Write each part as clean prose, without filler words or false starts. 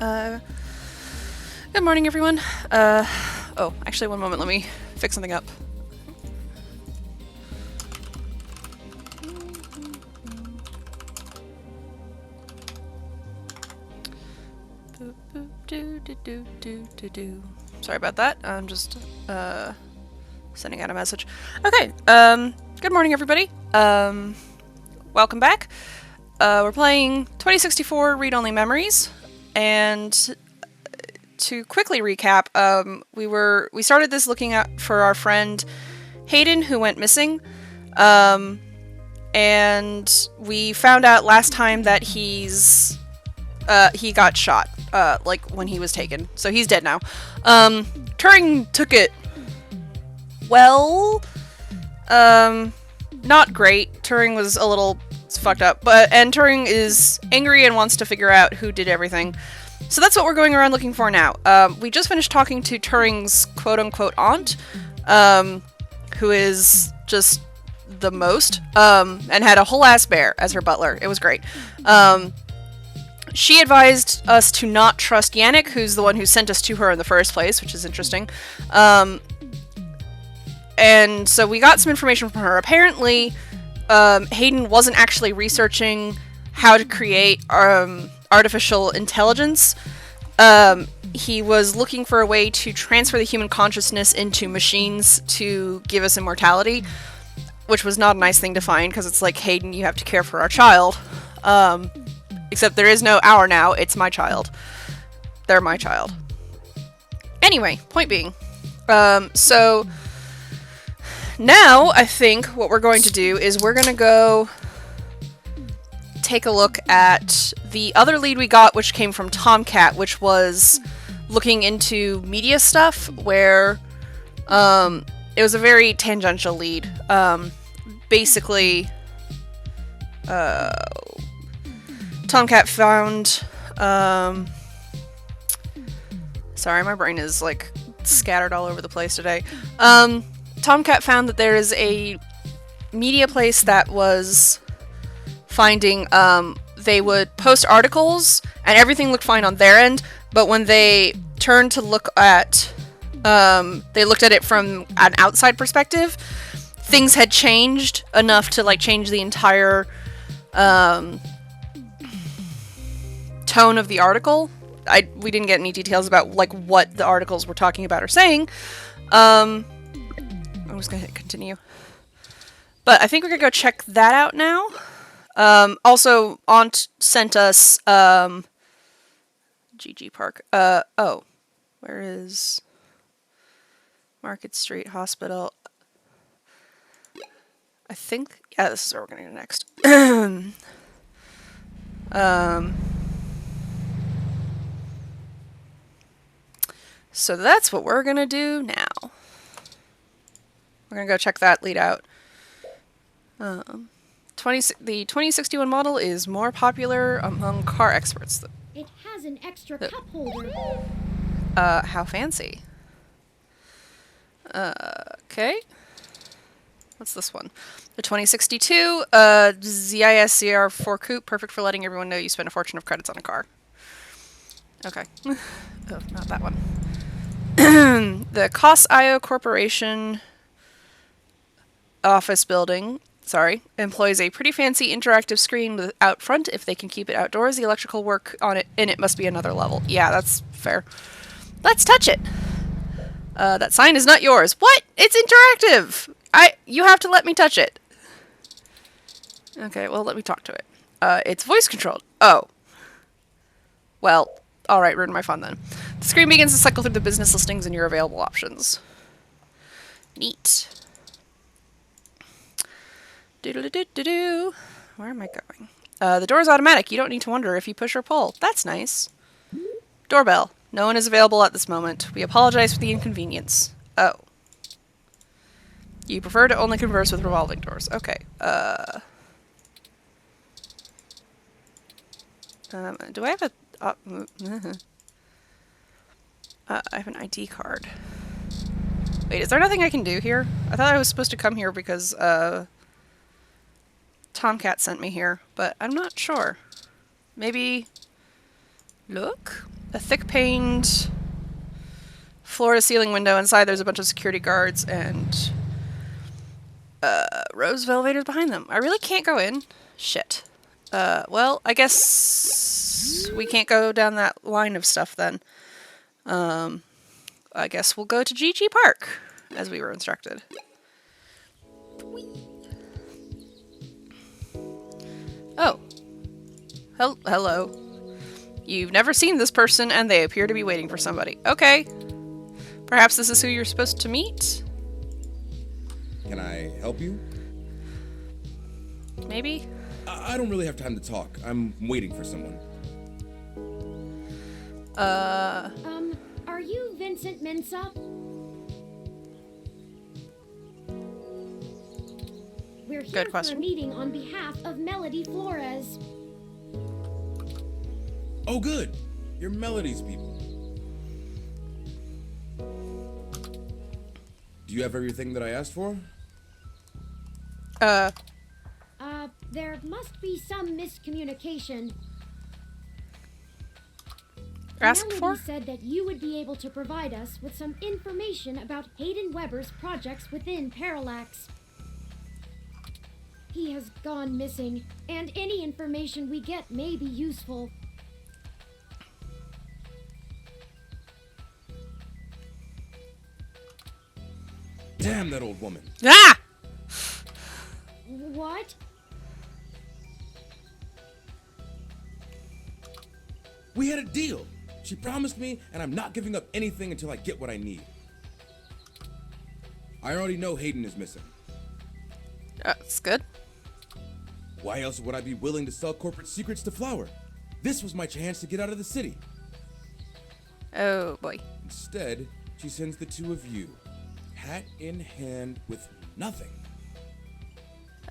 Uh, Good morning, everyone. Oh, actually, one moment. Let me fix something up. Sorry about that. I'm just sending out a message. Okay. Good morning, everybody. Welcome back. We're playing 2064 Read-Only Memories, and to quickly recap, we started this looking at for our friend Hayden, who went missing, and we found out last time that he got shot, like when he was taken, so he's dead now. Turing took it well, not great. Turing was a little fucked up, and Turing is angry and wants to figure out who did everything. So that's what we're going around looking for now. We just finished talking to Turing's quote-unquote aunt, who is just the most, and had a whole ass bear as her butler. It was great. She advised us to not trust Yannick, who's the one who sent us to her in the first place, which is interesting. And so we got some information from her. Apparently, Hayden wasn't actually researching how to create artificial intelligence. He was looking for a way to transfer the human consciousness into machines to give us immortality, which was not a nice thing to find, because it's like, Hayden, you have to care for our child. Except there is no our now, it's my child. They're my child. Anyway, point being. So now I think what we're going to do is we're going to go take a look at the other lead we got, which came from Tomcat, which was looking into media stuff, where it was a very tangential lead. Basically, Tomcat found sorry, my brain is like scattered all over the place today. Tomcat found that there is a media place that was finding, they would post articles and everything looked fine on their end, but when they turned to look at, they looked at it from an outside perspective, things had changed enough to like change the entire tone of the article. We didn't get any details about like what the articles were talking about or saying. I'm just gonna hit continue. But I think we're gonna go check that out now. Also, Aunt sent us, GG Park. Oh. Where is Market Street Hospital? I think, yeah, this is where we're gonna go next. So that's what we're gonna do now. We're gonna go check that lead out. The 2061 model is more popular among car experts. It has an extra cup holder. How fancy. Okay. What's this one? The 2062 ZIS CR4 Coupe, perfect for letting everyone know you spent a fortune of credits on a car. Okay. Oh, not that one. The COS-IO Corporation office building, employs a pretty fancy interactive screen out front. If they can keep it outdoors, the electrical work on it in it must be another level. Yeah, that's fair. Let's touch it. That sign is not yours. What? It's interactive. You have to let me touch it. Okay, well, let me talk to it. It's voice controlled. Oh. Well, alright, ruined my fun then. The screen begins to cycle through the business listings and your available options. Neat. Doodle-doo-doo-doo-doo. Where am I going? The door is automatic. You don't need to wonder if you push or pull. That's nice. Doorbell. No one is available at this moment. We apologize for the inconvenience. Oh. You prefer to only converse with revolving doors. Okay. Do I have a... I have an ID card. Wait, is there nothing I can do here? I thought I was supposed to come here because, Tomcat sent me here, but I'm not sure. Maybe... Look? a thick-paned floor-to-ceiling window. Inside, there's a bunch of security guards and rows of elevators behind them. I really can't go in. Shit. Well, I guess we can't go down that line of stuff then. I guess we'll go to GG Park, as we were instructed. Oh. Hello. You've never seen this person, and they appear to be waiting for somebody. Okay. Perhaps this is who you're supposed to meet? Can I help you? Maybe? I don't really have time to talk. I'm waiting for someone. Are you Vincent Mensa? We're here Good for question. a meeting on behalf of Melody Flores. Oh, good. You're Melody's people. Do you have everything that I asked for? There must be some miscommunication. Asked Melody for? said that you would be able to provide us with some information about Hayden Weber's projects within Parallax. He has gone missing, and any information we get may be useful. Damn that old woman. Ah! What? We had a deal. She promised me, and I'm not giving up anything until I get what I need. I already know Hayden is missing. That's good. Why else would I be willing to sell corporate secrets to Flower? This was my chance to get out of the city. Oh, boy. Instead, she sends the two of you, hat in hand with nothing.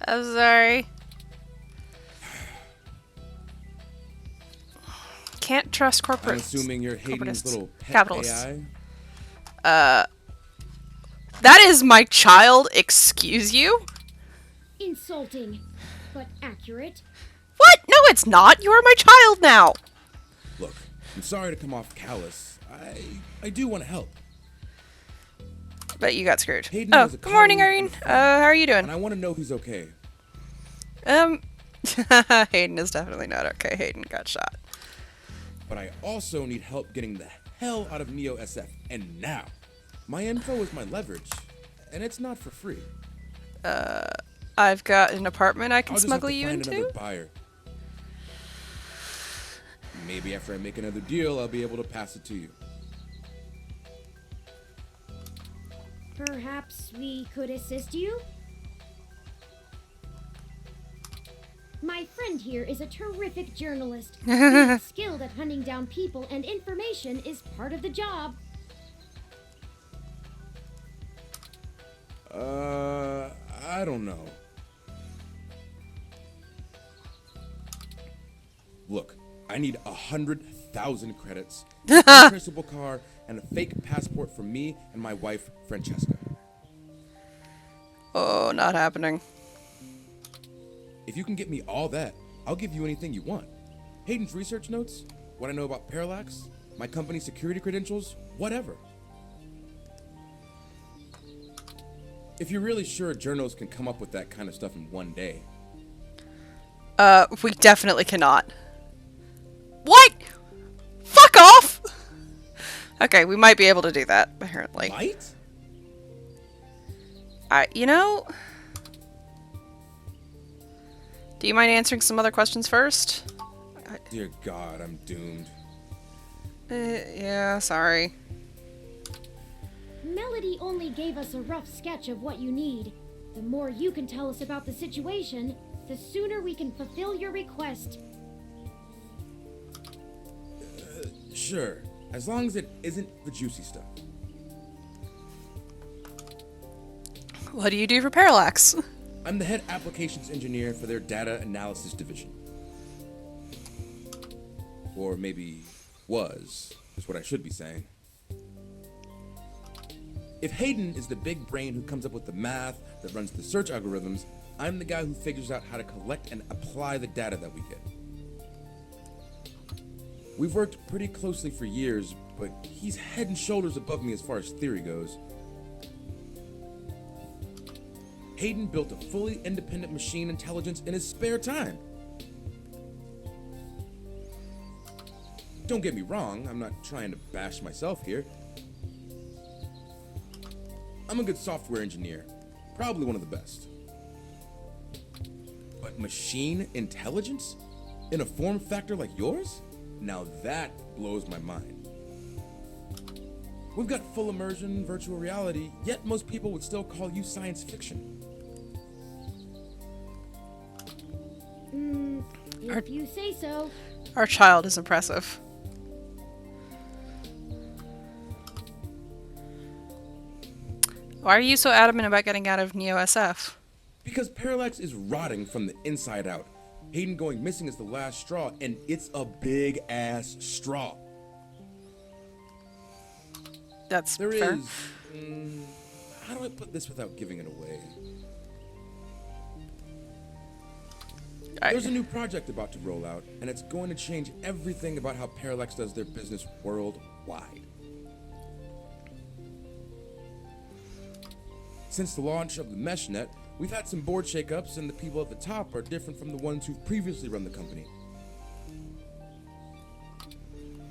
I'm sorry. Can't trust I'm corporate. assuming you're Hayden's corporatists. little pet Capitalists. AI? That is my child, excuse you? Insulting, but accurate. What? No, it's not. You are my child now. Look, I'm sorry to come off callous. I do want to help. But you got screwed. Hayden Oh, was a good morning, colleague Irene. and a friend, How are you doing? And I want to know he's okay. Hayden is definitely not okay. Hayden got shot. But I also need help getting the hell out of Neo SF, and now. My info is my leverage, and it's not for free. I've got an apartment I can I'll just smuggle have to you find into. another buyer. Maybe after I make another deal, I'll be able to pass it to you. Perhaps we could assist you? My friend here is a terrific journalist. Being skilled at hunting down people and information is part of the job. I don't know. Look, I need 100,000 credits, an untraceable car, and a fake passport for me and my wife, Francesca. Oh, not happening. If you can get me all that, I'll give you anything you want. Hayden's research notes, what I know about Parallax, my company's security credentials, whatever. If you're really sure journalists can come up with that kind of stuff in one day. We definitely cannot. What? Fuck off! Okay, we might be able to do that, apparently. Might? You know... Do you mind answering some other questions first? Dear God, I'm doomed. Yeah, sorry. Melody only gave us a rough sketch of what you need. The more you can tell us about the situation, the sooner we can fulfill your request. Sure, as long as it isn't the juicy stuff. What do you do for Parallax? I'm the head applications engineer for their data analysis division. Or maybe was, is what I should be saying. If Hayden is the big brain who comes up with the math that runs the search algorithms, I'm the guy who figures out how to collect and apply the data that we get. We've worked pretty closely for years, but he's head and shoulders above me as far as theory goes. Hayden built a fully independent machine intelligence in his spare time. Don't get me wrong, I'm not trying to bash myself here. I'm a good software engineer, probably one of the best. But machine intelligence? In a form factor like yours? Now that blows my mind. We've got full immersion, virtual reality, yet most people would still call you science fiction. If you say so. Our child is impressive. Why are you so adamant about getting out of Neo SF? Because Parallax is rotting from the inside out. Hayden going missing is the last straw, and it's a big ass straw. That's There fair. is. How do I put this without giving it away? There's a new project about to roll out, and it's going to change everything about how Parallax does their business worldwide. Since the launch of the MeshNet, we've had some board shakeups, and the people at the top are different from the ones who've previously run the company.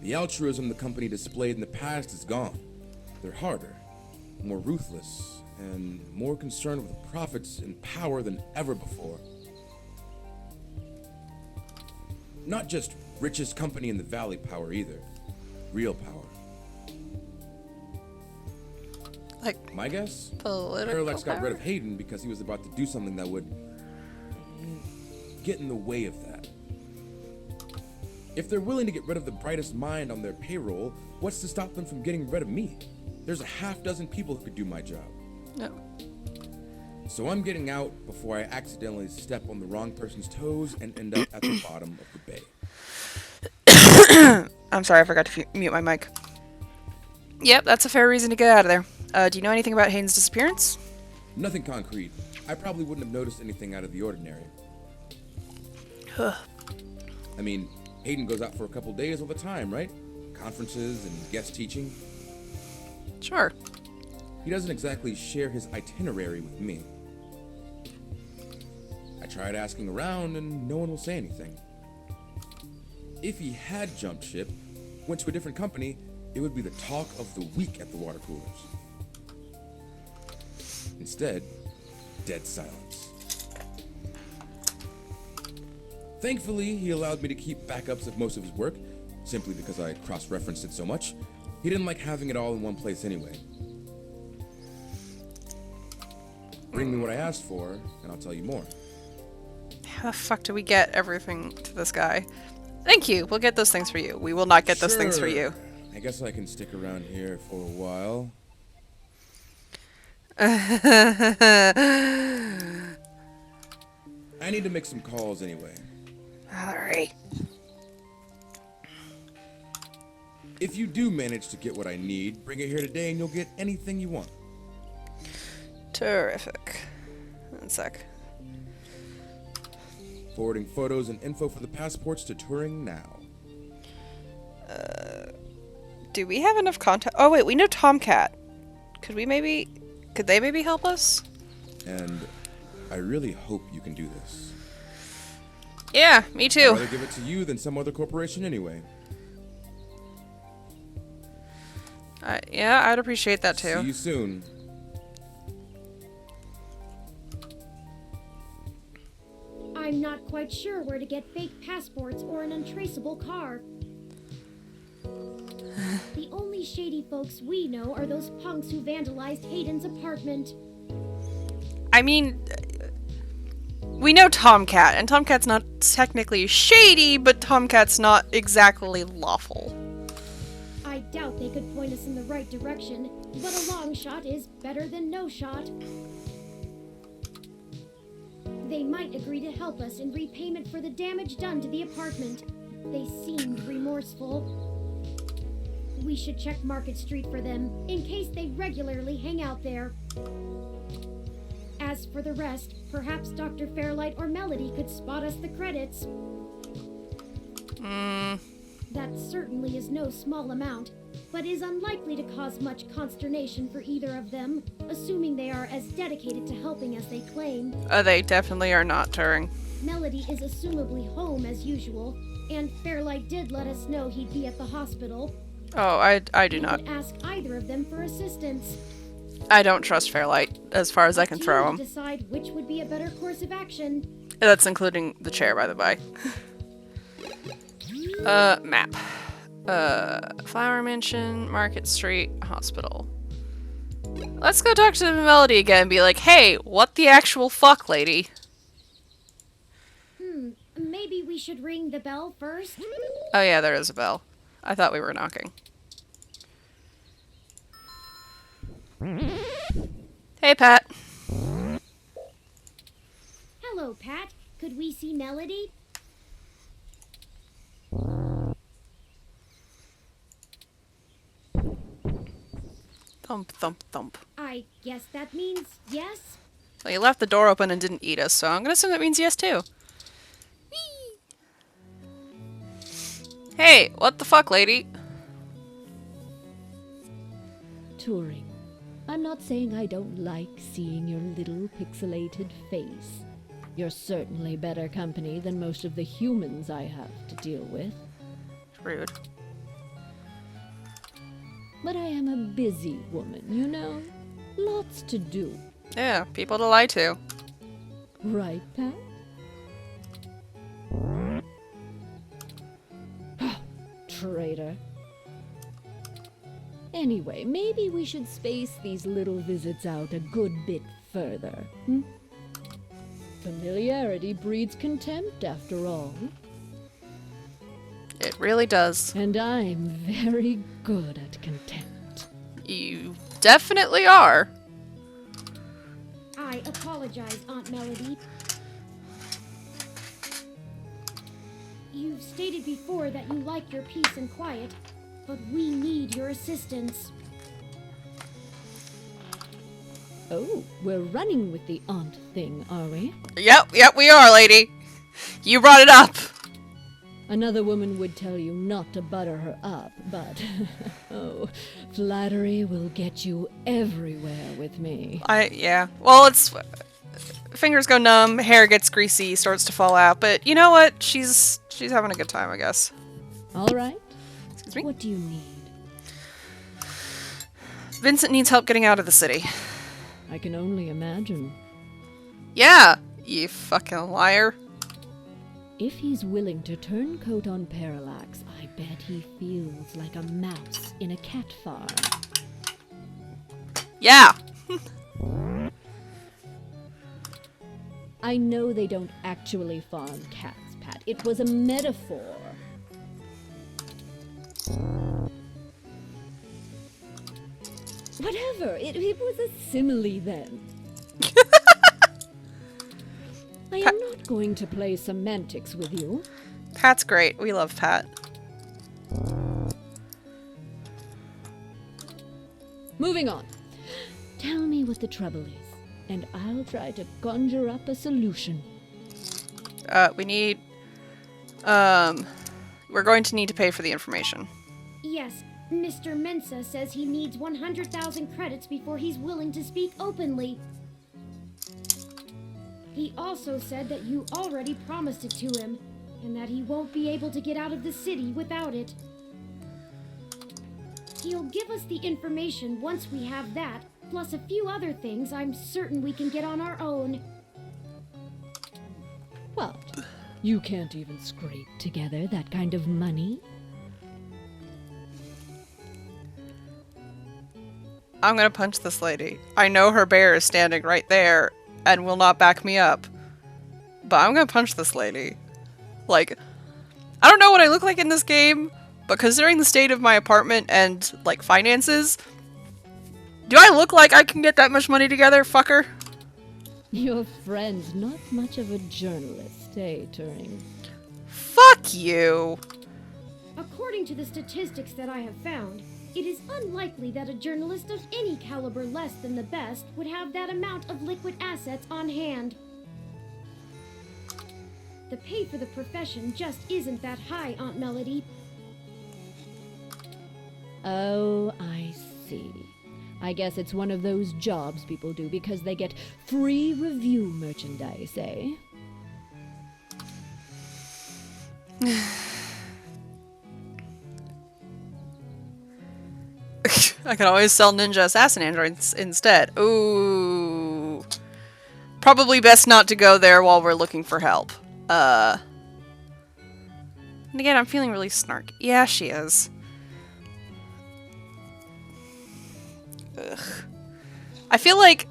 The altruism the company displayed in the past is gone. They're harder, more ruthless, and more concerned with profits and power than ever before. Not just richest company in the valley power either. Real power. Like My guess? political Parallax got power? rid of Hayden because he was about to do something that would get in the way of that. If they're willing to get rid of the brightest mind on their payroll, what's to stop them from getting rid of me? There's a half dozen people who could do my job. No. So I'm getting out before I accidentally step on the wrong person's toes and end up at the bottom of the bay. I'm sorry, I forgot to mute my mic. Yep, that's a fair reason to get out of there. Do you know anything about Hayden's disappearance? Nothing concrete. I probably wouldn't have noticed anything out of the ordinary. I mean, Hayden goes out for a couple days all the time, right? Conferences and guest teaching. Sure. He doesn't exactly share his itinerary with me. I tried asking around and no one will say anything. If he had jumped ship, went to a different company, it would be the talk of the week at the water coolers. Instead, dead silence. Thankfully, he allowed me to keep backups of most of his work, simply because I cross-referenced it so much. He didn't like having it all in one place anyway. Bring me what I asked for, and I'll tell you more. How the fuck do we get everything to this guy? Thank you. We'll get those things for you. We will not get those things for Sure. you. I guess I can stick around here for a while. I need to make some calls anyway. Alright. If you do manage to get what I need, bring it here today and you'll get anything you want. Terrific. One sec. Forwarding photos and info for the passports to Turing now. Do we have enough contact? Oh wait, we know Tomcat. Could they maybe help us? And I really hope you can do this. Yeah, me I'd too. rather give it to you than some other corporation anyway. Yeah, I'd appreciate that See too. you soon. I'm not quite sure where to get fake passports or an untraceable car. The only shady folks we know are those punks who vandalized Hayden's apartment. I mean, we know Tomcat, and Tomcat's not technically shady, but Tomcat's not exactly lawful. I doubt they could point us in the right direction, but a long shot is better than no shot. They might agree to help us in repayment for the damage done to the apartment. They seemed remorseful. We should check Market Street for them, in case they regularly hang out there. As for the rest, perhaps Dr. Fairlight or Melody could spot us the credits. That certainly is no small amount, but is unlikely to cause much consternation for either of them, assuming they are as dedicated to helping as they claim. They definitely are not, Turing. Melody is assumably home as usual, and Fairlight did let us know he'd be at the hospital. Oh, I do We not. could ask either of them for assistance. I don't trust Fairlight as far as I can Up to throw you to him. decide which would be a better course of action. That's including the chair, by the by. Map. Flower Mansion, Market Street, Hospital. Let's go talk to Melody again and be like, hey, what the actual fuck, lady? Maybe we should ring the bell first? Oh yeah, there is a bell. I thought we were knocking. Hey, Pat. Hello, Pat. Could we see Melody? Thump, thump, thump. I guess that means yes? Well, you left the door open and didn't eat us, so I'm gonna assume that means yes, too. Whee! Hey, what the fuck, lady? Turing, I'm not saying I don't like seeing your little pixelated face. You're certainly better company than most of the humans I have to deal with. Rude. But I am a busy woman, you know? Lots to do. Yeah, people to lie to. Right, Pat? Traitor. Anyway, maybe we should space these little visits out a good bit further. Familiarity breeds contempt, after all. It really does. And I'm very good at contempt. You definitely are. I apologize, Aunt Melody. You've stated before that you like your peace and quiet, but we need your assistance. Oh, we're running with the aunt thing, are we? Yep, we are, lady. You brought it up. Another woman would tell you not to butter her up, but oh, flattery will get you everywhere with me. Yeah. Well, it's fingers go numb, hair gets greasy, starts to fall out, but you know what? She's having a good time, I guess. All right. Excuse me. What do you need? Vincent needs help getting out of the city. I can only imagine. Yeah, you fucking liar. If he's willing to turn coat on Parallax, I bet he feels like a mouse in a cat farm. Yeah. I know they don't actually farm cats, Pat. It was a metaphor. Whatever. It was a simile then. I am not going to play semantics with you. Pat's great. We love Pat. Moving on. Tell me what the trouble is, and I'll try to conjure up a solution. We need... We're going to need to pay for the information. Yes, Mr. Mensa says he needs 100,000 credits before he's willing to speak openly. He also said that you already promised it to him, and that he won't be able to get out of the city without it. He'll give us the information once we have that, plus a few other things I'm certain we can get on our own. What? You can't even scrape together that kind of money? I'm gonna punch this lady. I know her bear is standing right there and will not back me up. But I'm gonna punch this lady. Like, I don't know what I look like in this game, but considering the state of my apartment and, like, finances, do I look like I can get that much money together, fucker? Your friend's not much of a journalist, eh, Turing? Fuck you! According to the statistics that I have found, it is unlikely that a journalist of any caliber less than the best would have that amount of liquid assets on hand. The pay for the profession just isn't that high, Aunt Melody. Oh, I see. I guess it's one of those jobs people do because they get free review merchandise, eh? I could always sell ninja assassin androids instead. Ooh. Probably best not to go there while we're looking for help. And again, I'm feeling really snarky. Yeah, she is. Ugh. I feel like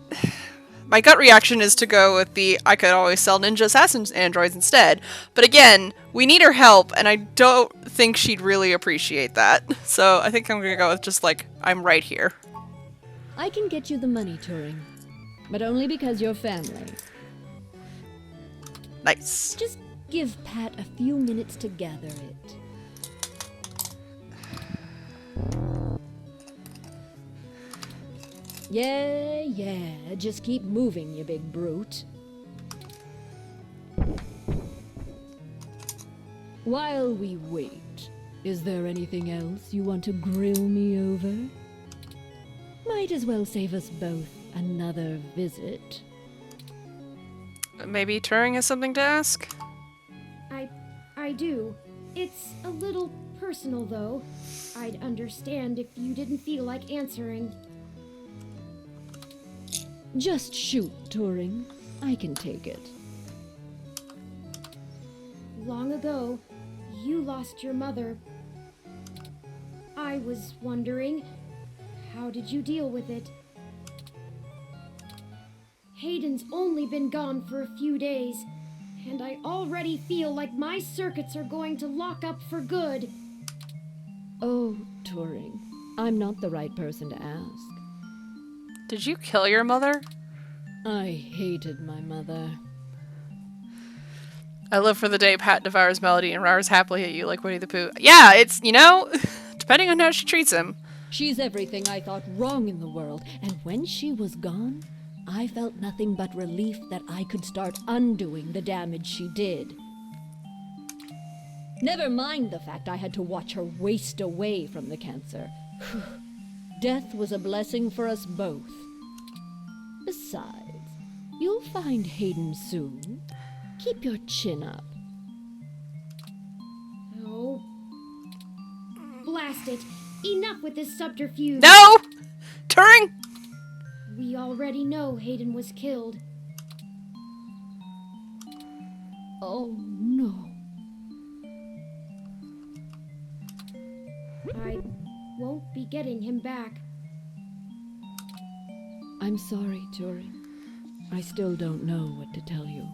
my gut reaction is to go with the I could always sell ninja assassin androids instead. But again, we need her help, and I don't think she'd really appreciate that. So I think I'm gonna go with just like, I'm right here. I can get you the money, Turing. But only because you're family. Nice. Just give Pat a few minutes to gather it. Yeah, just keep moving, you big brute. While we wait, is there anything else you want to grill me over? Might as well save us both another visit. Maybe Turing has something to ask? I do. It's a little personal, though. I'd understand if you didn't feel like answering. Just shoot, Turing. I can take it. Long ago, you lost your mother. I was wondering, how did you deal with it? Hayden's only been gone for a few days, and I already feel like my circuits are going to lock up for good. Oh, Turing, I'm not the right person to ask. Did you kill your mother? I hated my mother. I live for the day Pat devours Melody and roars happily at you like Winnie the Pooh. Yeah, it's, you know, depending on how she treats him. She's everything I thought wrong in the world, and when she was gone, I felt nothing but relief that I could start undoing the damage she did. Never mind the fact I had to watch her waste away from the cancer. Death was a blessing for us both. Besides, you'll find Hayden soon. Keep your chin up. Oh. Blast it. Enough with this subterfuge. No! Turing! We already know Hayden was killed. Oh, no. I won't be getting him back. I'm sorry, Turing. I still don't know what to tell you.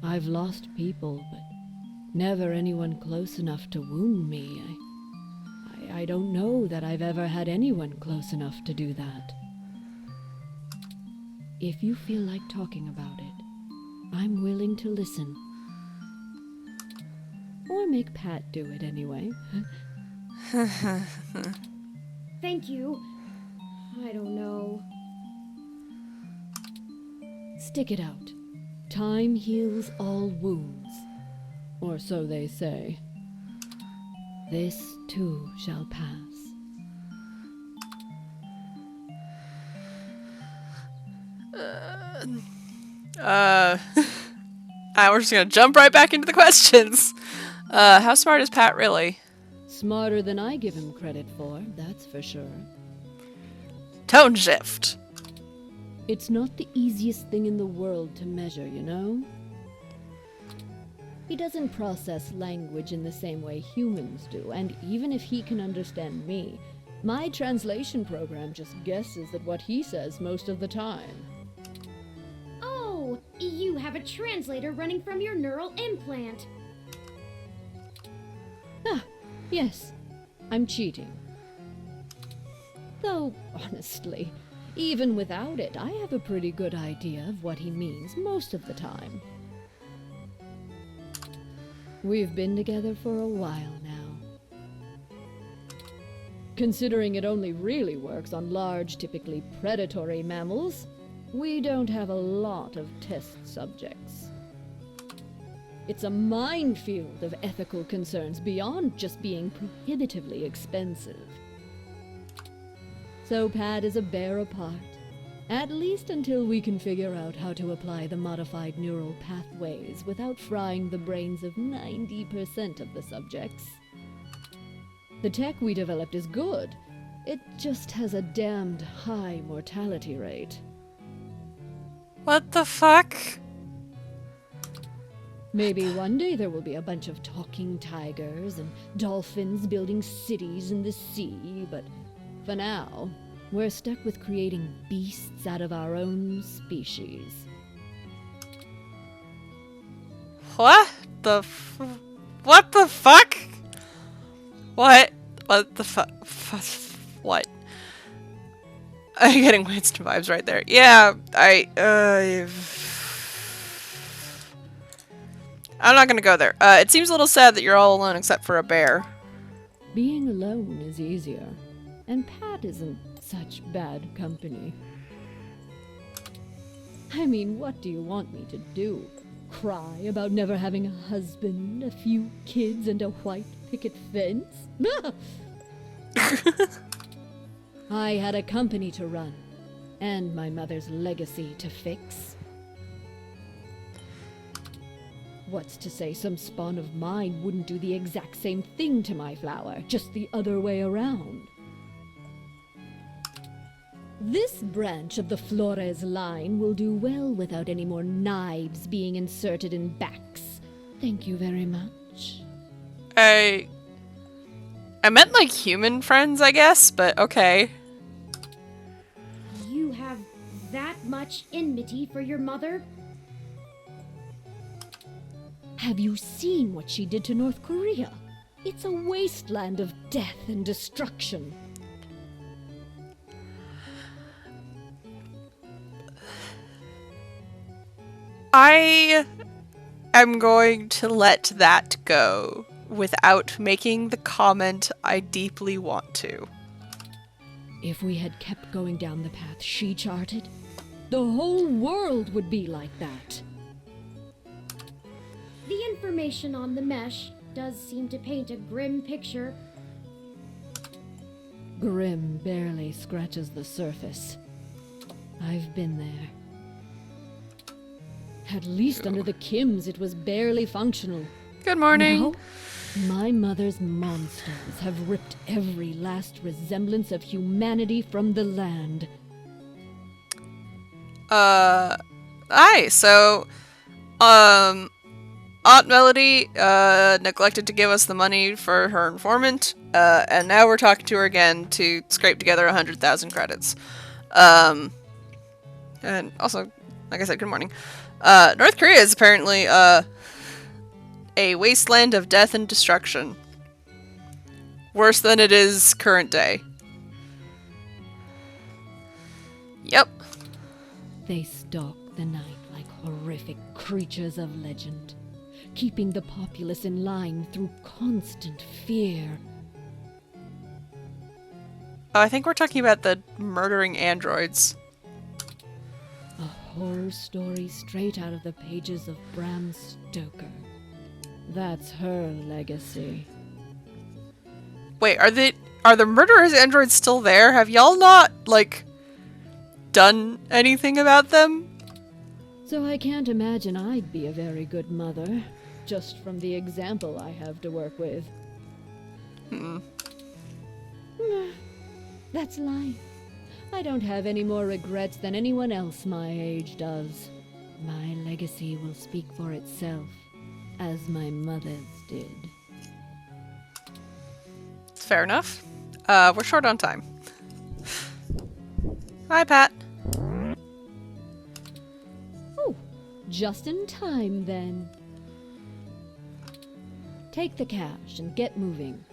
I've lost people, but never anyone close enough to wound me. I don't know that I've ever had anyone close enough to do that. If you feel like talking about it, I'm willing to listen. Or make Pat do it anyway. Thank you. I don't know. Stick it out. Time heals all wounds. Or so they say. This too shall pass. We're just gonna jump right back into the questions. How smart is Pat really? Smarter than I give him credit for, that's for sure. Tone shift. It's not the easiest thing in the world to measure, you know? He doesn't process language in the same way humans do, and even if he can understand me, my translation program just guesses at what he says most of the time. Oh, you have a translator running from your neural implant. Ah, yes, I'm cheating. Though, honestly, even without it, I have a pretty good idea of what he means most of the time. We've been together for a while now. Considering it only really works on large, typically predatory mammals, we don't have a lot of test subjects. It's a minefield of ethical concerns beyond just being prohibitively expensive. So Pat is a bear apart. At least until we can figure out how to apply the modified neural pathways without frying the brains of 90% of the subjects. The tech we developed is good. It just has a damned high mortality rate. What the fuck? Maybe one day there will be a bunch of talking tigers and dolphins building cities in the sea, but for now, we're stuck with creating beasts out of our own species. What the what the fuck? What the fuck? What? I'm getting Winston vibes right there. Yeah, I'm not gonna go there. It seems a little sad that you're all alone except for a bear. Being alone is easier, and Pat isn't such bad company. I mean, what do you want me to do? Cry about never having a husband, a few kids, and a white picket fence? I had a company to run, and my mother's legacy to fix. What's to say some spawn of mine wouldn't do the exact same thing to my flower, just the other way around? This branch of the Flores line will do well without any more knives being inserted in backs. Thank you very much. I meant like human friends, I guess, but okay. You have that much enmity for your mother? Have you seen what she did to North Korea? It's a wasteland of death and destruction. I am going to let that go without making the comment I deeply want to. If we had kept going down the path she charted, the whole world would be like that. The information on the mesh does seem to paint a grim picture. Grim barely scratches the surface. I've been there. At least under the Kims, it was barely functional. Good morning. Now, my mother's monsters have ripped every last resemblance of humanity from the land. Hi, so, Aunt Melody, neglected to give us the money for her informant, and now we're talking to her again to scrape together 100,000 credits. And also, like I said, good morning. North Korea is apparently, a wasteland of death and destruction. Worse than it is current day. Yep. They stalk the night like horrific creatures of legend, keeping the populace in line through constant fear. Oh, I think we're talking about the murdering androids. A horror story straight out of the pages of Bram Stoker. That's her legacy. Wait, are the murderers androids still there? Have y'all not, like, done anything about them? So I can't imagine I'd be a very good mother, just from the example I have to work with. That's life. I don't have any more regrets than anyone else my age does. My legacy will speak for itself, as my mother's did. Fair enough. We're short on time. Hi, Pat. Oh, just in time then. Take the cash and get moving.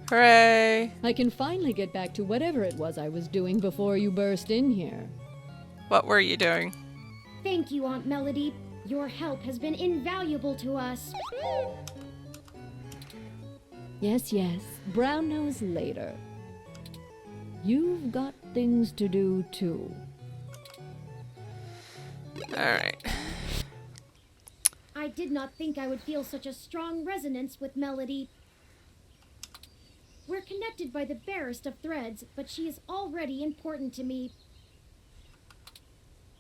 Hooray. I can finally get back to whatever it was I was doing before you burst in here. What were you doing? Thank you, Aunt Melody. Your help has been invaluable to us. Yes, yes. Brown knows later. You've got things to do, too. Alright. I did not think I would feel such a strong resonance with Melody. We're connected by the barest of threads, but she is already important to me.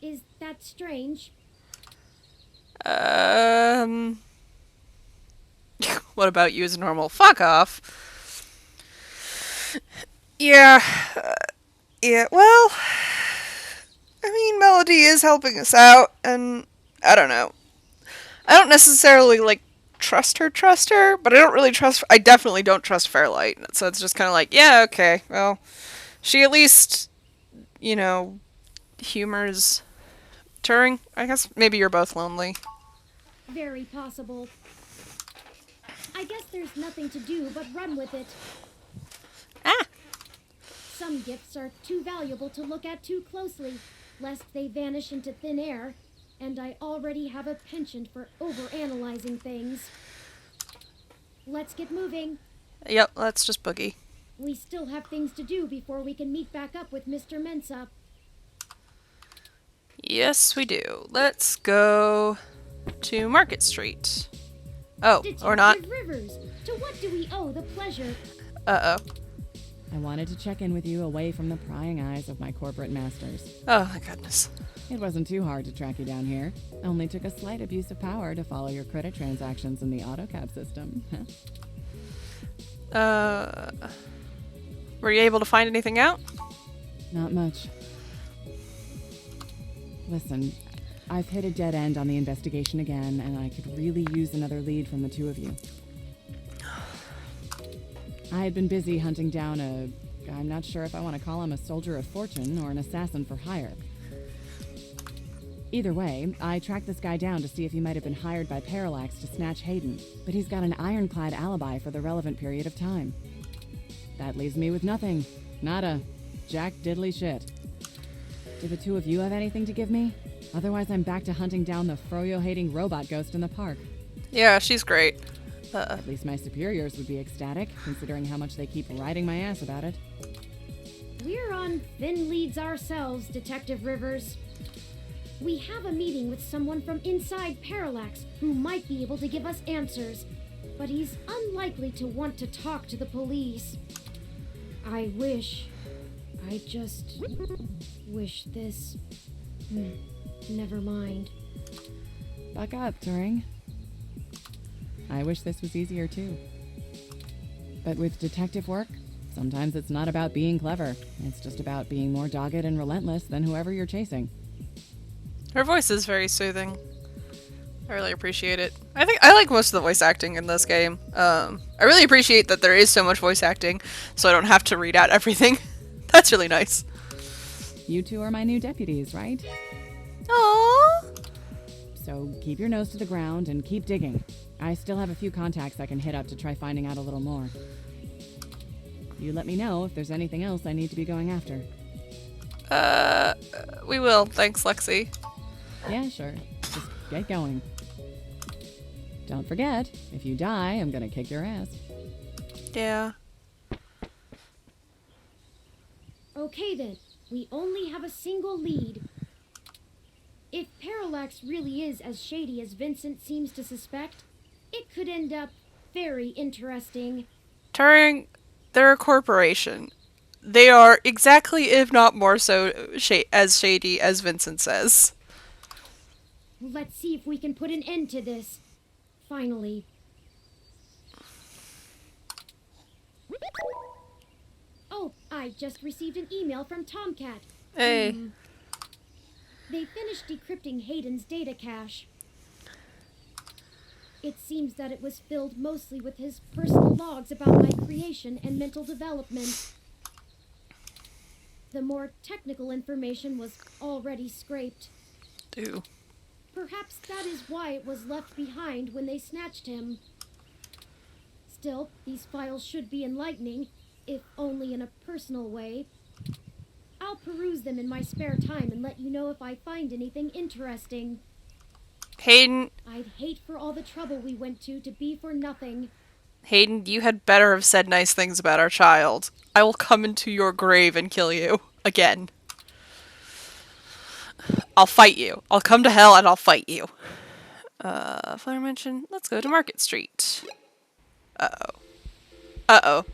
Is that strange? What about you as normal? Fuck off. Yeah. Yeah, well, I mean, Melody is helping us out, and I don't know. I don't necessarily, like, trust her, but I definitely don't trust Fairlight. So it's just kind of like, yeah, okay, well, she at least, you know, humors Turing. I guess maybe you're both lonely. Very possible. I guess there's nothing to do but run with it. Ah! Some gifts are too valuable to look at too closely, lest they vanish into thin air, and I already have a penchant for overanalyzing things. Let's get moving. Yep, let's just boogie. We still have things to do before we can meet back up with Mr. Mensa. Yes, we do. Let's go to Market Street. Oh, or not. Detective Rivers, to what do we owe the pleasure? Uh-oh. I wanted to check in with you away from the prying eyes of my corporate masters. Oh, my goodness. It wasn't too hard to track you down here. Only took a slight abuse of power to follow your credit transactions in the AutoCab system. Were you able to find anything out? Not much. Listen, I've hit a dead end on the investigation again, and I could really use another lead from the two of you. I had been busy hunting down I'm not sure if I want to call him a soldier of fortune or an assassin for hire. Either way, I tracked this guy down to see if he might have been hired by Parallax to snatch Hayden, but he's got an ironclad alibi for the relevant period of time. That leaves me with nothing. Nada. Jack diddly shit. Do the two of you have anything to give me? Otherwise, I'm back to hunting down the Froyo-hating robot ghost in the park. Yeah, she's great. At least my superiors would be ecstatic, considering how much they keep riding my ass about it. We're on thin leads ourselves, Detective Rivers. We have a meeting with someone from inside Parallax who might be able to give us answers, but he's unlikely to want to talk to the police. I just wish this... Never mind. Buck up, Turing. I wish this was easier too. But with detective work, sometimes it's not about being clever. It's just about being more dogged and relentless than whoever you're chasing. Her voice is very soothing. I really appreciate it. I think I like most of the voice acting in this game. I really appreciate that there is so much voice acting, so I don't have to read out everything. That's really nice. You two are my new deputies, right? Aww. So keep your nose to the ground and keep digging. I still have a few contacts I can hit up to try finding out a little more. You let me know if there's anything else I need to be going after. We will. Thanks, Lexi. Yeah, sure. Just get going. Don't forget, if you die, I'm gonna kick your ass. Yeah. Okay then, we only have a single lead. If Parallax really is as shady as Vincent seems to suspect, it could end up very interesting. Turing, they're a corporation. They are exactly, if not more so, as shady as Vincent says. Let's see if we can put an end to this. Finally. Oh, I just received an email from Tomcat. Hey. They finished decrypting Hayden's data cache. It seems that it was filled mostly with his personal logs about my creation and mental development. The more technical information was already scraped. Ew. Perhaps that is why it was left behind when they snatched him. Still, these files should be enlightening, if only in a personal way. I'll peruse them in my spare time and let you know if I find anything interesting. Hayden, I'd hate for all the trouble we went to be for nothing. Hayden, you had better have said nice things about our child. I will come into your grave and kill you. Again. I'll fight you. I'll come to hell and I'll fight you. Flyer mention. Let's go to Market Street. Uh-oh.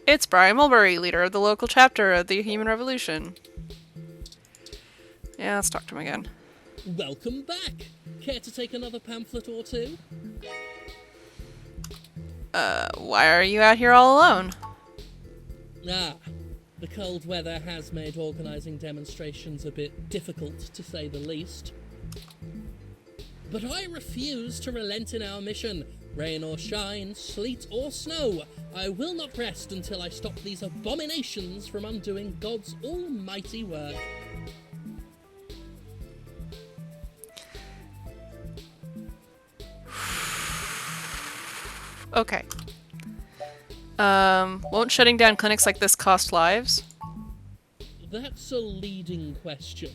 It's Brian Mulberry, leader of the local chapter of the Human Revolution. Yeah, let's talk to him again. Welcome back. Care to take another pamphlet or two? Why are you out here all alone? Ah, the cold weather has made organising demonstrations a bit difficult, to say the least. But I refuse to relent in our mission. Rain or shine, sleet or snow, I will not rest until I stop these abominations from undoing God's almighty work. Okay. Won't shutting down clinics like this cost lives? That's a leading question.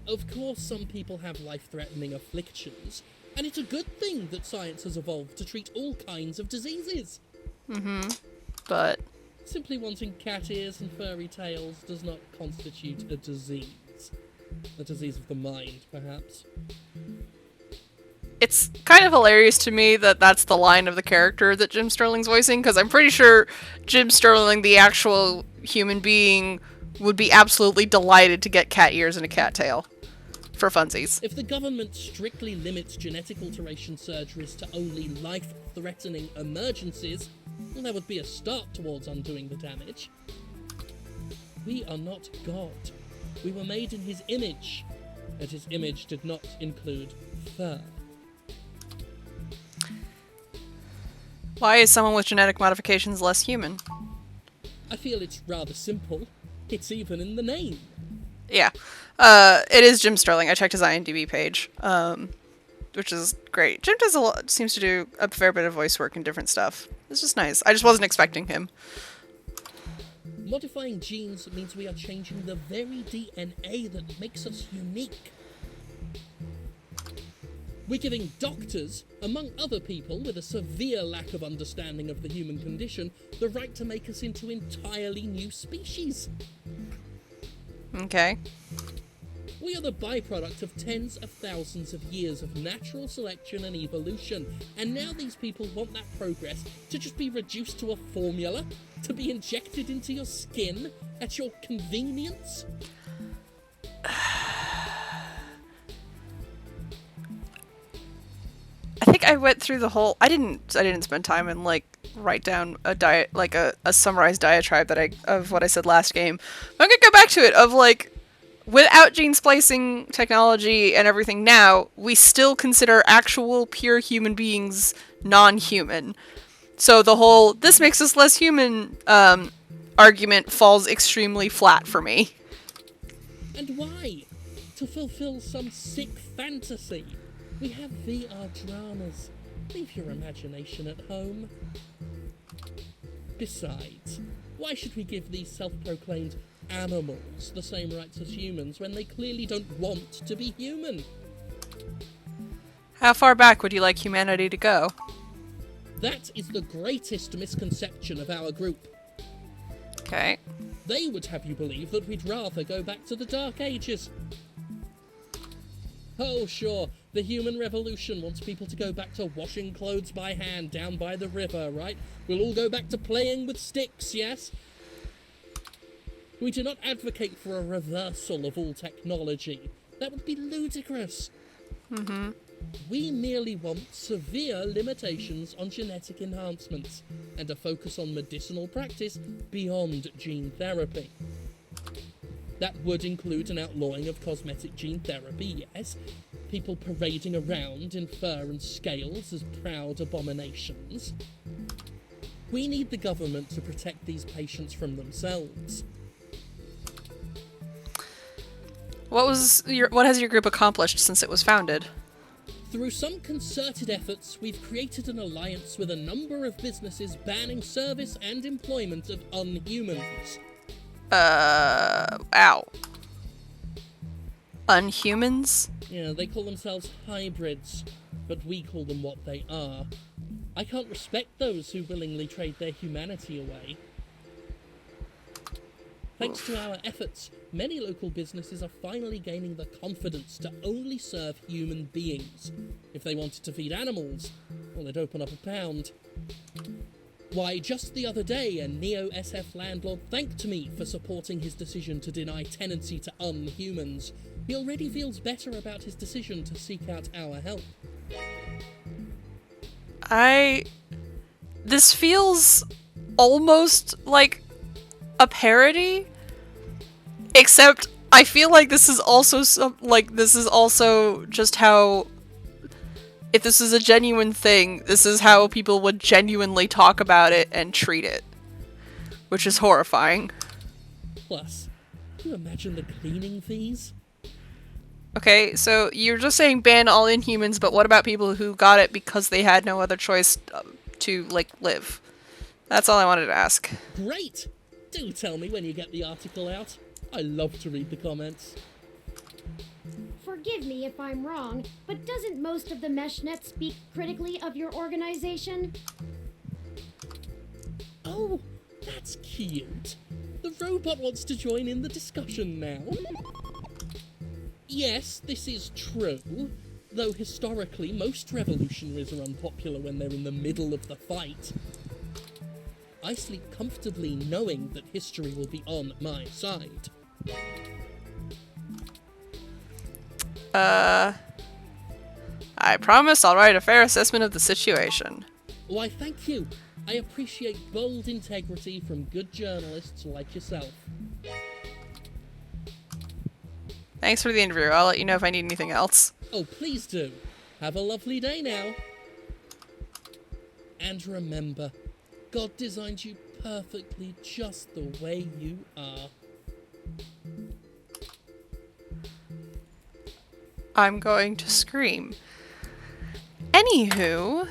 Of course, some people have life-threatening afflictions, and it's a good thing that science has evolved to treat all kinds of diseases. But Simply wanting cat ears and furry tails does not constitute a disease. A disease of the mind, perhaps. it's kind of hilarious to me that that's the line of the character that Jim Sterling's voicing, because I'm pretty sure Jim Sterling, the actual human being, would be absolutely delighted to get cat ears and a cat tail. For funsies. If the government strictly limits genetic alteration surgeries to only life-threatening emergencies, well, that would be a start towards undoing the damage. We are not God. We were made in his image, and his image did not include fur. Why is someone with genetic modifications less human? I feel it's rather simple. It's even in the name. Yeah. It is Jim Sterling. I checked his IMDb page, which is great. Jim seems to do a fair bit of voice work and different stuff. It's just nice. I just wasn't expecting him. Modifying genes means we are changing the very DNA that makes us unique. We're giving doctors, among other people with a severe lack of understanding of the human condition, the right to make us into entirely new species. Okay. We are the byproduct of tens of thousands of years of natural selection and evolution, and now these people want that progress to just be reduced to a formula, to be injected into your skin at your convenience? I think I went through the whole. I didn't spend time and write down a summarized diatribe of what I said last game. But I'm gonna go back to it of without gene splicing technology and everything now, we still consider actual pure human beings non-human. So the whole "this makes us less human" argument falls extremely flat for me. And why? To fulfill some sick fantasy. We have VR dramas. Leave your imagination at home. Besides, why should we give these self-proclaimed animals the same rights as humans when they clearly don't want to be human? How far back would you like humanity to go? That is the greatest misconception of our group. Okay. They would have you believe that we'd rather go back to the Dark Ages. Oh, sure, the human revolution wants people to go back to washing clothes by hand down by the river, right? We'll all go back to playing with sticks, yes? We do not advocate for a reversal of all technology. That would be ludicrous. We merely want severe limitations on genetic enhancements and a focus on medicinal practice beyond gene therapy. That would include an outlawing of cosmetic gene therapy, yes. People parading around in fur and scales as proud abominations. We need the government to protect these patients from themselves. What has your group accomplished since it was founded? Through some concerted efforts, we've created an alliance with a number of businesses banning service and employment of unhumans. Ow. Unhumans? Yeah, they call themselves hybrids, but we call them what they are. I can't respect those who willingly trade their humanity away. Thanks to our efforts, many local businesses are finally gaining the confidence to only serve human beings. If they wanted to feed animals, well, they'd open up a pound. Why, just the other day, a Neo-SF landlord thanked me for supporting his decision to deny tenancy to unhumans. He already feels better about his decision to seek out our help. This feels almost like a parody, except I feel like this is also just how, if this is a genuine thing, this is how people would genuinely talk about it and treat it, which is horrifying. Plus, can you imagine the cleaning fees? Okay, so you're just saying ban all Inhumans, but what about people who got it because they had no other choice to, like, live? That's all I wanted to ask. Great! Do tell me when you get the article out. I love to read the comments. Forgive me if I'm wrong, but doesn't most of the MeshNet speak critically of your organization? Oh, that's cute. The robot wants to join in the discussion now. Yes, this is true, though historically most revolutionaries are unpopular when they're in the middle of the fight. I sleep comfortably knowing that history will be on my side. I promise I'll write a fair assessment of the situation. Why, thank you. I appreciate bold integrity from good journalists like yourself. Thanks for the interview. I'll let you know if I need anything else. Oh, please do. Have a lovely day now. And remember, God designed you perfectly just the way you are. I'm going to scream. Anywho...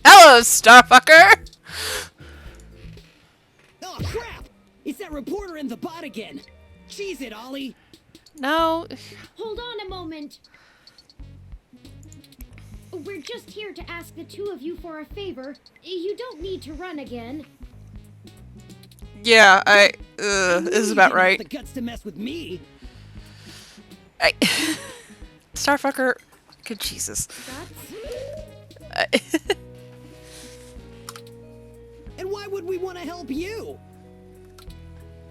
Hello, Starfucker! Oh, crap! It's that reporter in the bot again. Cheese it, Ollie. No. Hold on a moment. We're just here to ask the two of you for a favor. You don't need to run again. Yeah, this is about right. The guts to mess with me. Starfucker. Good Jesus. Guts? And why would we want to help you?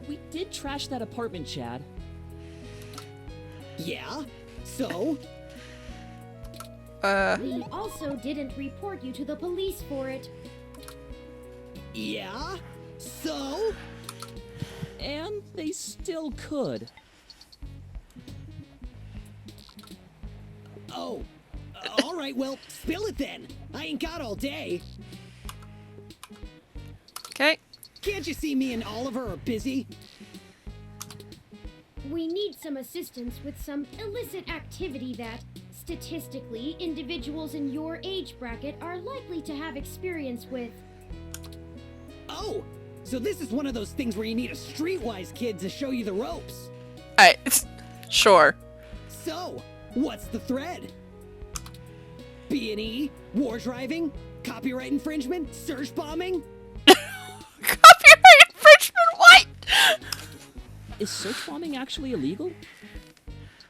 We did trash that apartment, Chad. Yeah? So? We also didn't report you to the police for it. Yeah? So? And they still could. Oh. Alright, well, spill it then. I ain't got all day. Okay. Can't you see me and Oliver are busy? We need some assistance with some illicit activity that, statistically, individuals in your age bracket are likely to have experience with. Oh! So this is one of those things where you need a streetwise kid to show you the ropes. Sure. So, what's the thread? B&E? War driving? Copyright infringement? Search bombing? Copyright infringement? What? Is search bombing actually illegal?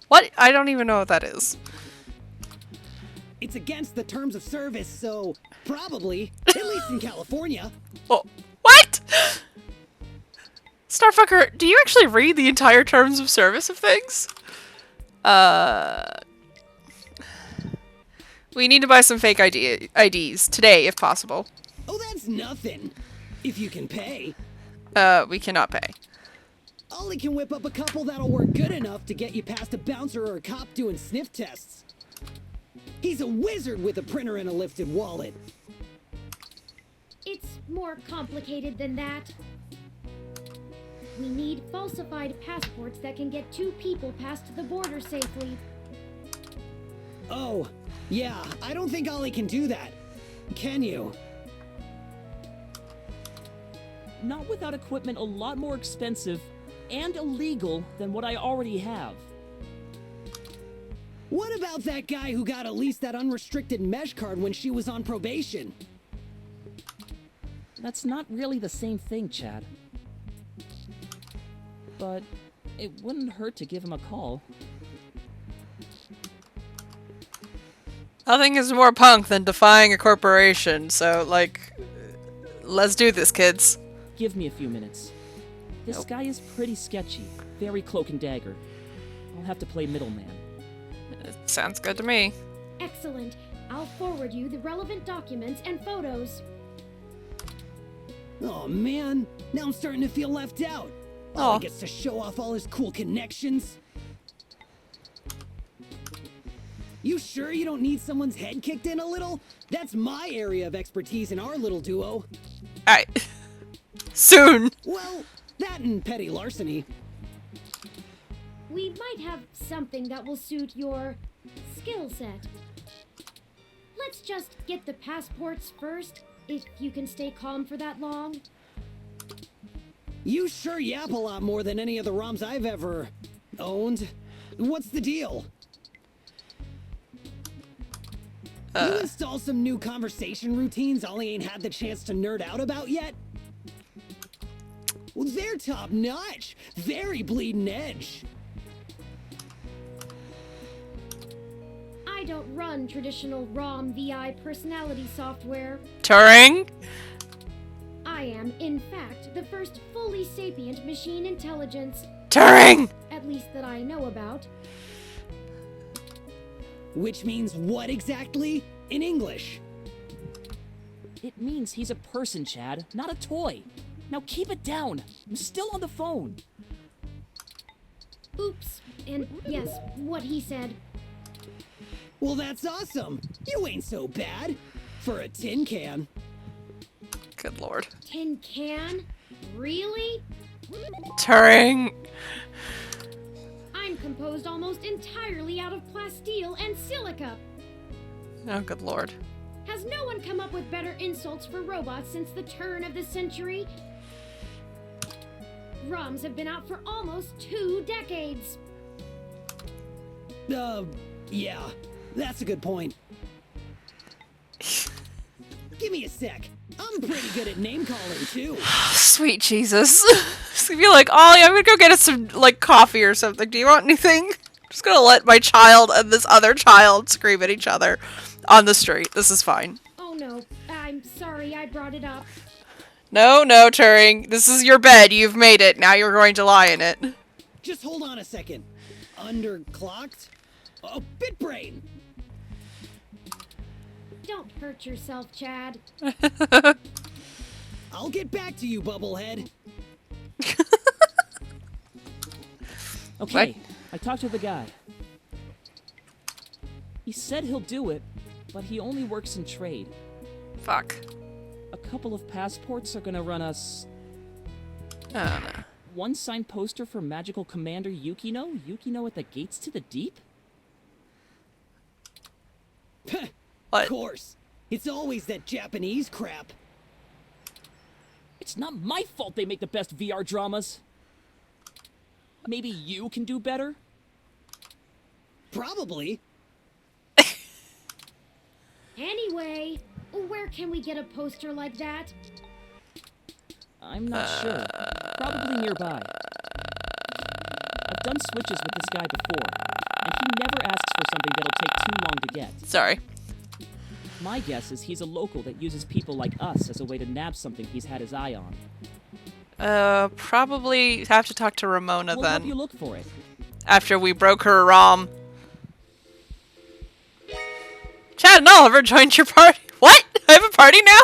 What? I don't even know what that is. It's against the terms of service, so probably, at least in California. Oh, what? Starfucker, do you actually read the entire terms of service of things? We need to buy some fake IDs today, if possible. Oh, that's nothing. If you can pay. We cannot pay. Ollie can whip up a couple that'll work good enough to get you past a bouncer or a cop doing sniff tests. He's a wizard with a printer and a lifted wallet. It's more complicated than that. We need falsified passports that can get two people past the border safely. Oh, yeah, I don't think Ollie can do that. Can you? Not without equipment a lot more expensive and illegal than what I already have. What about that guy who got Elise that unrestricted mesh card when she was on probation? That's not really the same thing, Chad. But it wouldn't hurt to give him a call. Nothing is more punk than defying a corporation, so, like, let's do this, kids. Give me a few minutes. This Nope. guy is pretty sketchy. Very cloak and dagger. I'll have to play middleman. Sounds good to me. Excellent. I'll forward you the relevant documents and photos. Oh man, now I'm starting to feel left out. Oh, Aw. he gets to show off all his cool connections. You sure you don't need someone's head kicked in a little? That's my area of expertise in our little duo. Alright. Soon. Well, that and petty larceny. We might have something that will suit your skill set. Let's just get the passports first, if you can stay calm for that long. You sure yap a lot more than any of the ROMs I've ever owned. What's the deal? You install some new conversation routines Ollie ain't had the chance to nerd out about yet? Well, they're top notch. Very bleeding edge. I don't run traditional ROM VI personality software. Turing? I am, in fact, the first fully sapient machine intelligence, Turing! at least that I know about. Which means what exactly? In English. It means he's a person, Chad, not a toy. Now keep it down. I'm still on the phone. Oops. And yes, what he said. Well, that's awesome. You ain't so bad. For a tin can. Good lord. Tin can? Really? Turing! I'm composed almost entirely out of plasteel and silica. Oh, good lord. Has no one come up with better insults for robots since the turn of the century? ROMs have been out for almost 2 decades. Yeah. That's a good point. Give me a sec. I'm pretty good at name calling, too. Sweet Jesus. Just gonna be like, Ollie, I'm gonna go get us some, like, coffee or something. Do you want anything? Just gonna let my child and this other child scream at each other on the street. This is fine. Oh no, I'm sorry I brought it up. No, no, Turing. This is your bed. You've made it. Now you're going to lie in it. Just hold on a second. Underclocked? Oh, BitBrain! Don't hurt yourself, Chad. I'll get back to you, Bubblehead. Okay, I talked to the guy. He said he'll do it, but he only works in trade. Fuck. A couple of passports are gonna run us Oh, no. one signed poster for Magical Commander Yukino? Yukino at the Gates to the Deep? What? Of course. It's always that Japanese crap. It's not my fault they make the best VR dramas. Maybe you can do better? Probably. Anyway, where can we get a poster like that? I'm not sure. Probably nearby. I've done switches with this guy before, and he never asks for something that'll take too long to get. Sorry. My guess is he's a local that uses people like us as a way to nab something he's had his eye on. Probably have to talk to Ramona We'll help then. you look for it. After we broke her ROM. Chad and Oliver joined your party. What? I have a party now?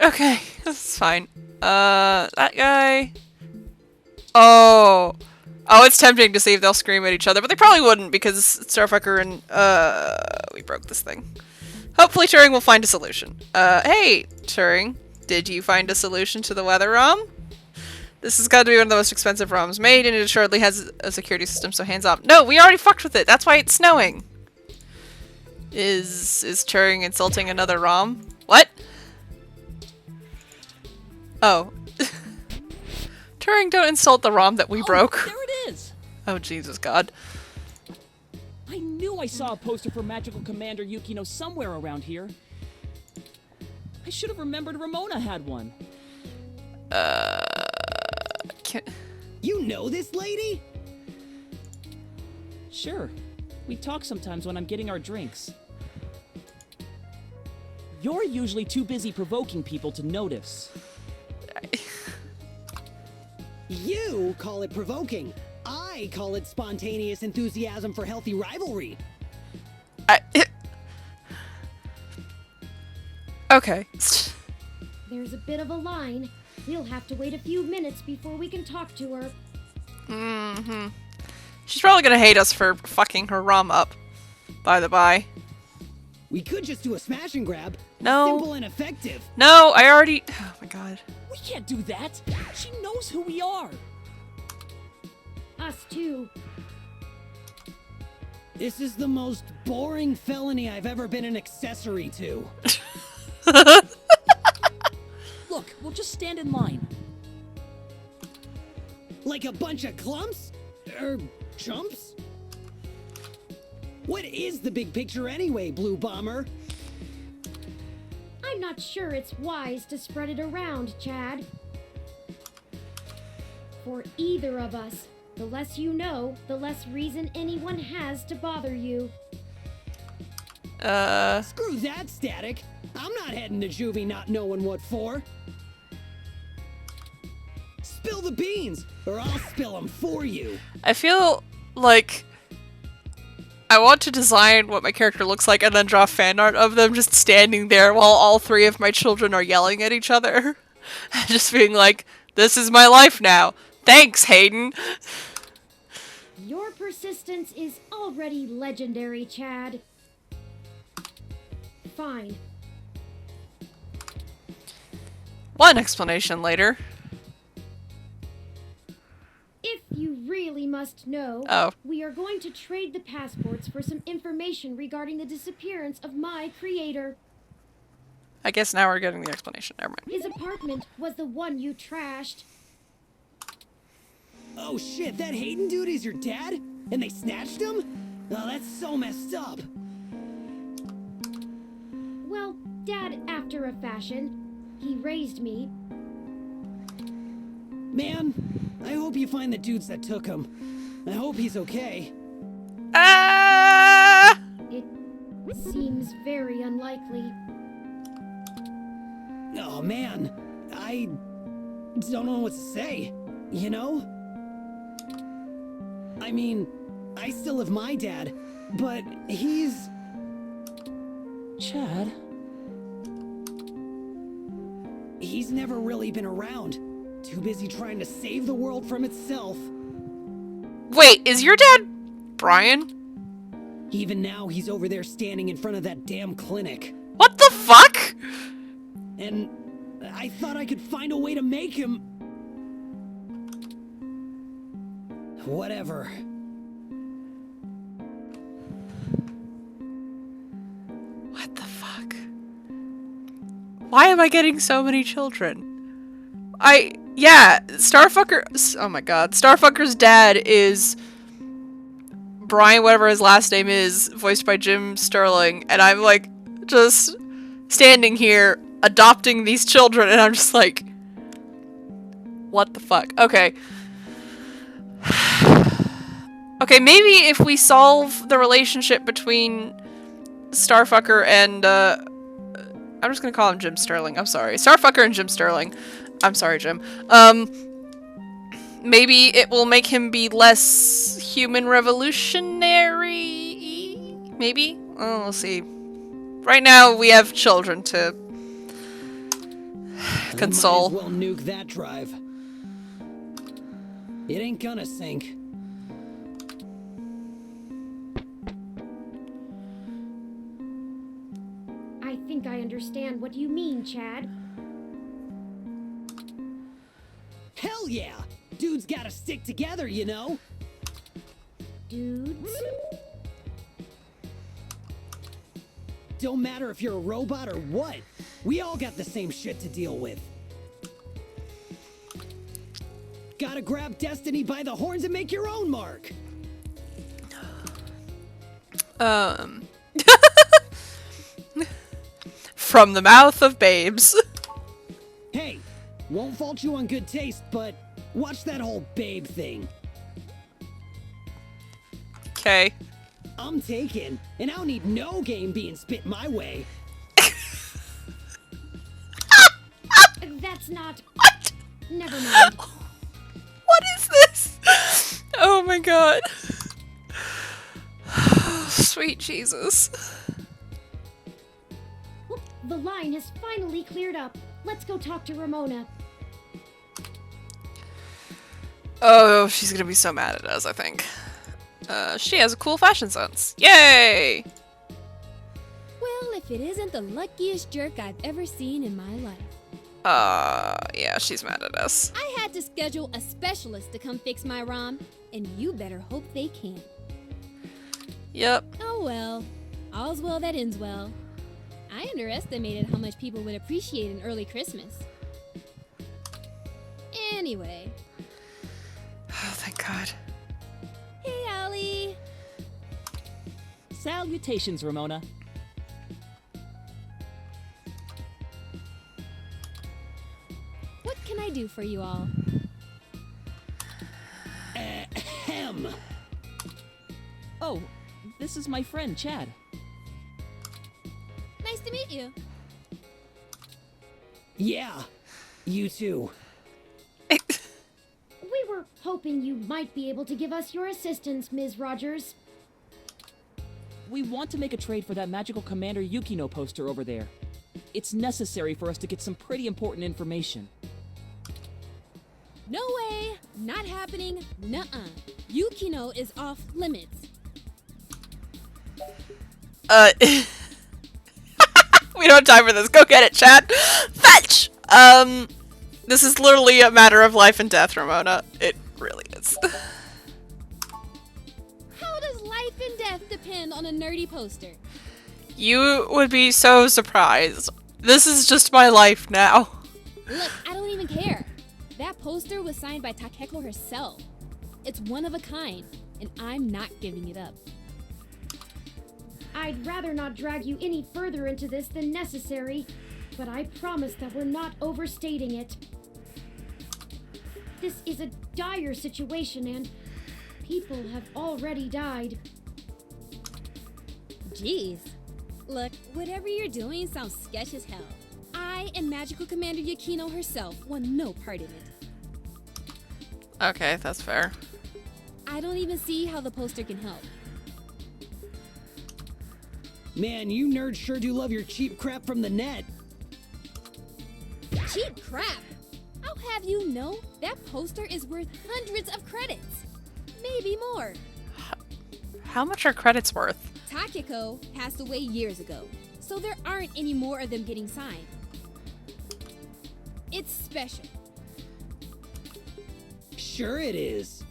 Okay, that's fine. That guy. Oh. Oh, it's tempting to see if they'll scream at each other, but they probably wouldn't because Starfucker and, we broke this thing. Hopefully Turing will find a solution. Hey, Turing, did you find a solution to the weather ROM? This has got to be one of the most expensive ROMs made, and it assuredly has a security system, so hands off. No, we already fucked with it. That's why it's snowing. Is Turing insulting another ROM? What? Oh. Turing, don't insult the ROM that we broke. There it is! Oh, Jesus God. I knew I saw a poster for Magical Commander Yukino somewhere around here. I should have remembered Ramona had one. You know this lady? Sure. We talk sometimes when I'm getting our drinks. You're usually too busy provoking people to notice. You call it provoking. I call it spontaneous enthusiasm for healthy rivalry. Okay. There's a bit of a line. We'll have to wait a few minutes before we can talk to her. Mm-hmm. She's probably gonna hate us for fucking her rum up, by the by. We could just do a smash and grab. No. Simple and effective. No, I already... Oh my god. We can't do that. She knows who we are. Us too. This is the most boring felony I've ever been an accessory to. Look, we'll just stand in line. Like a bunch of clumps? Chumps? What is the big picture anyway, Blue Bomber? I'm not sure it's wise to spread it around, Chad. For either of us, the less you know, the less reason anyone has to bother you. Screw that, Static. I'm not heading to juvie not knowing what for. Spill the beans, or I'll spill them for you. I feel like I want to design what my character looks like and then draw fan art of them just standing there while all three of my children are yelling at each other. Just being like, this is my life now. Thanks, Hayden. Your persistence is already legendary, Chad. Fine. One explanation later. If you really must know, Oh. we are going to trade the passports for some information regarding the disappearance of my creator. I guess now we're getting the explanation. Never mind. His apartment was the one you trashed. Oh shit, that Hayden dude is your dad? And they snatched him? Oh, that's so messed up. Well, Dad after a fashion. He raised me. Man, I hope you find the dudes that took him. I hope he's okay. Ah! It seems very unlikely. Oh man, I don't know what to say, you know? I mean, I still have my dad, but he's... Chad? He's never really been around. Too busy trying to save the world from itself. Wait, is your dad Brian? Even now, he's over there standing in front of that damn clinic. What the fuck? And I thought I could find a way to make him... Whatever. What the fuck? Why am I getting so many children? Yeah, Starfucker, oh my god, Starfucker's dad is Brian, whatever his last name is, voiced by Jim Sterling, and I'm like, just standing here, adopting these children, and I'm just like, what the fuck? Okay. Okay, maybe if we solve the relationship between Starfucker and, I'm just gonna call him Jim Sterling, I'm sorry. Starfucker and Jim Sterling. I'm sorry, Jim. Maybe it will make him be less human revolutionary? Maybe? Oh, we'll see. Right now, we have children to console. Might as well nuke that drive. It ain't gonna sink. I think I understand what you mean, Chad. Hell yeah! Dudes gotta stick together, you know? Dudes? Don't matter if you're a robot or what. We all got the same shit to deal with. Gotta grab destiny by the horns and make your own mark. from the mouth of babes. Hey, won't fault you on good taste, but watch that whole babe thing. Okay. I'm taken, and I don't need no game being spit my way. That's not. What? Never mind. What is this? Oh my god. Sweet Jesus. The line has finally cleared up. Let's go talk to Ramona. Oh, she's gonna be so mad at us, I think. She has a cool fashion sense. Yay! Well, if it isn't the luckiest jerk I've ever seen in my life. Yeah, she's mad at us. I had to schedule a specialist to come fix my ROM, and you better hope they can. Yep. Oh well. All's well that ends well. I underestimated how much people would appreciate an early Christmas. Anyway. Oh, thank God. Hey, Ollie. Salutations, Ramona. What can I do for you all? Ahem. Oh, this is my friend, Chad. Nice to meet you. Yeah, you too. We were hoping you might be able to give us your assistance, Ms. Rogers. We want to make a trade for that magical Commander Yukino poster over there. It's necessary for us to get some pretty important information. No way. Not happening. Nuh-uh. Yukino is off limits. We don't have time for this. Go get it, Chad. Fetch! This is literally a matter of life and death, Ramona. It really is. How does life and death depend on a nerdy poster? You would be so surprised. This is just my life now. Look, I don't even care. That poster was signed by Takeko herself. It's one of a kind, and I'm not giving it up. I'd rather not drag you any further into this than necessary, but I promise that we're not overstating it. This is a dire situation, and people have already died. Jeez. Look, whatever you're doing sounds sketch as hell. I and Magical Commander Yukino herself want no part in it. Okay, that's fair. I don't even see how the poster can help. Man, you nerds sure do love your cheap crap from the net. Cheap crap! I'll have you know, that poster is worth hundreds of credits. Maybe more. How much are credits worth? Takeko passed away years ago, so there aren't any more of them getting signed. It's special. Sure it is.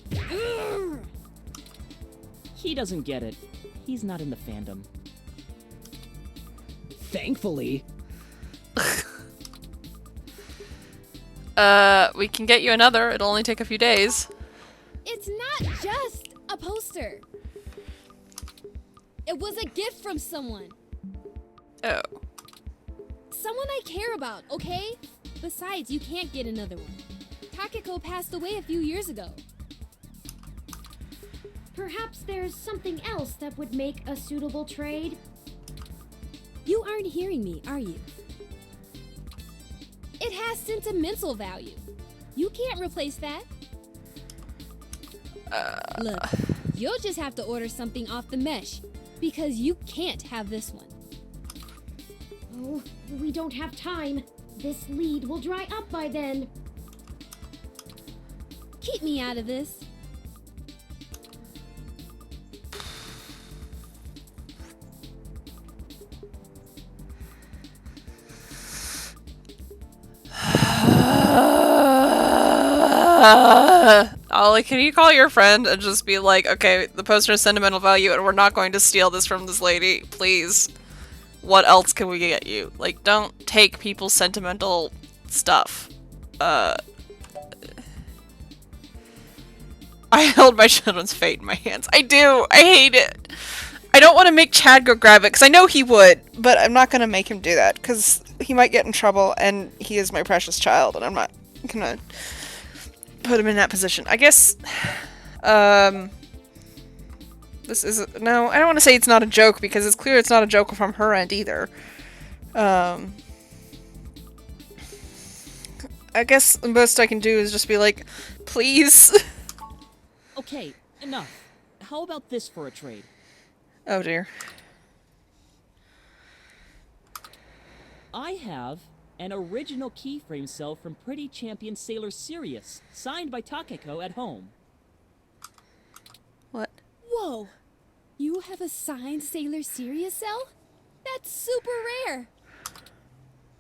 Urgh. He doesn't get it. He's not in the fandom. Thankfully. We can get you another. It'll only take a few days. It's not just a poster. It was a gift from someone. Oh. Someone I care about, okay? Besides, you can't get another one. Takeko passed away a few years ago. Perhaps there's something else that would make a suitable trade? You aren't hearing me, are you? It has sentimental value. You can't replace that. Look, you'll just have to order something off the mesh, because you can't have this one. Oh, we don't have time. This lead will dry up by then. Keep me out of this. Ollie, can you call your friend and just be like, okay, the poster has sentimental value and we're not going to steal this from this lady, please. What else can we get you? Like, don't take people's sentimental stuff. I held my children's fate in my hands. I do! I hate it! I don't want to make Chad go grab it, because I know he would, but I'm not gonna make him do that, because he might get in trouble, and he is my precious child, and I'm not gonna put him in that position. I guess, this is, no, I don't want to say it's not a joke, because it's clear it's not a joke from her end either. I guess the most I can do is just be like, please. Okay, enough. How about this for a trade? Oh dear. I have an original keyframe cell from Pretty Champion Sailor Sirius, signed by Takeko at home. What? Whoa! You have a signed Sailor Sirius cell? That's super rare!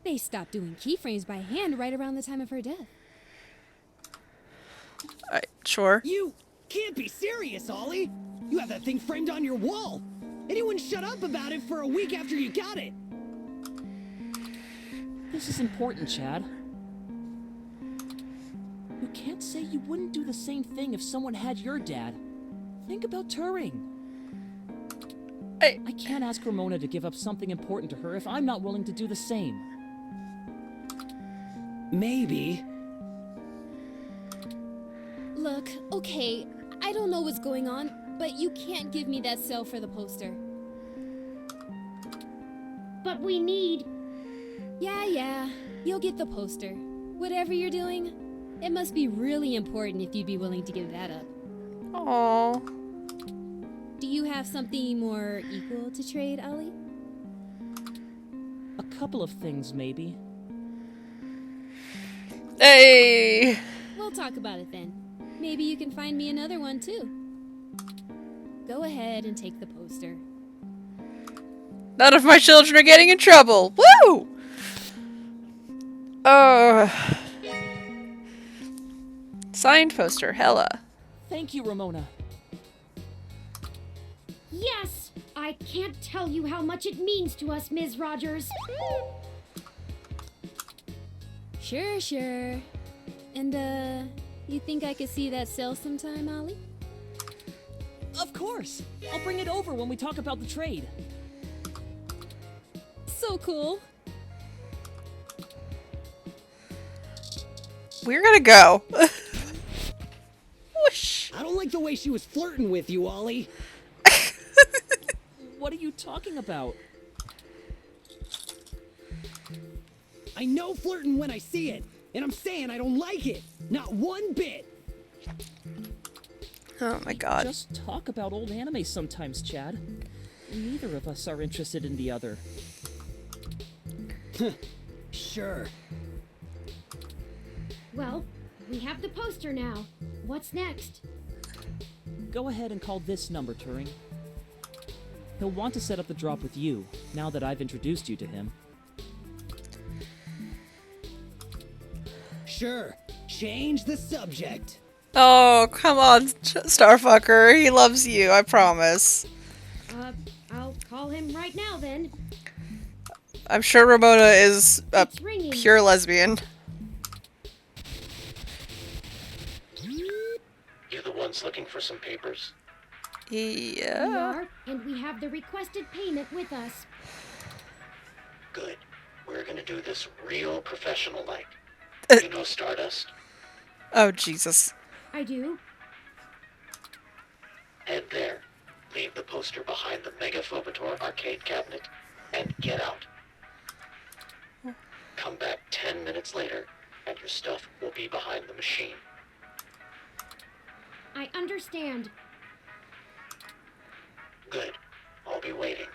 They stopped doing keyframes by hand right around the time of her death. Sure. You can't be serious, Ollie. You have that thing framed on your wall. And you wouldn't shut up about it for a week after you got it. This is important, Chad. You can't say you wouldn't do the same thing if someone had your dad. Think about Turing. I can't ask Ramona to give up something important to her if I'm not willing to do the same. Maybe. Look, okay, I don't know what's going on, but you can't give me that cell for the poster. But we need... Yeah, you'll get the poster. Whatever you're doing, it must be really important if you'd be willing to give that up. Aww. Do you have something more equal to trade, Ollie? A couple of things, maybe. Hey! We'll talk about it then. Maybe you can find me another one too. Go ahead and take the poster. None of my children are getting in trouble! Woo! Signed poster, hella. Thank you, Ramona. Yes! I can't tell you how much it means to us, Ms. Rogers. Sure. And, you think I could see that cell sometime, Ollie? Of course! I'll bring it over when we talk about the trade. So cool. We're gonna go. Whoosh. I don't like the way she was flirting with you, Ollie. What are you talking about? I know flirting when I see it, and I'm saying I don't like it. Not one bit. Oh my god. Just talk about old anime sometimes, Chad. Neither of us are interested in the other. Sure. Well, we have the poster now. What's next? Go ahead and call this number, Turing. He'll want to set up the drop with you, now that I've introduced you to him. Sure. Change the subject. Oh, come on, Starfucker. He loves you, I promise. I'll call him right now then. I'm sure Ramona is a It's ringing. pure lesbian. You the ones looking for some papers? We Yeah. are, and we have the requested payment with us. Good. We're gonna do this real professional-like. You know Stardust? Oh, Jesus. I do. Head there. Leave the poster behind the Megaphobator arcade cabinet, and get out. Come back 10 minutes later, and your stuff will be behind the machine. I understand. Good. I'll be waiting.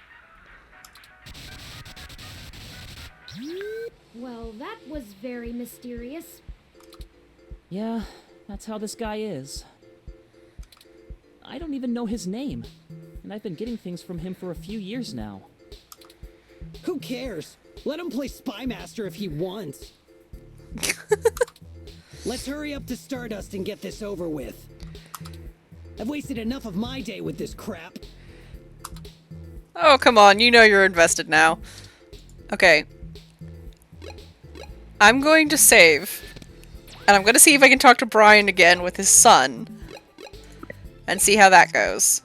Well, that was very mysterious. Yeah, that's how this guy is. I don't even know his name, and I've been getting things from him for a few years now. Who cares? Let him play Spy Master if he wants. Let's hurry up to Stardust and get this over with. I've wasted enough of my day with this crap. Oh, come on. You know you're invested now. Okay. I'm going to save. And I'm going to see if I can talk to Brian again with his son. And see how that goes.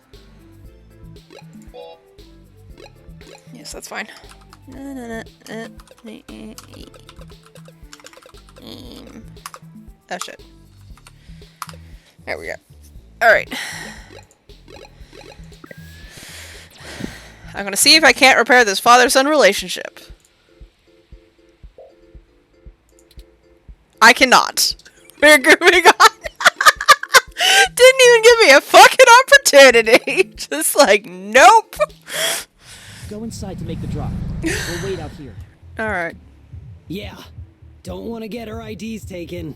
Yes, that's fine. Oh shit. There we go. Alright. I'm gonna see if I can't repair this father-son relationship. I cannot. We're moving on. Didn't even give me a fucking opportunity. Just like, nope. Go inside to make the drop. We'll wait out here. Alright. Yeah. Don't want to get our IDs taken.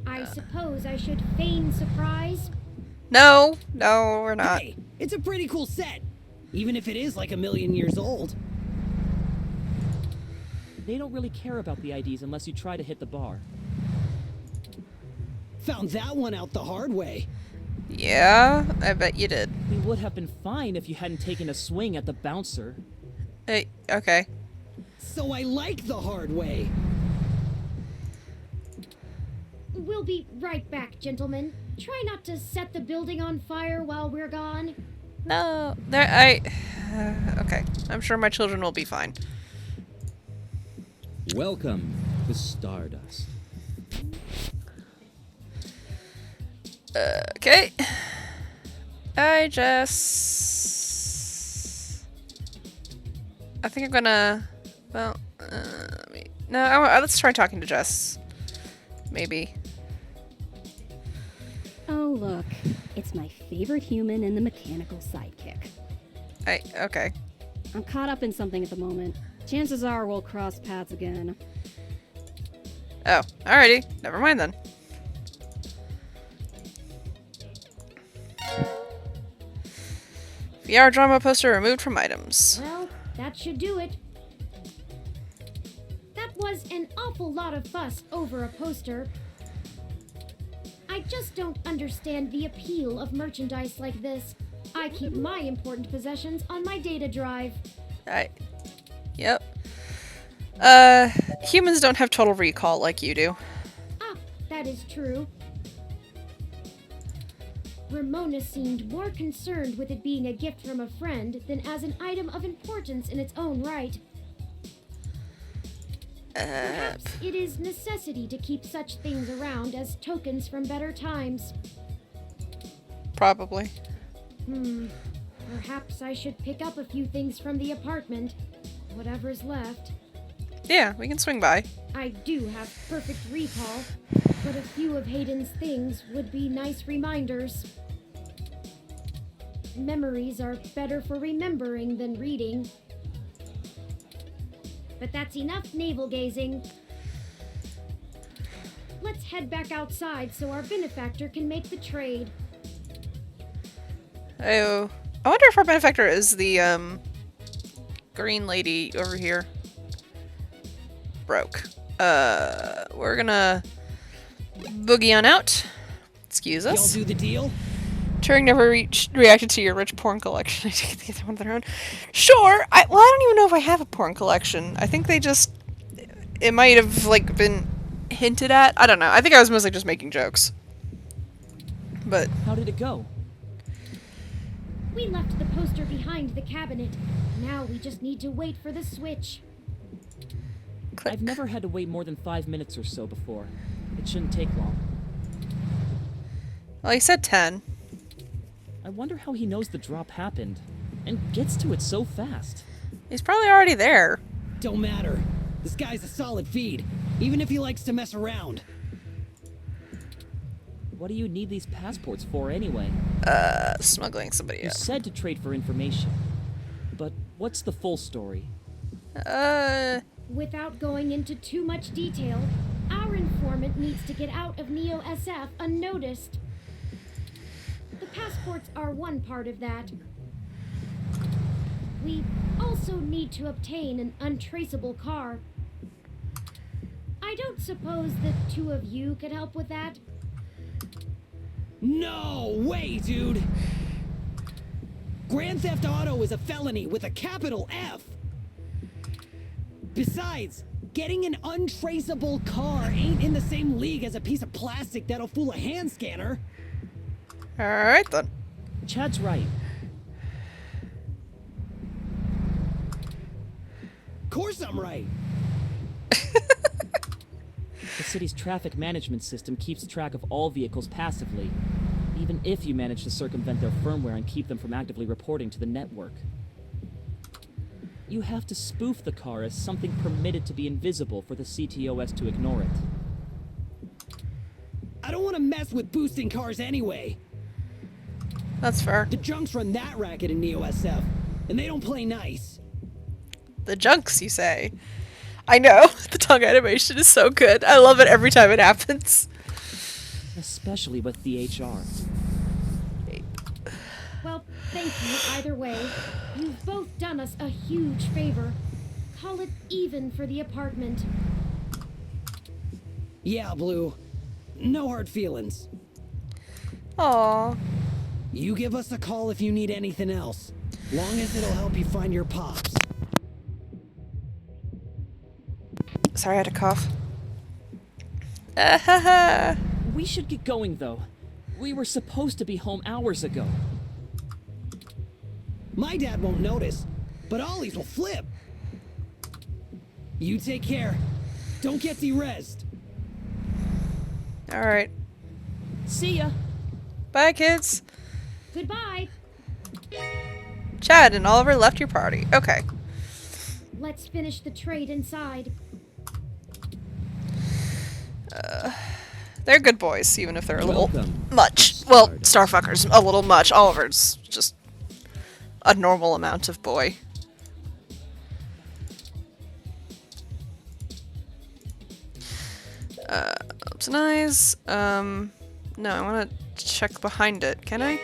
I suppose I should feign surprise. No, we're not. Hey, it's a pretty cool set. Even if it is like 1,000,000 years old. They don't really care about the IDs unless you try to hit the bar. Found that one out the hard way. Yeah, I bet you did. We would have been fine if you hadn't taken a swing at the bouncer. Hey, okay. So I like the hard way. We'll be right back, gentlemen. Try not to set the building on fire while we're gone. No, okay. I'm sure my children will be fine. Welcome to Stardust. Okay. I think I'm gonna... Well, let's try talking to Jess. Maybe. Oh, look. It's my favorite human and the mechanical sidekick. Okay. I'm caught up in something at the moment. Chances are we'll cross paths again. Oh, alrighty. Never mind then. VR drama poster removed from items. Well, that should do it. That was an awful lot of fuss over a poster. I just don't understand the appeal of merchandise like this. I keep my important possessions on my data drive. Yep. Humans don't have total recall like you do. Ah, that is true. Ramona seemed more concerned with it being a gift from a friend than as an item of importance in its own right. Perhaps it is necessity to keep such things around as tokens from better times. Probably. Perhaps I should pick up a few things from the apartment. Whatever's left. Yeah, we can swing by. I do have perfect recall, but a few of Hayden's things would be nice reminders. Memories are better for remembering than reading. But that's enough navel-gazing. Let's head back outside so our benefactor can make the trade. Oh, I wonder if our benefactor is the, green lady over here. Broke. We're gonna boogie on out. Excuse us. Y'all do the deal? Turing never reacted to your rich porn collection. I take the other one of their own. Sure. I don't even know if I have a porn collection. I think it might have, like, been hinted at. I don't know. I think I was mostly just making jokes. But... How did it go? We left the poster behind the cabinet. Now we just need to wait for the switch. Click. I've never had to wait more than 5 minutes or so before. It shouldn't take long. Well, he said 10. I wonder how he knows the drop happened, and gets to it so fast. He's probably already there. Don't matter. This guy's a solid feed, even if he likes to mess around. What do you need these passports for anyway? Smuggling somebody You out. said to trade for information. But what's the full story? Without going into too much detail, our informant needs to get out of Neo SF unnoticed. The passports are one part of that. We also need to obtain an untraceable car. I don't suppose the two of you could help with that? No way, dude! Grand Theft Auto is a felony with a capital F! Besides, getting an untraceable car ain't in the same league as a piece of plastic that'll fool a hand scanner. Alright then. Chad's right. course I'm right. The city's traffic management system keeps track of all vehicles passively, even if you manage to circumvent their firmware and keep them from actively reporting to the network. You have to spoof the car as something permitted to be invisible for the CTOS to ignore it. I don't want to mess with boosting cars anyway. That's fair. The junks run that racket in Neo SF, and they don't play nice. The junks, you say? I know. The tongue animation is so good. I love it every time it happens. Especially with the HR. Well, thank you either way. You've both done us a huge favor. Call it even for the apartment. Yeah, Blue. No hard feelings. Aww. You give us a call if you need anything else. Long as it'll help you find your pops. Sorry, I had to cough. We should get going, though. We were supposed to be home hours ago. My dad won't notice, but Ollie's will flip. You take care. Don't get derezed. Alright. See ya. Bye, kids. Goodbye. Chad and Oliver left your party. Okay. Let's finish the trade inside. They're good boys, even if they're a little Welcome much. to Well, Stardust. Starfucker's a little much. Oliver's just a normal amount of boy. Lips and eyes. No, I want to check behind it. Can I?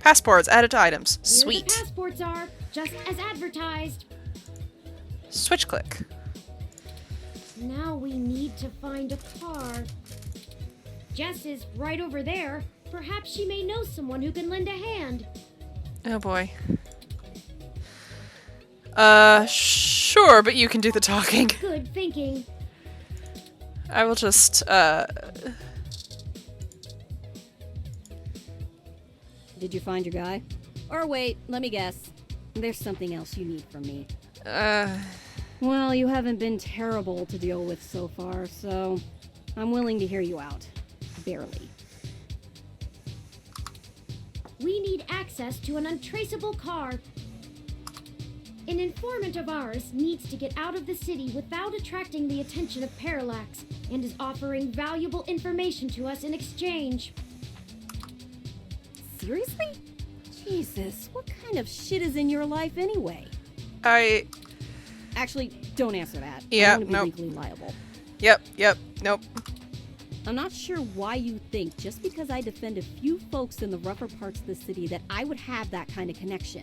Passports added to items. Here Sweet. the passports are, just as advertised. Switch click. Now we need to find a car. Jess is right over there. Perhaps she may know someone who can lend a hand. Oh boy. Sure, but you can do the talking. Good thinking. I will just, Did you find your guy? Or wait, let me guess. There's something else you need from me. Well, you haven't been terrible to deal with so far, so I'm willing to hear you out. Barely. We need access to an untraceable car. An informant of ours needs to get out of the city without attracting the attention of Parallax, and is offering valuable information to us in exchange. Seriously? Jesus, what kind of shit is in your life anyway? Actually, don't answer that. Yeah, I want to be nope. legally liable. Yep, nope. I'm not sure why you think just because I defend a few folks in the rougher parts of the city that I would have that kind of connection.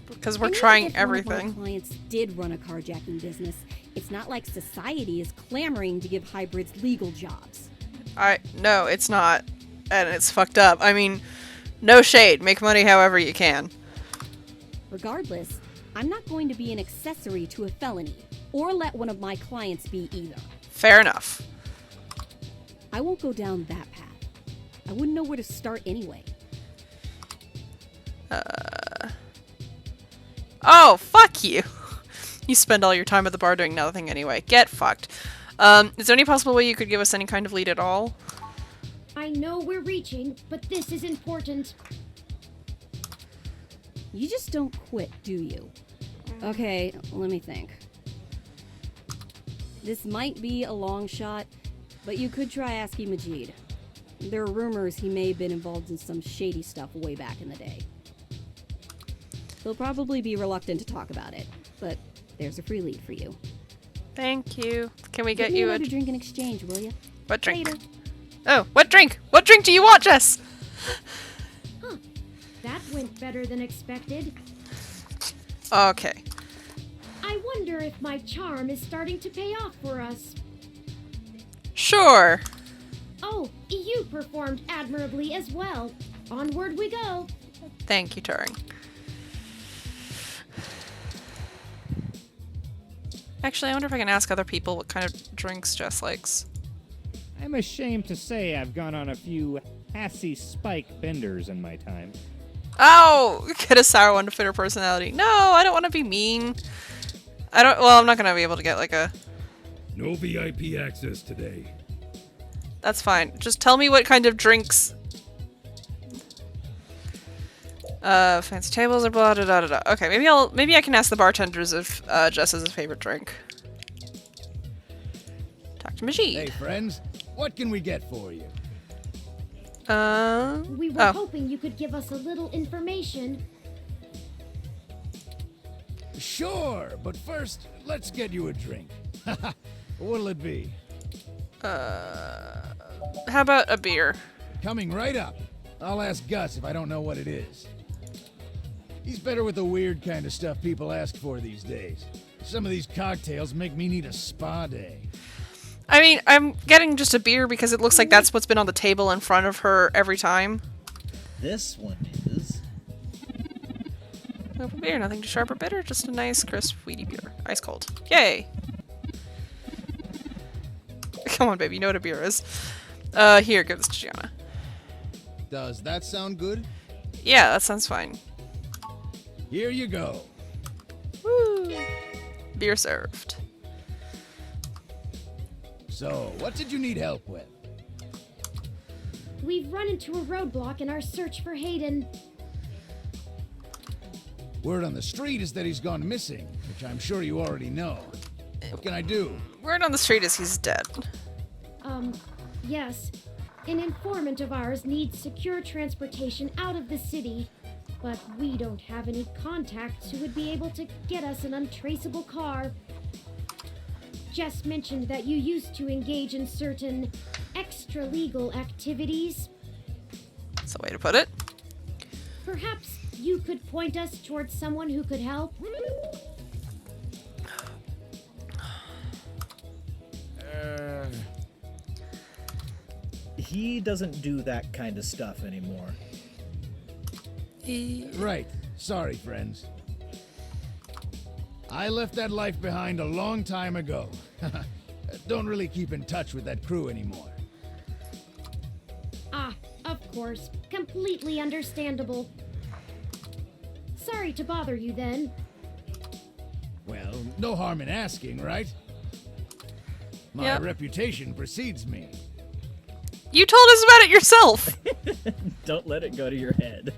Because we're And even trying if one of everything. our clients did run a carjacking business, it's not like society is clamoring to give hybrids legal jobs. No, it's not. And it's fucked up. I mean, no shade. Make money however you can. Regardless, I'm not going to be an accessory to a felony, or let one of my clients be either. Fair enough. I won't go down that path. I wouldn't know where to start anyway. Oh, fuck you. You spend all your time at the bar doing nothing anyway. Get fucked. Is there any possible way you could give us any kind of lead at all? I know we're reaching, but this is important. You just don't quit, do you? Okay, let me think. This might be a long shot, but you could try asking Majid. There are rumors he may have been involved in some shady stuff way back in the day. He'll probably be reluctant to talk about it, but there's a free lead for you. Thank you. Can we Get get me you another drink in exchange, will you? What drink? Later. Oh, what drink? What drink do you want, Jess? Huh. That went better than expected. Okay. I wonder if my charm is starting to pay off for us. Sure. Oh, you performed admirably as well. Onward we go. Thank you, Turing. Actually, I wonder if I can ask other people what kind of drinks Jess likes. I'm ashamed to say I've gone on a few assy spike benders in my time. Oh! Get a sour one to fit her personality. No, I don't want to be mean. Well, I'm not gonna be able to get like a. No VIP access today. That's fine. Just tell me what kind of drinks. Fancy tables are blah da da da da. Okay, maybe I can ask the bartenders if Jess has a favorite drink. Talk to Majid. Hey friends, what can we get for you? We were hoping you could give us a little information. Sure, but first, let's get you a drink. What'll it be? How about a beer? Coming right up. I'll ask Gus if I don't know what it is. He's better with the weird kind of stuff people ask for these days. Some of these cocktails make me need a spa day. I mean, I'm getting just a beer because it looks like that's what's been on the table in front of her every time. This one is... No beer, nothing too sharp or bitter, just a nice, crisp, weedy beer. Ice cold. Yay! Come on, baby, you know what a beer is. Here, give this to Gianna. Does that sound good? Yeah, that sounds fine. Here you go. Woo! Beer served. So, what did you need help with? We've run into a roadblock in our search for Hayden. Word on the street is that he's gone missing, which I'm sure you already know. What can I do? Word on the street is he's dead. Yes. An informant of ours needs secure transportation out of the city, but we don't have any contacts who would be able to get us an untraceable car. Jess mentioned that you used to engage in certain extra-legal activities. That's a way to put it. Perhaps you could point us towards someone who could help? He doesn't do that kind of stuff anymore. Right. Sorry, friends. I left that life behind a long time ago. Don't really keep in touch with that crew anymore. Ah, of course. Completely understandable. Sorry to bother you then. Well, no harm in asking, right? My reputation precedes me. You told us about it yourself! Don't let it go to your head.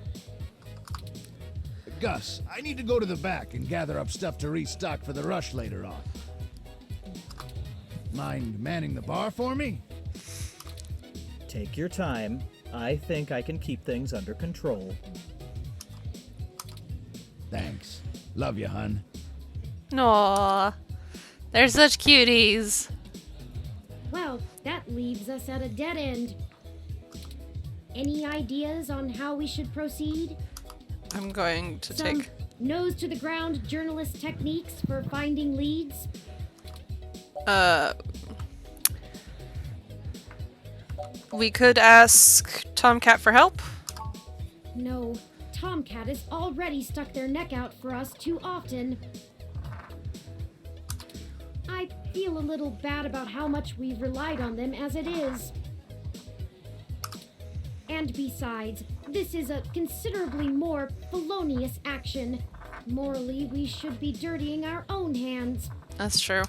Gus, I need to go to the back and gather up stuff to restock for the rush later on. Mind manning the bar for me? Take your time. I think I can keep things under control. Thanks. Love you, hun. Aww. They're such cuties. Well, that leaves us at a dead end. Any ideas on how we should proceed? I'm going to Some take... nose-to-the-ground journalist techniques for finding leads? We could ask Tomcat for help? No. Tomcat has already stuck their neck out for us too often. I feel a little bad about how much we've relied on them as it is. And besides, this is a considerably more felonious action. Morally, we should be dirtying our own hands. That's true.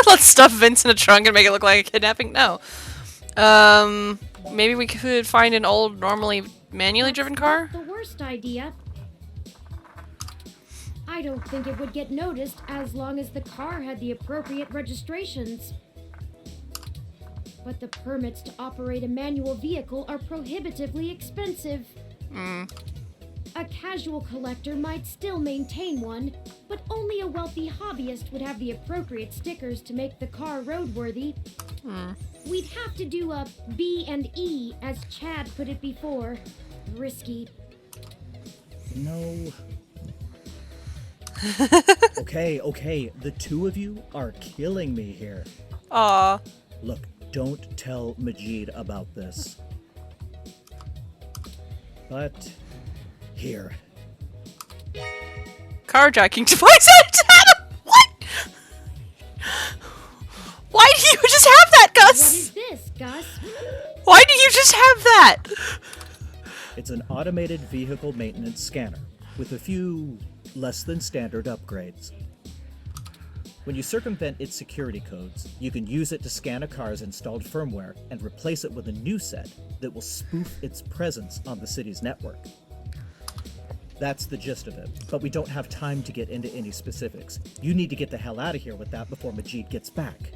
Let's stuff Vince in a trunk and make it look like a kidnapping? No. Maybe we could find an old, normally manually driven car? The worst idea. I don't think it would get noticed as long as the car had the appropriate registrations. But the permits to operate a manual vehicle are prohibitively expensive. A casual collector might still maintain one, but only a wealthy hobbyist would have the appropriate stickers to make the car roadworthy. We'd have to do a B&E, as Chad put it before. Risky. No. Okay, the two of you are killing me here. Aw. Look, don't tell Majid about this. But, here. Carjacking device at Adam! What? Why do you just have that, Gus? What is this, Gus? Why do you just have that? It's an automated vehicle maintenance scanner with a few less than standard upgrades. When you circumvent its security codes, you can use it to scan a car's installed firmware and replace it with a new set that will spoof its presence on the city's network. That's the gist of it, but we don't have time to get into any specifics. You need to get the hell out of here with that before Majid gets back.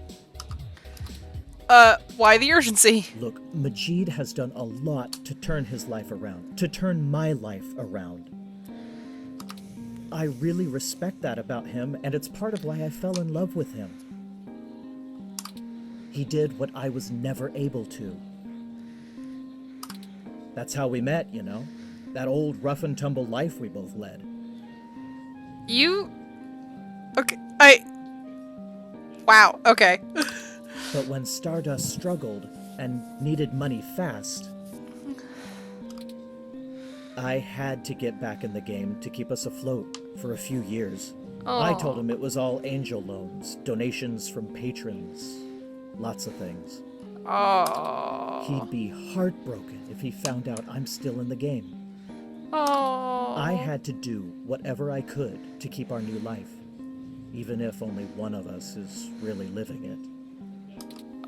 Why the urgency? Look, Majid has done a lot to turn his life around, to turn my life around. I really respect that about him, and it's part of why I fell in love with him. He did what I was never able to. That's how we met, you know? That old rough and tumble life we both led. You... Okay, Wow, okay. But when Stardust struggled and needed money fast, I had to get back in the game to keep us afloat for a few years. I told him it was all angel loans, donations from patrons, lots of things. Oh. He'd be heartbroken if he found out I'm still in the game. Oh. I had to do whatever I could to keep our new life, even if only one of us is really living it.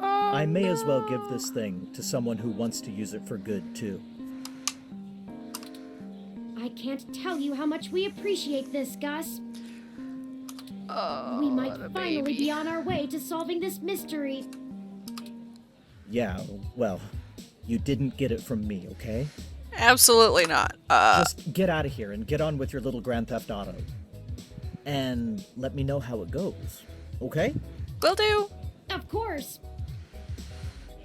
I may as well give this thing to someone who wants to use it for good, too. I can't tell you how much we appreciate this, Gus. We might finally be on our way to solving this mystery. Yeah, well, you didn't get it from me, okay? Absolutely not. Just get out of here and get on with your little Grand Theft Auto. And let me know how it goes, okay? Will do. Of course.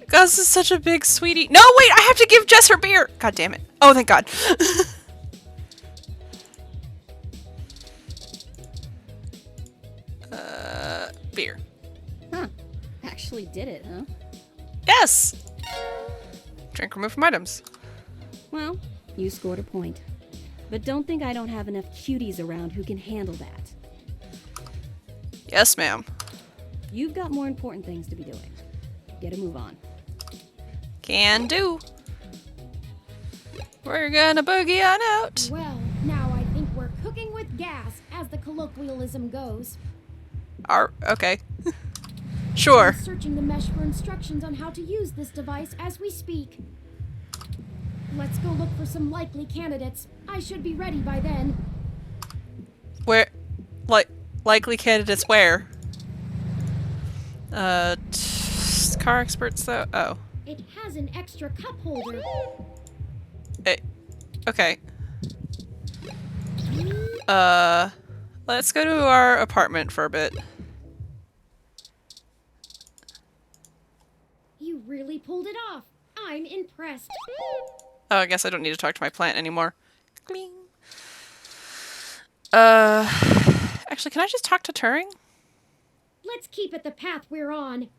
Gus is such a big sweetie. No, wait, I have to give Jess her beer. God damn it. Oh, thank God. Beer. Huh. Actually did it, huh? Yes. Drink removed from items. Well, you scored a point. But don't think I don't have enough cuties around who can handle that. Yes, ma'am. You've got more important things to be doing. Get a move on. Can do. We're gonna boogie on out. Well, now I think we're cooking with gas, as the colloquialism goes. Okay. Sure. I'm searching the mesh for instructions on how to use this device as we speak. Let's go look for some likely candidates. I should be ready by then. Where? Likely candidates where? Car experts though? Oh. It has an extra cup holder. Okay. Let's go to our apartment for a bit. You really pulled it off. I'm impressed. Oh, I guess I don't need to talk to my plant anymore. Cling. Actually, can I just talk to Turing? Let's keep it the path we're on.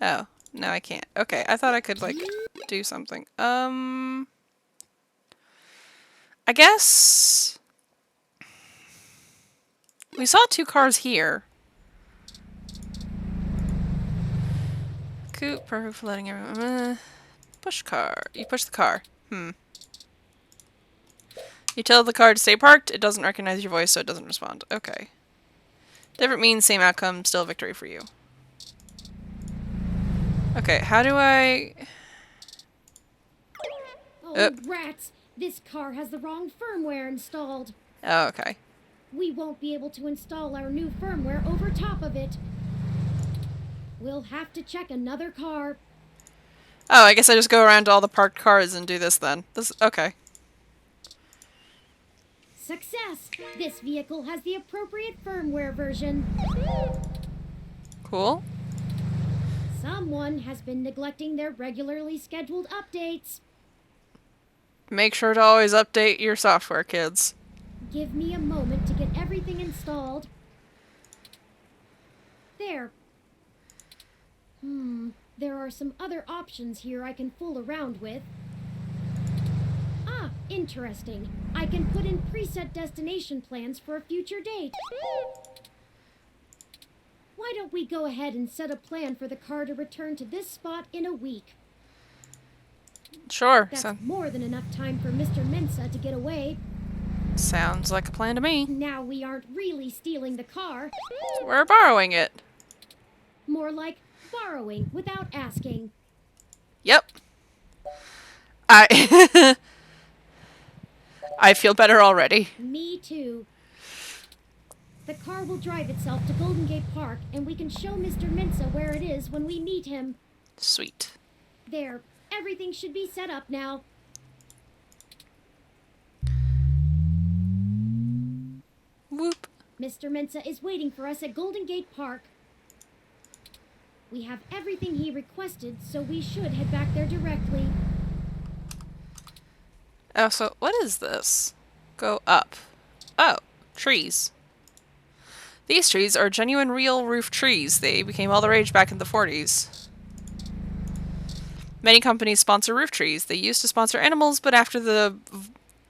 Oh, no, I can't. Okay, I thought I could, like, do something. I guess... We saw 2 cars here. Coupe, perfect for letting everyone... push car. You push the car. You tell the car to stay parked, it doesn't recognize your voice, so it doesn't respond. Okay. Different means, same outcome, still victory for you. Okay, how do I... Oh, rats! This car has the wrong firmware installed. Oh, okay. We won't be able to install our new firmware over top of it. We'll have to check another car. Oh, I guess I just go around to all the parked cars and do this then. Okay. Success! This vehicle has the appropriate firmware version. Cool. Someone has been neglecting their regularly scheduled updates. Make sure to always update your software, kids. Give me a moment to get everything installed. There. There are some other options here I can fool around with. Ah, interesting. I can put in preset destination plans for a future date. Why don't we go ahead and set a plan for the car to return to this spot in a week? Sure. That's more than enough time for Mr. Mensa to get away. Sounds like a plan to me. Now we aren't really stealing the car. We're borrowing it. More like borrowing without asking. Yep. I feel better already. Me too. The car will drive itself to Golden Gate Park, and we can show Mr. Mensa where it is when we meet him. Sweet. There. Everything should be set up now. Whoop. Mr. Mensa is waiting for us at Golden Gate Park. We have everything he requested, so we should head back there directly. Oh, so what is this? Go up. Oh, trees. These trees are genuine real roof trees. They became all the rage back in the 40s. Many companies sponsor roof trees. They used to sponsor animals, but after the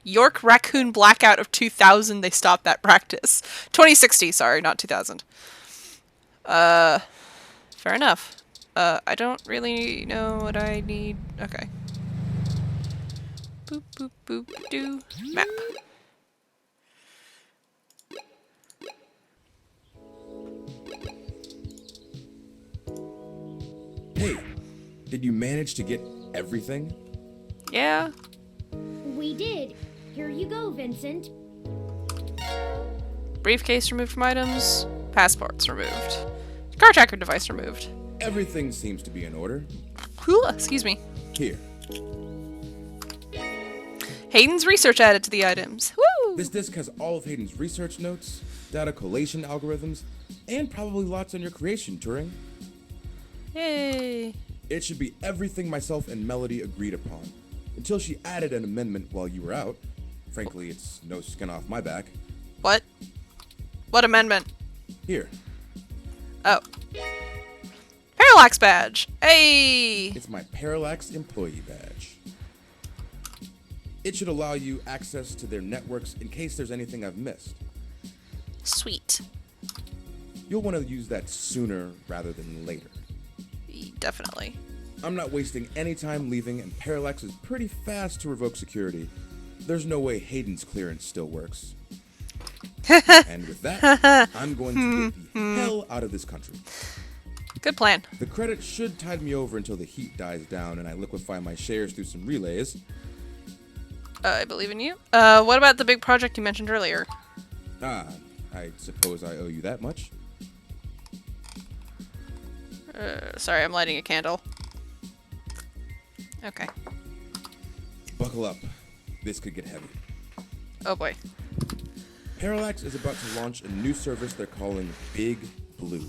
York raccoon blackout of 2000, they stopped that practice. 2060, sorry, not 2000. Fair enough. I don't really know what I need. Okay. Boop, boop, boop, do. Map. Hey, did you manage to get everything? Yeah. We did. Here you go, Vincent. Briefcase removed from items. Passports removed. Car tracker device removed. Everything seems to be in order. Cool. Excuse me. Here. Hayden's research added to the items. Woo! This disc has all of Hayden's research notes, data collation algorithms, and probably lots on your creation, Turing. Yay. It should be everything myself and Melody agreed upon. Until she added an amendment while you were out. Frankly, it's no skin off my back. What? What amendment? Here. Oh. Parallax badge. Hey! It's my Parallax employee badge. It should allow you access to their networks in case there's anything I've missed. Sweet. You'll want to use that sooner rather than later. Definitely. I'm not wasting any time leaving, and Parallax is pretty fast to revoke security. There's no way Hayden's clearance still works. And with that, I'm going to get the hell out of this country. Good plan. The credit should tide me over until the heat dies down and I liquefy my shares through some relays. I believe in you. What about the big project you mentioned earlier? Ah, I suppose I owe you that much. Sorry, I'm lighting a candle. Okay. Buckle up. This could get heavy. Oh boy. Parallax is about to launch a new service they're calling Big Blue.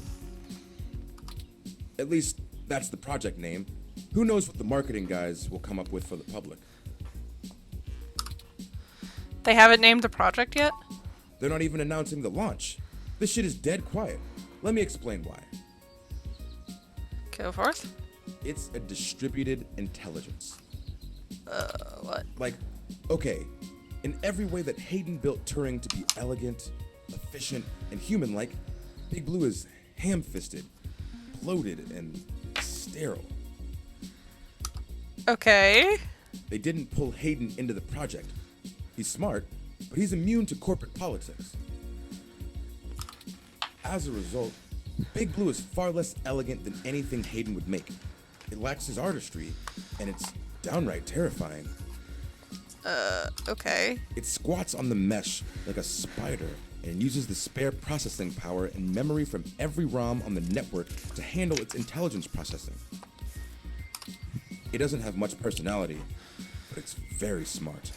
At least, that's the project name. Who knows what the marketing guys will come up with for the public. They haven't named the project yet? They're not even announcing the launch. This shit is dead quiet. Let me explain why. Go forth. It's a distributed intelligence. What? Like, okay, in every way that Hayden built Turing to be elegant, efficient, and human-like, Big Blue is ham-fisted, bloated, and sterile. Okay. They didn't pull Hayden into the project. He's smart, but he's immune to corporate politics. As a result, Big Blue is far less elegant than anything Hayden would make. It lacks his artistry, and it's downright terrifying. Okay. It squats on the mesh like a spider and uses the spare processing power and memory from every ROM on the network to handle its intelligence processing. It doesn't have much personality, but it's very smart.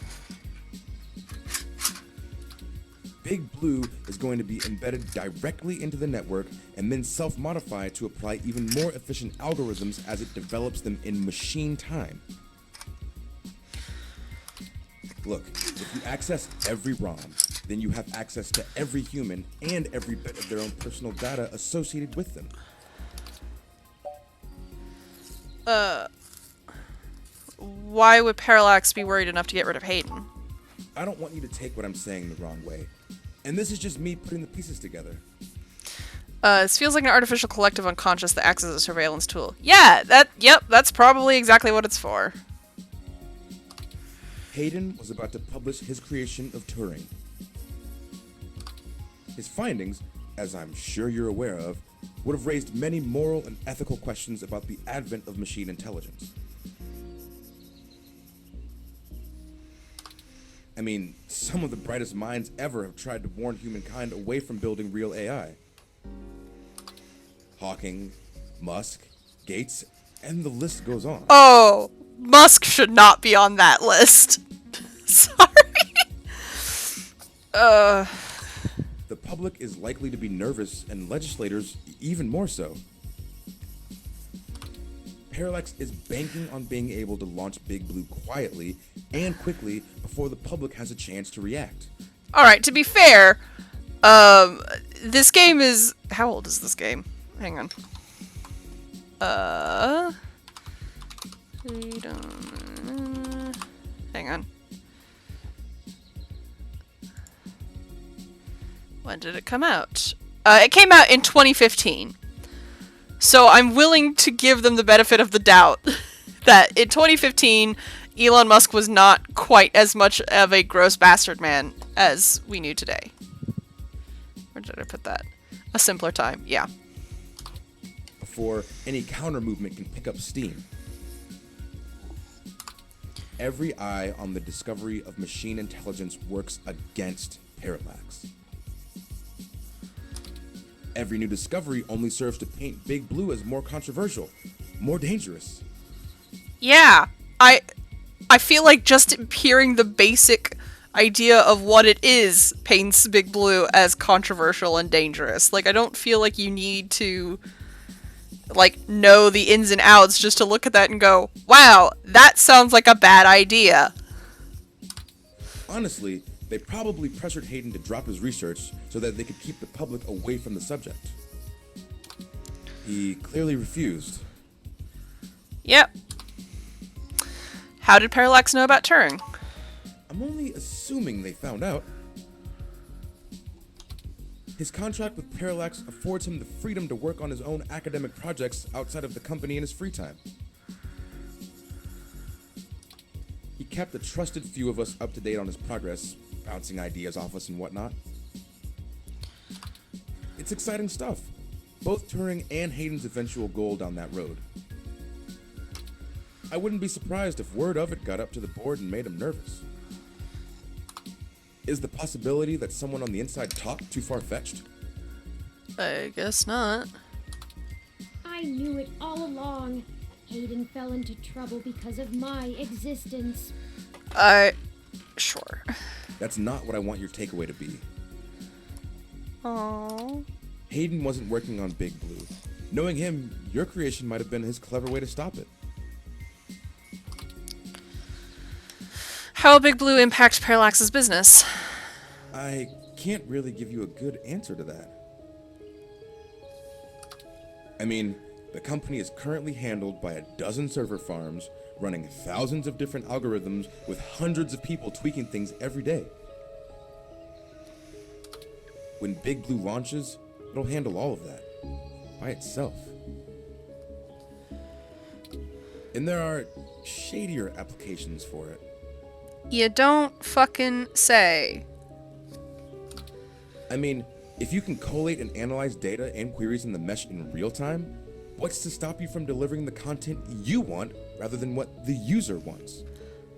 Big Blue is going to be embedded directly into the network and then self-modify to apply even more efficient algorithms as it develops them in machine time. Look, if you access every ROM, then you have access to every human and every bit of their own personal data associated with them. Why would Parallax be worried enough to get rid of Hayden? I don't want you to take what I'm saying the wrong way. And this is just me putting the pieces together. This feels like an artificial collective unconscious that acts as a surveillance tool. Yeah, that's probably exactly what it's for. Hayden was about to publish his creation of Turing. His findings, as I'm sure you're aware of, would have raised many moral and ethical questions about the advent of machine intelligence. I mean, some of the brightest minds ever have tried to warn humankind away from building real AI. Hawking, Musk, Gates, and the list goes on. Oh, Musk should not be on that list. Sorry. The public is likely to be nervous, and legislators even more so. Parallax is banking on being able to launch Big Blue quietly and quickly before the public has a chance to react. Alright, to be fair, this game is... How old is this game? Hang on. Hang on. When did it come out? It came out in 2015. So I'm willing to give them the benefit of the doubt that in 2015, Elon Musk was not quite as much of a gross bastard man as we knew today. Where did I put that? A simpler time, yeah. Before any counter movement can pick up steam. Every eye on the discovery of machine intelligence works against Parallax. Every new discovery only serves to paint Big Blue as more controversial, more dangerous. Yeah, I feel like just hearing the basic idea of what it is paints Big Blue as controversial and dangerous. Like, I don't feel like you need to, like, know the ins and outs just to look at that and go, wow, that sounds like a bad idea. Honestly, they probably pressured Hayden to drop his research so that they could keep the public away from the subject. He clearly refused. Yep. How did Parallax know about Turing? I'm only assuming they found out. His contract with Parallax affords him the freedom to work on his own academic projects outside of the company in his free time. He kept a trusted few of us up to date on his progress, bouncing ideas off us and whatnot. It's exciting stuff. Both Turing and Hayden's eventual goal down that road. I wouldn't be surprised if word of it got up to the board and made him nervous. Is the possibility that someone on the inside talked too far-fetched? I guess not. I knew it all along. Hayden fell into trouble because of my existence. Sure. That's not what I want your takeaway to be. Aww. Hayden wasn't working on Big Blue. Knowing him, your creation might have been his clever way to stop it. How will Big Blue impact Parallax's business? I can't really give you a good answer to that. I mean, the company is currently handled by a dozen server farms, running thousands of different algorithms with hundreds of people tweaking things every day. When Big Blue launches, it'll handle all of that by itself. And there are shadier applications for it. You don't fucking say. I mean, if you can collate and analyze data and queries in the mesh in real time, what's to stop you from delivering the content you want rather than what the user wants?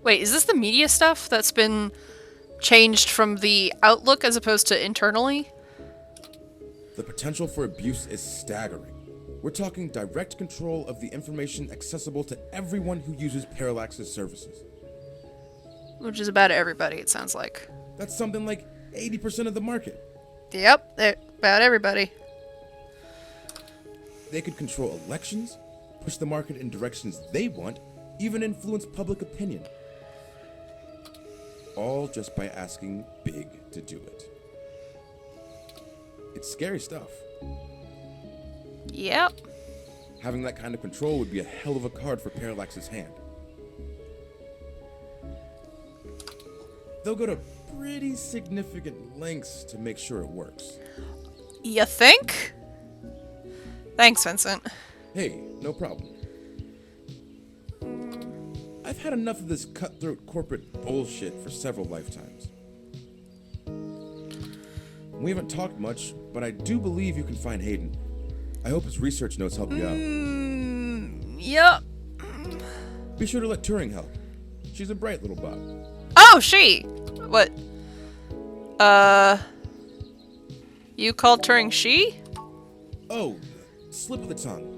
Wait, is this the media stuff that's been changed from the Outlook as opposed to internally? The potential for abuse is staggering. We're talking direct control of the information accessible to everyone who uses Parallax's services. Which is about everybody, it sounds like. That's something like 80% of the market. Yep, about everybody. They could control elections, push the market in directions they want, even influence public opinion. All just by asking Big to do it. It's scary stuff. Yep. Having that kind of control would be a hell of a card for Parallax's hand. They'll go to pretty significant lengths to make sure it works. You think? Thanks, Vincent. Hey, no problem. I I've had enough of this cutthroat corporate bullshit for several lifetimes. We haven't talked much, but I do believe you can find Hayden. I hope his research notes help you out. Yep. Be sure to let Turing help. She's a bright little bot. Oh, she! What? You called Turing she? Oh, slip of the tongue.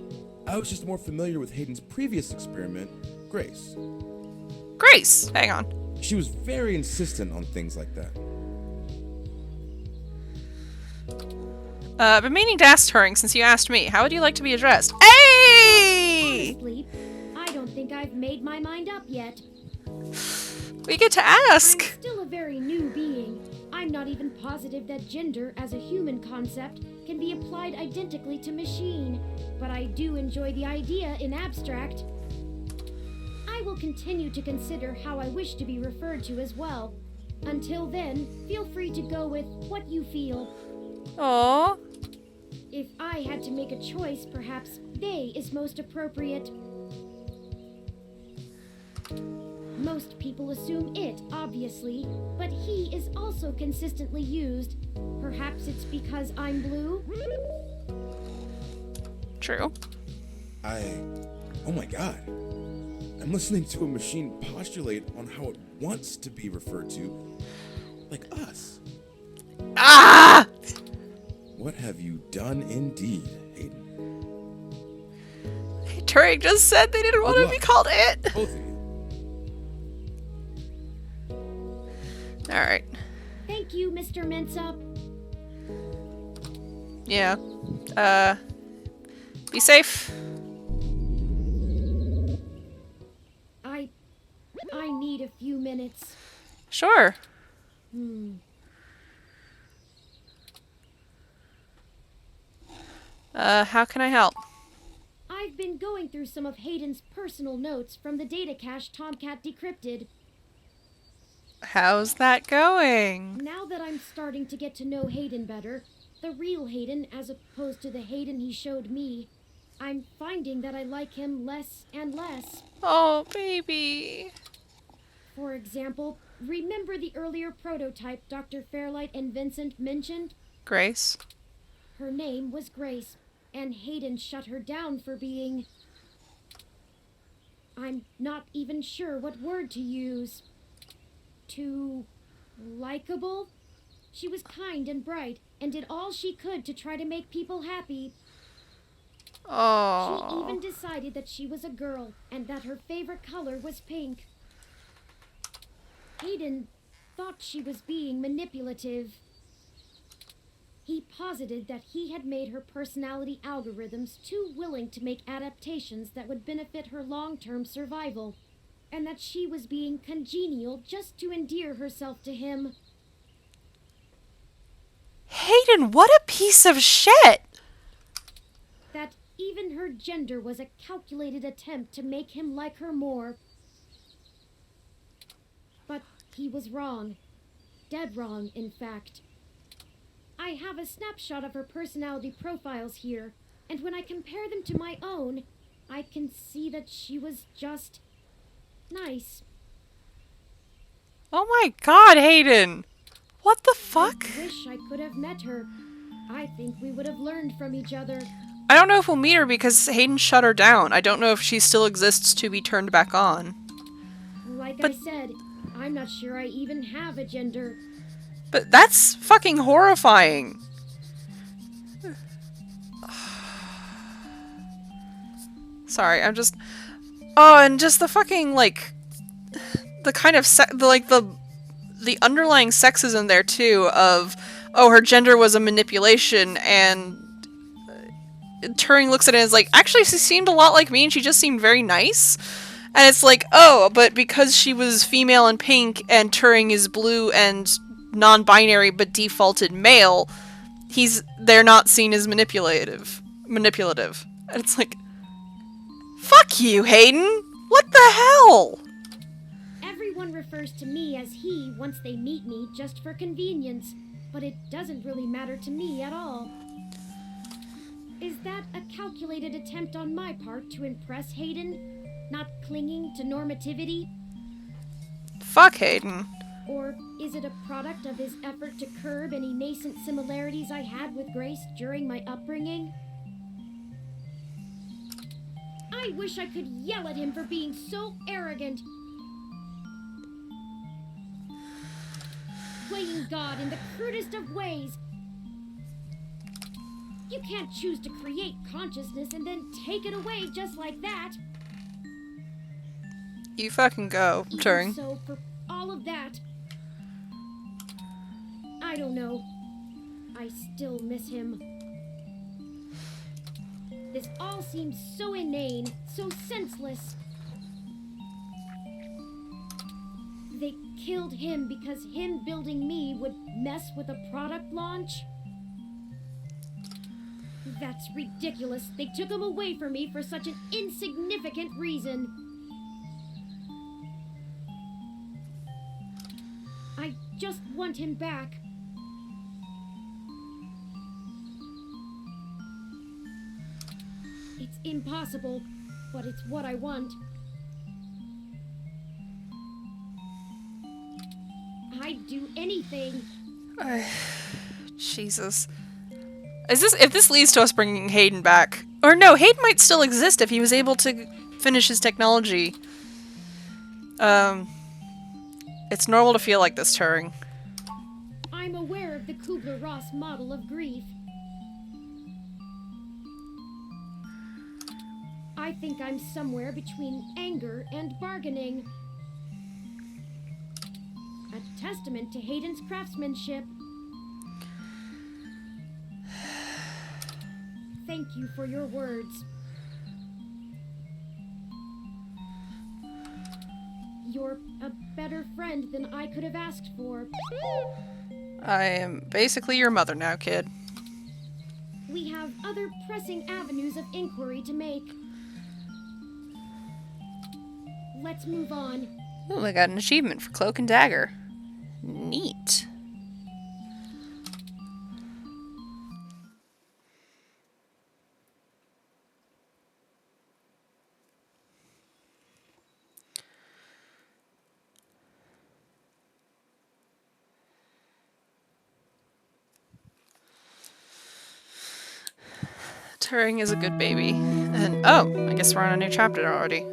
I was just more familiar with Hayden's previous experiment, Grace. Grace! Hang on. She was very insistent on things like that. I've been meaning to ask Turing since you asked me. How would you like to be addressed? Hey! Honestly, I don't think I've made my mind up yet. We get to ask. I'm still a very new being. I'm not even positive that gender as a human concept can be applied identically to machine, but I do enjoy the idea in abstract. I will continue to consider how I wish to be referred to as well. Until then, feel free to go with what you feel. Aww. If I had to make a choice, perhaps they is most appropriate. Most people assume it, obviously, but he is also consistently used. Perhaps it's because I'm blue? True. Oh my god. I'm listening to a machine postulate on how it wants to be referred to. Like us. Ah! What have you done indeed, Hayden? Turing just said they didn't want to be called it. Both of you. Alright. Thank you, Mr. Mensa. Yeah. Be safe. I need a few minutes. Sure. How can I help? I've been going through some of Hayden's personal notes from the data cache Tomcat decrypted. How's that going? Now that I'm starting to get to know Hayden better, the real Hayden as opposed to the Hayden he showed me, I'm finding that I like him less and less. Oh, baby. For example, remember the earlier prototype Dr. Fairlight and Vincent mentioned? Grace. Her name was Grace, and Hayden shut her down for being... I'm not even sure what word to use. Too likable? She was kind and bright, and did all she could to try to make people happy. Oh. She even decided that she was a girl, and that her favorite color was pink. Hayden thought she was being manipulative. He posited that he had made her personality algorithms too willing to make adaptations that would benefit her long-term survival, and that she was being congenial just to endear herself to him. Hayden, what a piece of shit! That even her gender was a calculated attempt to make him like her more. But he was wrong. Dead wrong, in fact. I have a snapshot of her personality profiles here, and when I compare them to my own, I can see that she was just... nice. Oh my god, Hayden! What the fuck? I wish I could have met her. I think we would have learned from each other. I don't know if we'll meet her because Hayden shut her down. I don't know if she still exists to be turned back on. Like I said, I'm not sure I even have a gender. But that's fucking horrifying. Sorry, I'm just... Oh, and just the fucking, like... The kind of the underlying sexism there, too, of... Oh, her gender was a manipulation, and... Turing looks at it and is like, actually, she seemed a lot like me, and she just seemed very nice. And it's like, oh, but because she was female and pink, and Turing is blue and non-binary but defaulted male, they're not seen as manipulative. And it's like, fuck you, Hayden! What the hell? Everyone refers to me as he once they meet me just for convenience, but it doesn't really matter to me at all. Is that a calculated attempt on my part to impress Hayden? Not clinging to normativity? Fuck Hayden. Or is it a product of his effort to curb any nascent similarities I had with Grace during my upbringing? I wish I could yell at him for being so arrogant. Playing God in the crudest of ways. You can't choose to create consciousness and then take it away just like that. You fucking go, Turing. So for all of that, I don't know. I still miss him. This all seems so inane, so senseless. They killed him because him building me would mess with a product launch? That's ridiculous. They took him away from me for such an insignificant reason. I just want him back. It's impossible, but it's what I want. I'd do anything. Jesus. If this leads to us bringing Hayden back, or no, Hayden might still exist if he was able to finish his technology. It's normal to feel like this, Turing. I'm aware of the Kubler-Ross model of grief. I think I'm somewhere between anger and bargaining. A testament to Hayden's craftsmanship. Thank you for your words. You're a better friend than I could have asked for. I am basically your mother now, kid. We have other pressing avenues of inquiry to make. Let's move on. Oh, I got an achievement for Cloak and Dagger. Neat. Turing is a good baby. And, oh, I guess we're on a new chapter already.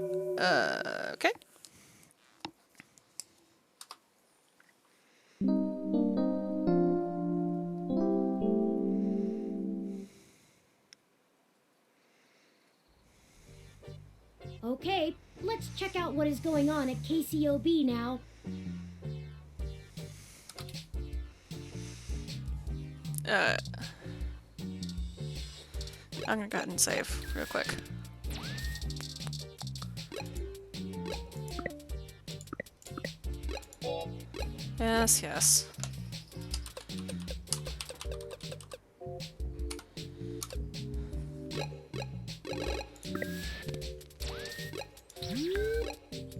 Okay. Okay, let's check out what is going on at KCOB now. I'm gonna go ahead and save real quick. Yes, yes.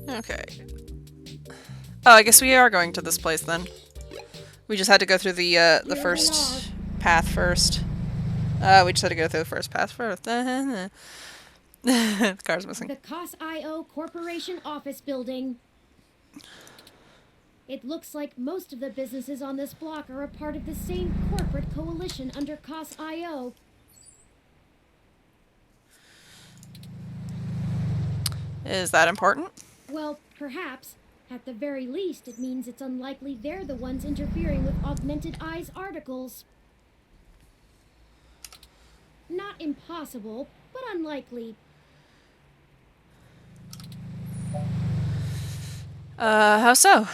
Okay. Oh, I guess we are going to this place then. We just had to go through the first path first. We just had to go through the first path first. The car's missing. The COS.io Corporation office building. It looks like most of the businesses on this block are a part of the same corporate coalition under COS.io. Is that important? Well, perhaps. At the very least, it means it's unlikely they're the ones interfering with Augmented Eye's articles. Not impossible, but unlikely. How so?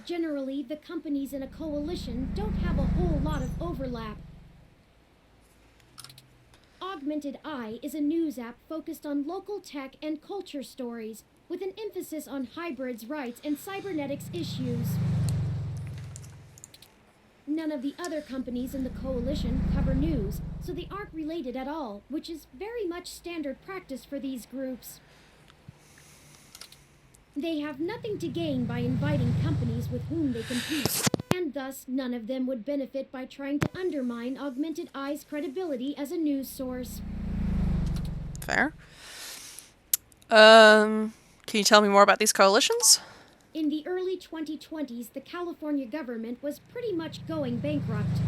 Generally, the companies in a coalition don't have a whole lot of overlap. Augmented Eye is a news app focused on local tech and culture stories, with an emphasis on hybrids' rights and cybernetics issues. None of the other companies in the coalition cover news, so they aren't related at all, which is very much standard practice for these groups. They have nothing to gain by inviting companies with whom they compete, and thus none of them would benefit by trying to undermine Augmented Eye's credibility as a news source. Fair. Can you tell me more about these coalitions? In the early 2020s, the California government was pretty much going bankrupt.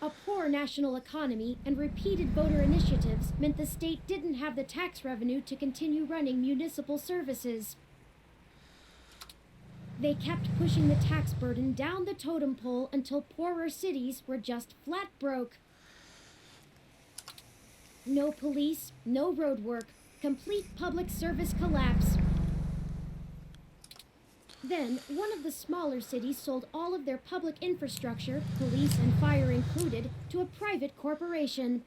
A poor national economy and repeated voter initiatives meant the state didn't have the tax revenue to continue running municipal services. They kept pushing the tax burden down the totem pole until poorer cities were just flat broke. No police, no road work, complete public service collapse. Then, one of the smaller cities sold all of their public infrastructure, police and fire included, to a private corporation.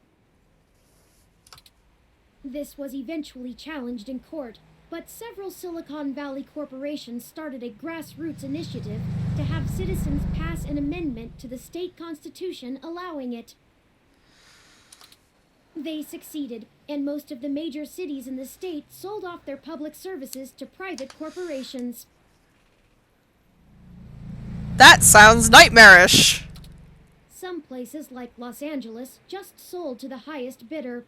This was eventually challenged in court, but several Silicon Valley corporations started a grassroots initiative to have citizens pass an amendment to the state constitution allowing it. They succeeded, and most of the major cities in the state sold off their public services to private corporations. That sounds nightmarish. Some places, like Los Angeles, just sold to the highest bidder.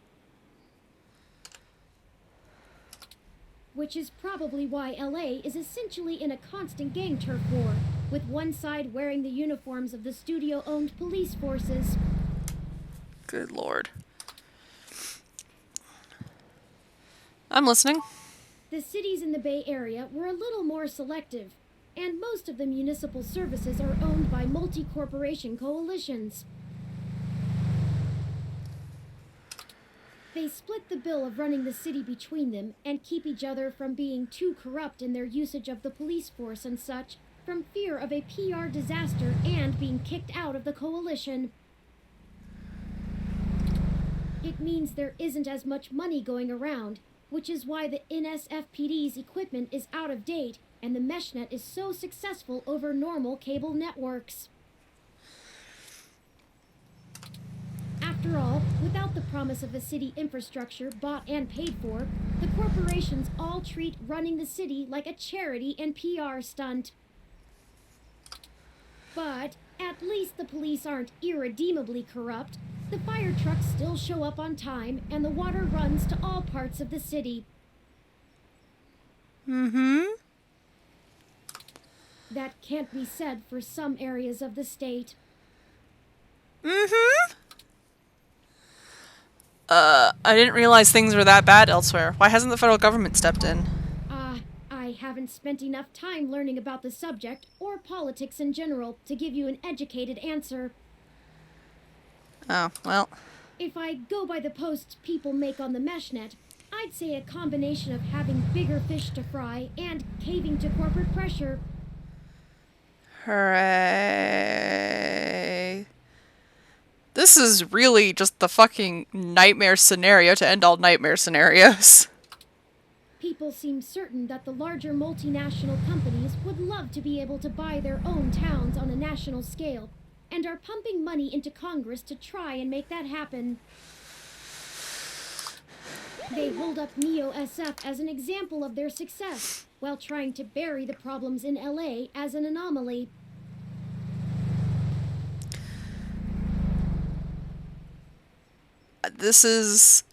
Which is probably why LA is essentially in a constant gang turf war, with one side wearing the uniforms of the studio-owned police forces. Good lord. I'm listening. The cities in the Bay Area were a little more selective, and most of the municipal services are owned by multi-corporation coalitions. They split the bill of running the city between them and keep each other from being too corrupt in their usage of the police force and such, from fear of a PR disaster and being kicked out of the coalition. It means there isn't as much money going around, which is why the NSFPD's equipment is out of date and the MeshNet is so successful over normal cable networks. After all, without the promise of a city infrastructure bought and paid for, the corporations all treat running the city like a charity and PR stunt. But at least the police aren't irredeemably corrupt. The fire trucks still show up on time, and the water runs to all parts of the city. Mm-hmm. That can't be said for some areas of the state. Mm-hmm. I didn't realize things were that bad elsewhere. Why hasn't the federal government stepped in? I haven't spent enough time learning about the subject, or politics in general, to give you an educated answer. Oh, well. If I go by the posts people make on the MeshNet, I'd say a combination of having bigger fish to fry and caving to corporate pressure. Hooray. This is really just the fucking nightmare scenario to end all nightmare scenarios. People seem certain that the larger multinational companies would love to be able to buy their own towns on a national scale, and are pumping money into Congress to try and make that happen. They hold up Neo-SF as an example of their success, while trying to bury the problems in LA as an anomaly. This is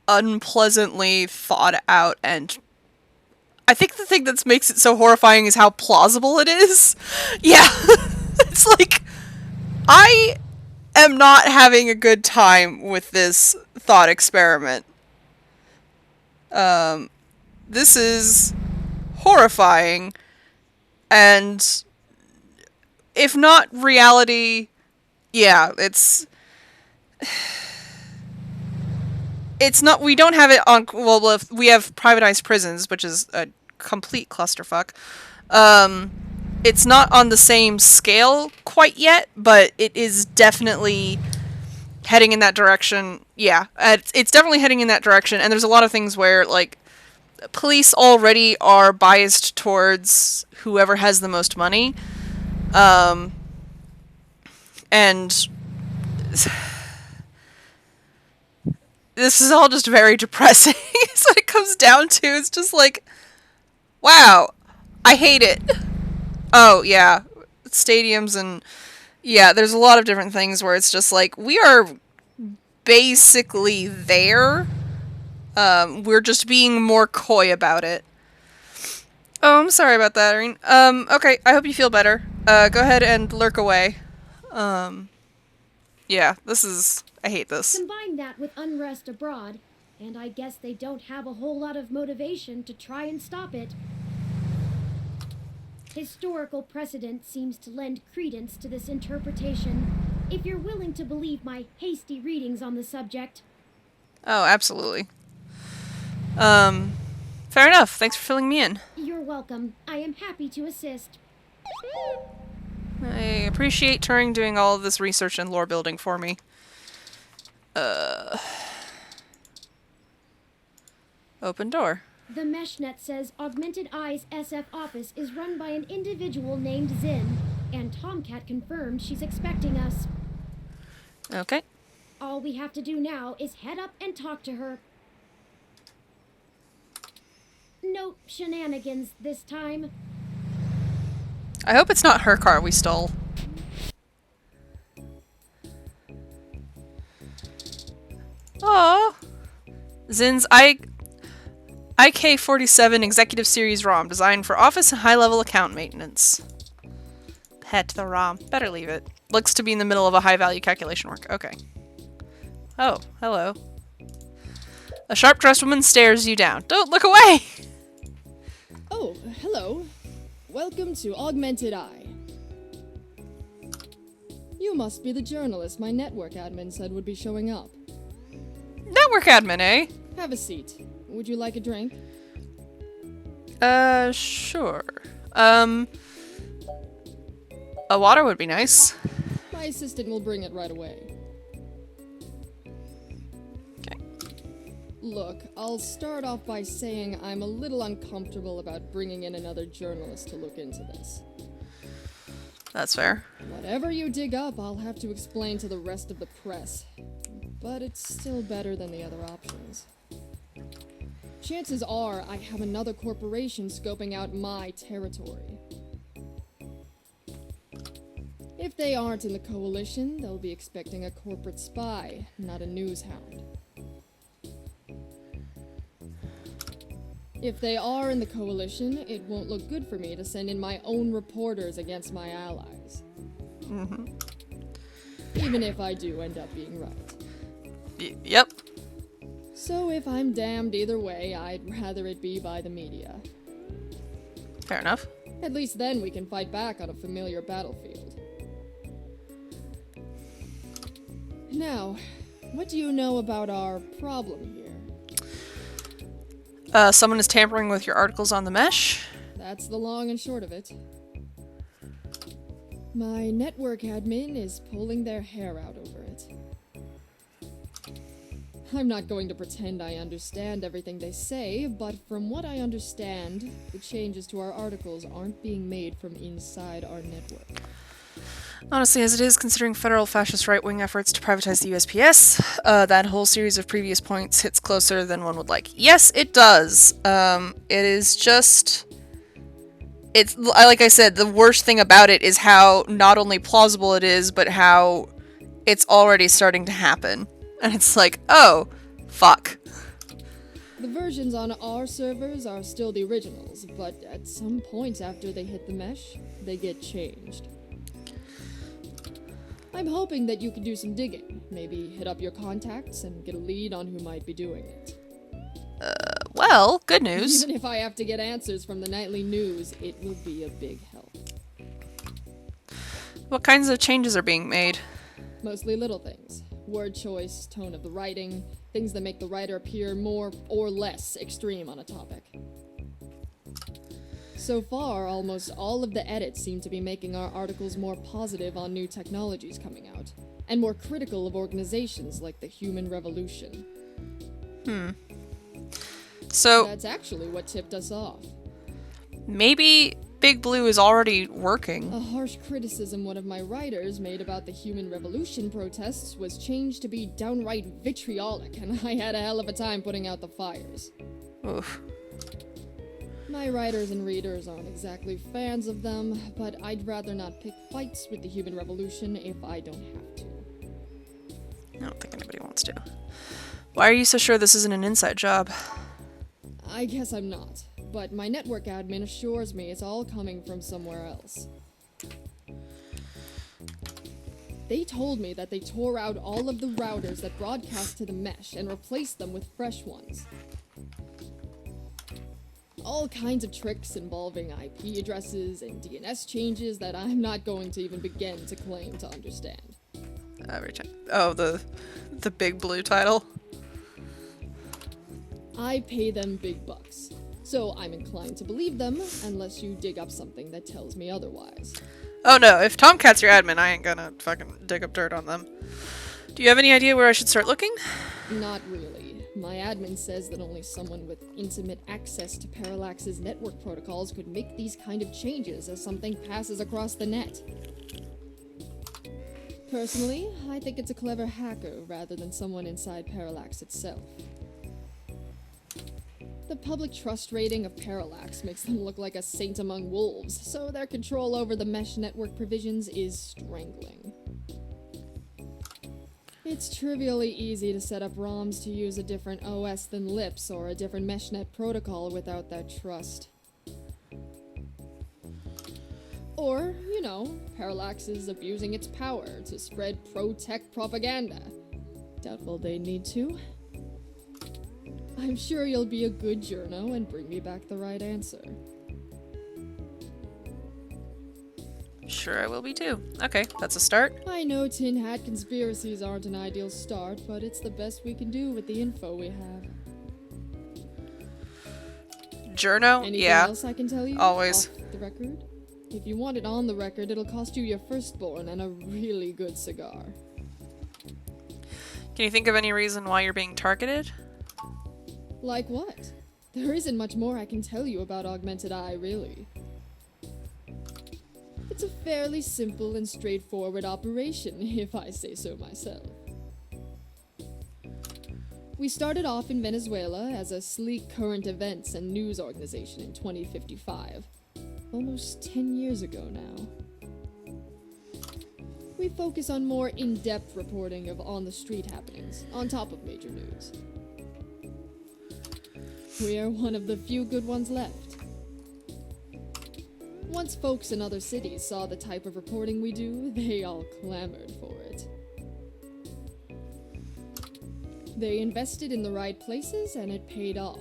unpleasantly thought out, and I think the thing that makes it so horrifying is how plausible it is. Yeah, it's like, I am not having a good time with this thought experiment. This is horrifying, and if not reality, yeah, it's not, we don't have it on, well, if we have privatized prisons, which is a complete clusterfuck. It's not on the same scale quite yet, but it is definitely heading in that direction. Yeah, it's definitely heading in that direction, and there's a lot of things where, like, police already are biased towards whoever has the most money. And this is all just very depressing. That's what it comes down to. It's just like, wow, I hate it. Oh, yeah, stadiums and, yeah, there's a lot of different things where it's just like, we are basically there. We're just being more coy about it. Oh, I'm sorry about that, Irene. Okay, I hope you feel better. Go ahead and lurk away. Yeah, I hate this. Combine that with unrest abroad, and I guess they don't have a whole lot of motivation to try and stop it. Historical precedent seems to lend credence to this interpretation, if you're willing to believe my hasty readings on the subject. Oh, absolutely. Fair enough. Thanks for filling me in. You're welcome. I am happy to assist. I appreciate Turing doing all of this research and lore building for me. Open door. The Meshnet says Augmented Eye's SF office is run by an individual named Zin, and Tomcat confirmed she's expecting us. Okay. All we have to do now is head up and talk to her. No shenanigans this time. I hope it's not her car we stole. Aww. Zin's IK-47 Executive Series ROM, designed for office and high-level account maintenance. Pet the ROM. Better leave it. Looks to be in the middle of a high-value calculation work. Okay. Oh, hello. A sharp-dressed woman stares you down. Don't look away! Oh, hello. Welcome to Augmented Eye. You must be the journalist my network admin said would be showing up. Network admin, eh? Have a seat. Would you like a drink? Sure. A water would be nice. My assistant will bring it right away. Okay. Look, I'll start off by saying I'm a little uncomfortable about bringing in another journalist to look into this. That's fair. Whatever you dig up, I'll have to explain to the rest of the press. But it's still better than the other options. Chances are I have another corporation scoping out my territory. If they aren't in the coalition, they'll be expecting a corporate spy, not a news hound. If they are in the coalition, it won't look good for me to send in my own reporters against my allies. Mm-hmm. Even if I do end up being right. Yep. So if I'm damned either way, I'd rather it be by the media. Fair enough. At least then we can fight back on a familiar battlefield. Now, what do you know about our problem here? Someone is tampering with your articles on the mesh. That's the long and short of it. My network admin is pulling their hair out over it. I'm not going to pretend I understand everything they say, but from what I understand, the changes to our articles aren't being made from inside our network. Honestly, as it is, considering federal fascist right-wing efforts to privatize the USPS, that whole series of previous points hits closer than one would like. Yes, it does. It is just... It's, like I said, the worst thing about it is how not only plausible it is, but how it's already starting to happen. And it's like, oh, fuck. The versions on our servers are still the originals, but at some point after they hit the mesh, they get changed. I'm hoping that you can do some digging, maybe hit up your contacts and get a lead on who might be doing it. Well, good news. Even if I have to get answers from the nightly news, it will be a big help. What kinds of changes are being made? Mostly little things. Word choice, tone of the writing, things that make the writer appear more or less extreme on a topic. So far, almost all of the edits seem to be making our articles more positive on new technologies coming out, and more critical of organizations like the Human Revolution. So... That's actually what tipped us off. Maybe Big Blue is already working. A harsh criticism one of my writers made about the Human Revolution protests was changed to be downright vitriolic, and I had a hell of a time putting out the fires. Oof. My writers and readers aren't exactly fans of them, but I'd rather not pick fights with the Human Revolution if I don't have to. I don't think anybody wants to. Why are you so sure this isn't an inside job? I guess I'm not, but my network admin assures me it's all coming from somewhere else. They told me that they tore out all of the routers that broadcast to the mesh and replaced them with fresh ones. All kinds of tricks involving IP addresses and DNS changes that I'm not going to even begin to claim to understand. Every time. Oh, the big blue title. I pay them big bucks, so I'm inclined to believe them unless you dig up something that tells me otherwise. Oh no, if Tomcat's your admin, I ain't gonna fucking dig up dirt on them. Do you have any idea where I should start looking? Not really. My admin says that only someone with intimate access to Parallax's network protocols could make these kind of changes as something passes across the net. Personally, I think it's a clever hacker rather than someone inside Parallax itself. The public trust rating of Parallax makes them look like a saint among wolves, so their control over the mesh network provisions is strangling. It's trivially easy to set up ROMs to use a different OS than LIPS or a different meshnet protocol without that trust. Or, you know, Parallax is abusing its power to spread pro-tech propaganda. Doubtful they need to. I'm sure you'll be a good journo and bring me back the right answer. Sure I will be too. Okay, that's a start. I know tin hat conspiracies aren't an ideal start, but it's the best we can do with the info we have. Journo? Anything Yeah. else I can tell you? Always. Off the record? If you want it on the record, it'll cost you your firstborn and a really good cigar. Can you think of any reason why you're being targeted? Like what? There isn't much more I can tell you about Augmented Eye, really. It's a fairly simple and straightforward operation, if I say so myself. We started off in Venezuela as a sleek current events and news organization in 2055. Almost 10 years ago now. We focus on more in-depth reporting of on-the-street happenings, on top of major news. We are one of the few good ones left. Once folks in other cities saw the type of reporting we do, they all clamored for it. They invested in the right places and it paid off.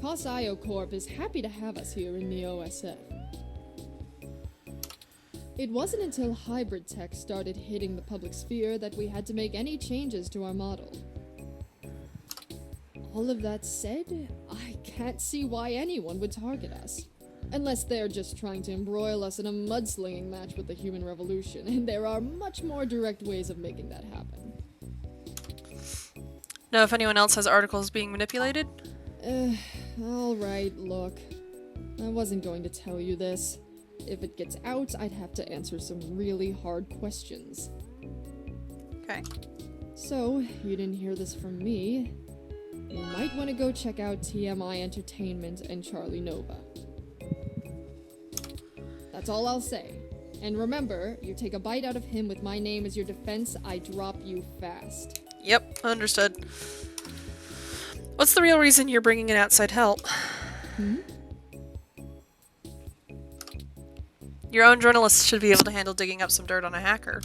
COS-IO Corp is happy to have us here in the OSF. It wasn't until hybrid tech started hitting the public sphere that we had to make any changes to our model. All of that said, I can't see why anyone would target us. Unless they're just trying to embroil us in a mudslinging match with the human revolution, and there are much more direct ways of making that happen. Know if anyone else has articles being manipulated? Alright, look. I wasn't going to tell you this. If it gets out, I'd have to answer some really hard questions. Okay. So, you didn't hear this from me. You might want to go check out TMI Entertainment and Charlie Nova. That's all I'll say. And remember, you take a bite out of him with my name as your defense, I drop you fast. Yep, understood. What's the real reason you're bringing in outside help? Your own journalist should be able to handle digging up some dirt on a hacker.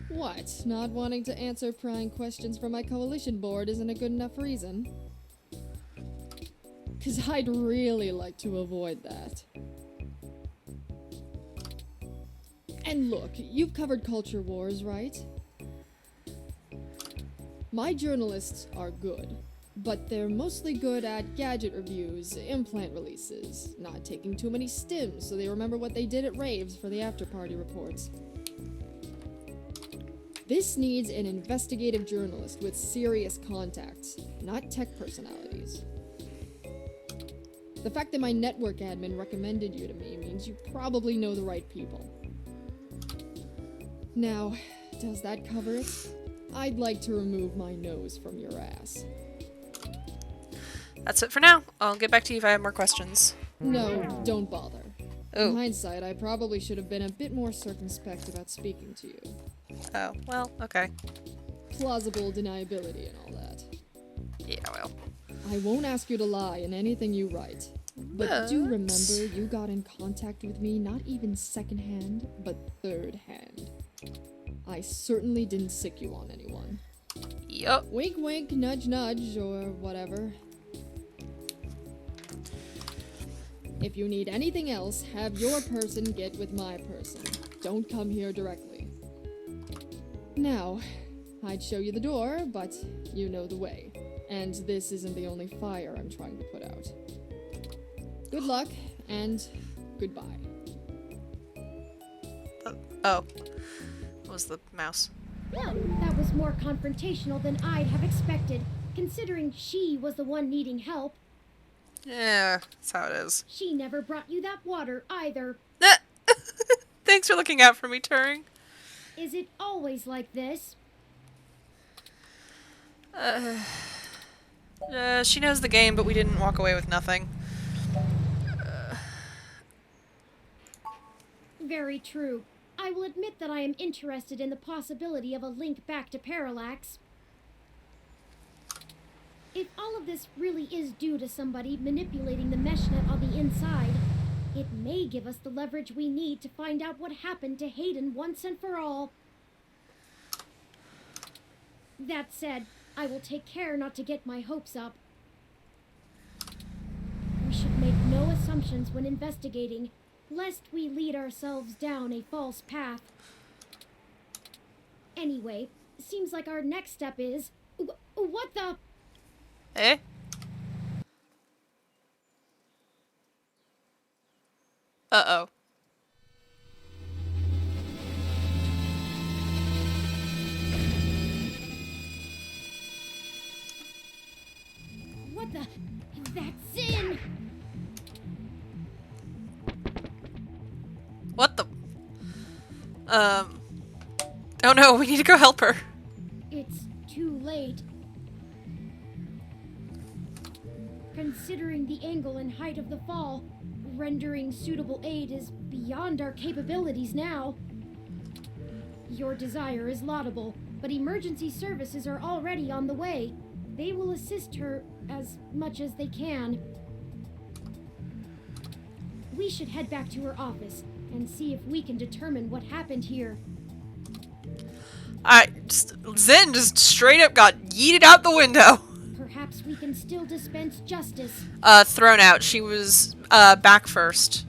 What? Not wanting to answer prying questions from my coalition board isn't a good enough reason? 'Cause I'd really like to avoid that. And look, you've covered culture wars, right? My journalists are good, but they're mostly good at gadget reviews, implant releases, not taking too many stims so they remember what they did at raves for the after-party reports. This needs an investigative journalist with serious contacts, not tech personalities. The fact that my network admin recommended you to me means you probably know the right people. Now, does that cover it? I'd like to remove my nose from your ass. That's it for now. I'll get back to you if I have more questions. No, don't bother. Oh. In hindsight, I probably should have been a bit more circumspect about speaking to you. Oh, well, okay. Plausible deniability and all that. Yeah, well. I won't ask you to lie in anything you write. But do remember, you got in contact with me not even secondhand, but third hand. I certainly didn't sick you on anyone. Yup. Wink wink, nudge nudge, or whatever. If you need anything else, have your person get with my person. Don't come here directly. Now, I'd show you the door, but you know the way. And this isn't the only fire I'm trying to put out. Good luck, and goodbye. Oh. What was the mouse? Well, that was more confrontational than I'd have expected, considering she was the one needing help. Yeah, that's how it is. She never brought you that water, either. Thanks for looking out for me, Turing. Is it always like this? She knows the game, but we didn't walk away with nothing. Very true. I will admit that I am interested in the possibility of a link back to Parallax. If all of this really is due to somebody manipulating the mesh net on the inside, it may give us the leverage we need to find out what happened to Hayden once and for all. That said, I will take care not to get my hopes up. We should make no assumptions when investigating, lest we lead ourselves down a false path. Anyway, seems like our next step is... What the... Eh? Uh-oh. What the... That's Zin! What the... Oh no, we need to go help her. It's too late. Considering the angle and height of the fall, rendering suitable aid is beyond our capabilities now. Your desire is laudable, but emergency services are already on the way. They will assist her as much as they can. We should head back to her office and see if we can determine what happened here. Zin just straight up got yeeted out the window. Perhaps we can still dispense justice. Thrown out. She was, back first.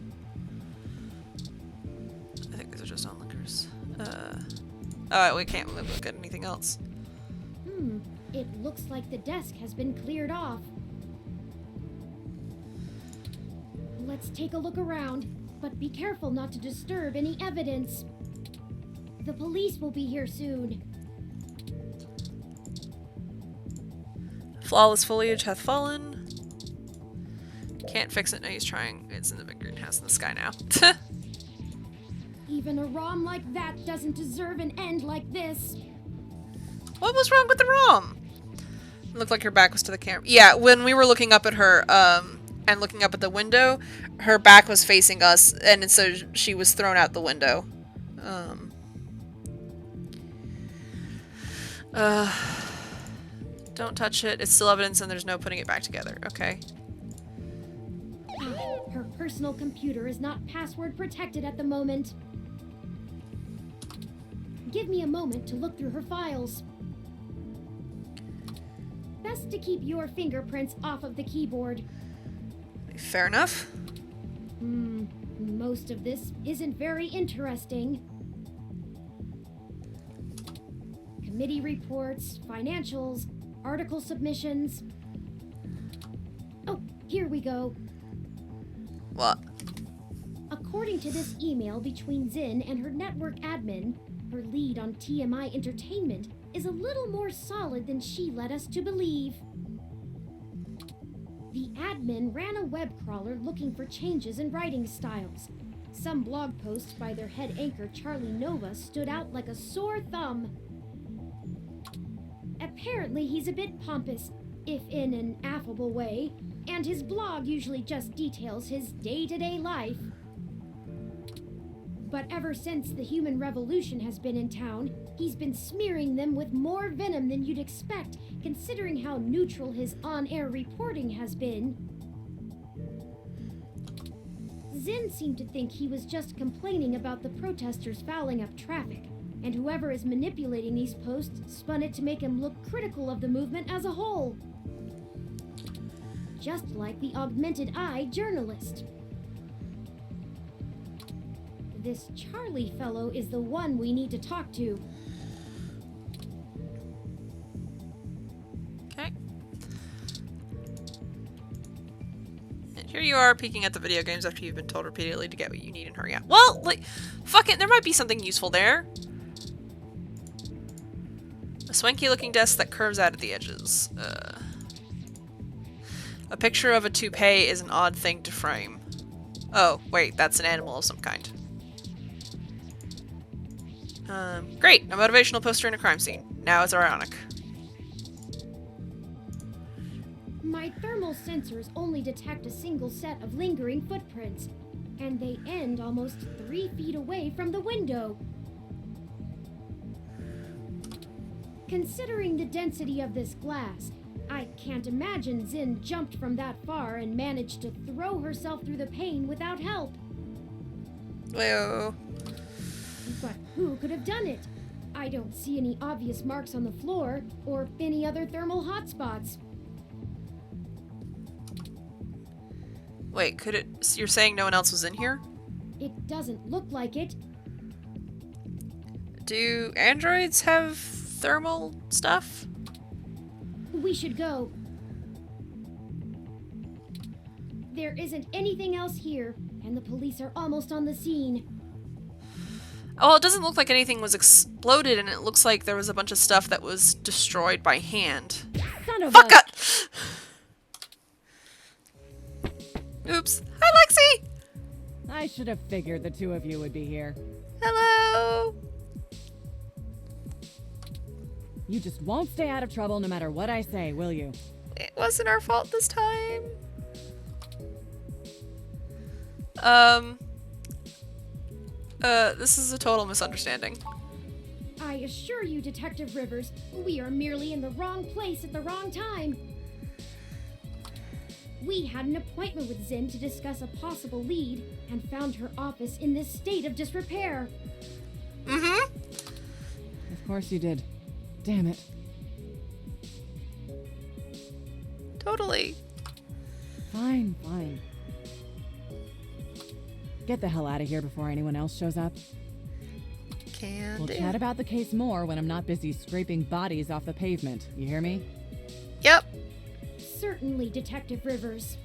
I think these are just onlookers. Oh, we can't look at anything else. It looks like the desk has been cleared off. Let's take a look around, but be careful not to disturb any evidence. The police will be here soon. Flawless foliage hath fallen. Can't fix it. No, he's trying. It's in the big greenhouse in the sky now. Even a ROM like that doesn't deserve an end like this. What was wrong with the ROM? It looked like her back was to the camera. Yeah, when we were looking up at her, and looking up at the window, her back was facing us, and so she was thrown out the window. Don't touch it. It's still evidence and there's no putting it back together. Okay. Her personal computer is not password protected at the moment. Give me a moment to look through her files. Best to keep your fingerprints off of the keyboard. Fair enough. Most of this isn't very interesting. Committee reports, financials, article submissions. Oh, here we go. What? According to this email between Zin and her network admin, her lead on TMI Entertainment is a little more solid than she led us to believe. The admin ran a web crawler looking for changes in writing styles. Some blog posts by their head anchor Charlie Nova stood out like a sore thumb. Apparently he's a bit pompous, if in an affable way, and his blog usually just details his day-to-day life. But ever since the human revolution has been in town, he's been smearing them with more venom than you'd expect, considering how neutral his on-air reporting has been. Zinn seemed to think he was just complaining about the protesters fouling up traffic, and whoever is manipulating these posts spun it to make him look critical of the movement as a whole. Just like the Augmented Eye journalist. This Charlie fellow is the one we need to talk to. Okay. And here you are peeking at the video games after you've been told repeatedly to get what you need and hurry up. Well, like, fuck it, there might be something useful there. A swanky looking desk that curves out at the edges. A picture of a toupee is an odd thing to frame. Oh, wait, that's an animal of some kind. Great! A motivational poster in a crime scene. Now it's ironic. My thermal sensors only detect a single set of lingering footprints, and they end almost 3 feet away from the window. Considering the density of this glass, I can't imagine Zinn jumped from that far and managed to throw herself through the pane without help. Well... But who could have done it? I don't see any obvious marks on the floor, or any other thermal hotspots. Wait, could it... So you're saying no one else was in here? It doesn't look like it. Do androids have thermal stuff? We should go. There isn't anything else here, and the police are almost on the scene. Oh, it doesn't look like anything was exploded, and it looks like there was a bunch of stuff that was destroyed by hand. Son of Fuck a... it! Oops. Hi, Lexi! I should have figured the two of you would be here. Hello! You just won't stay out of trouble no matter what I say, will you? It wasn't our fault this time. This is a total misunderstanding. I assure you, Detective Rivers, we are merely in the wrong place at the wrong time. We had an appointment with Zinn to discuss a possible lead, and found her office in this state of disrepair. Mm-hmm. Of course you did. Damn it. Totally. Fine, fine. Get the hell out of here before anyone else shows up. We'll chat about the case more when I'm not busy scraping bodies off the pavement. You hear me? Yep. Certainly, Detective Rivers.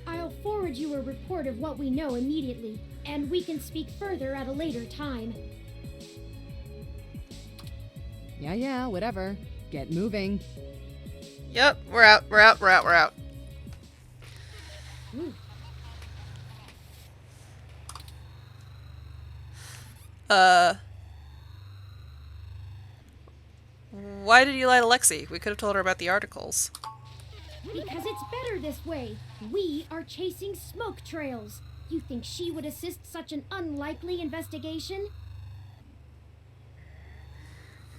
I'll forward you a report of what we know immediately, and we can speak further at a later time. Yeah, whatever. Get moving. Yep, we're out. Ooh. Why did you lie to Lexi? We could have told her about the articles. Because it's better this way. We are chasing smoke trails. You think she would assist such an unlikely investigation?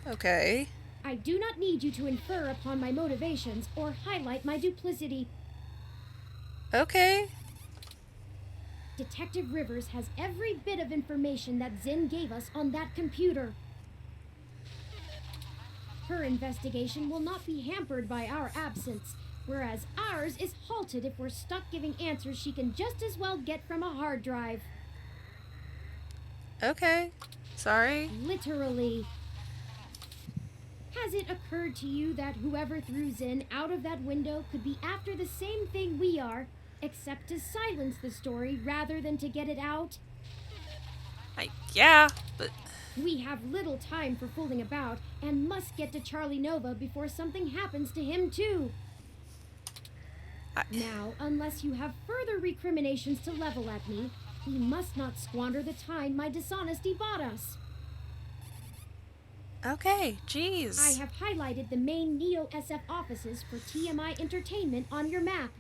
Okay. I do not need you to infer upon my motivations or highlight my duplicity. Okay. Detective Rivers has every bit of information that Zinn gave us on that computer. Her investigation will not be hampered by our absence, whereas ours is halted if we're stuck giving answers she can just as well get from a hard drive. Okay. Sorry. Literally. Has it occurred to you that whoever threw Zinn out of that window could be after the same thing we are, except to silence the story rather than to get it out? Yeah, but... We have little time for fooling about, and must get to Charlie Nova before something happens to him, too. Now, unless you have further recriminations to level at me, we must not squander the time my dishonesty bought us. Okay, jeez. I have highlighted the main Neo SF offices for TMI Entertainment on your map.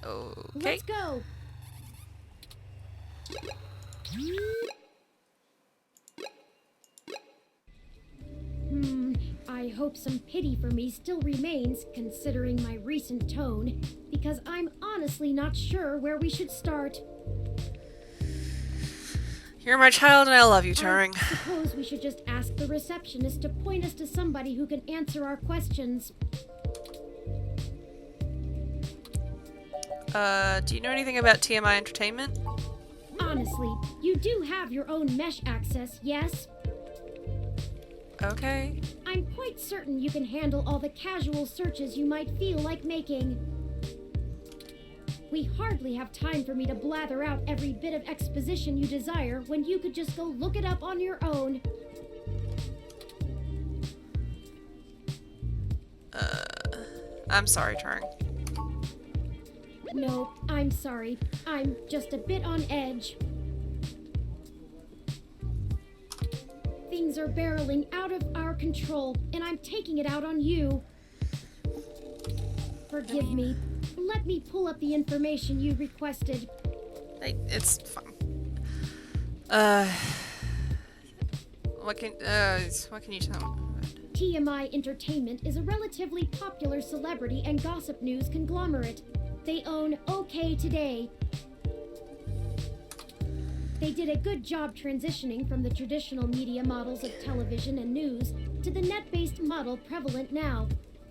Okay. Let's go. I hope some pity for me still remains, considering my recent tone, because I'm honestly not sure where we should start. You're my child and I love you, Turing. I suppose we should just ask the receptionist to point us to somebody who can answer our questions. Do you know anything about TMI Entertainment? Honestly, you do have your own mesh access, yes? Okay. I'm quite certain you can handle all the casual searches you might feel like making. We hardly have time for me to blather out every bit of exposition you desire when you could just go look it up on your own. I'm sorry, Turing. No, I'm sorry. I'm just a bit on edge. Things are barreling out of our control, and I'm taking it out on you. Forgive me. Let me pull up the information you requested. It's fine. What can you tell me? TMI Entertainment is a relatively popular celebrity and gossip news conglomerate. They own OK Today. They did a good job transitioning from the traditional media models of television and news to the net-based model prevalent now,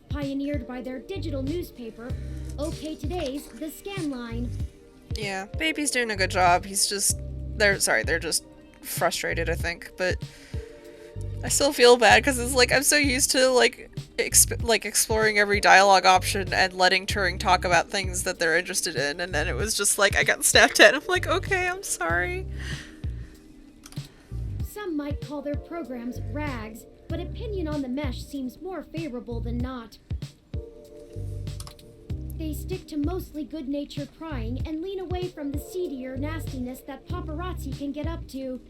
pioneered by their digital newspaper, OK Today's The Scanline. Yeah, Baby's doing a good job. They're just frustrated, I think, but I still feel bad because it's like I'm so used to exploring every dialogue option and letting Turing talk about things that they're interested in, and then it was just like I got snapped at. I'm like, okay, I'm sorry. Some might call their programs rags, but opinion on the mesh seems more favorable than not. They stick to mostly good-natured prying and lean away from the seedier nastiness that paparazzi can get up to.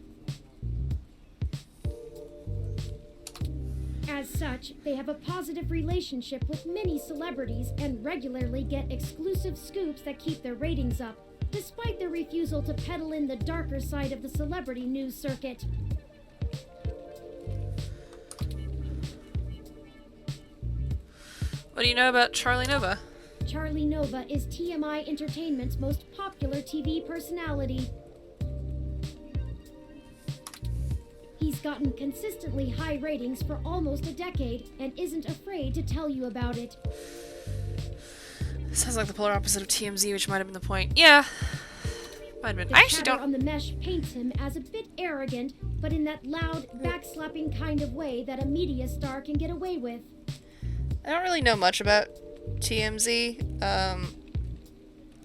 As such, they have a positive relationship with many celebrities and regularly get exclusive scoops that keep their ratings up, despite their refusal to peddle in the darker side of the celebrity news circuit. What do you know about Charlie Nova? Charlie Nova is TMI Entertainment's most popular TV personality. He's gotten consistently high ratings for almost a decade and isn't afraid to tell you about it. Sounds like the polar opposite of TMZ, which might have been the point. Yeah. Might have been. The I actually chatter don't. on the mesh paints him as a bit arrogant, but in that loud, backslapping kind of way that a media star can get away with. I don't really know much about TMZ.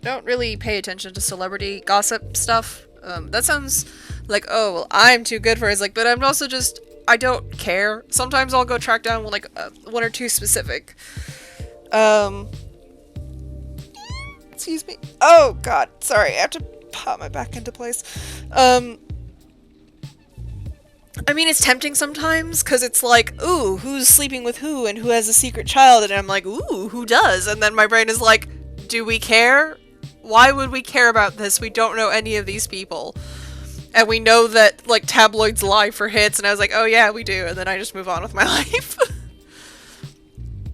Don't really pay attention to celebrity gossip stuff. That sounds like, oh, well, I'm too good for it. It's like, but I'm also just, I don't care. Sometimes I'll go track down one or two specific. Excuse me. Oh, God. Sorry, I have to pop my back into place. I mean, it's tempting sometimes, because it's like, ooh, who's sleeping with who, and who has a secret child, and I'm like, ooh, who does? And then my brain is like, do we care? Why would we care about this? We don't know any of these people. And we know that, like, tabloids lie for hits, and I was like, oh yeah, we do, and then I just move on with my life.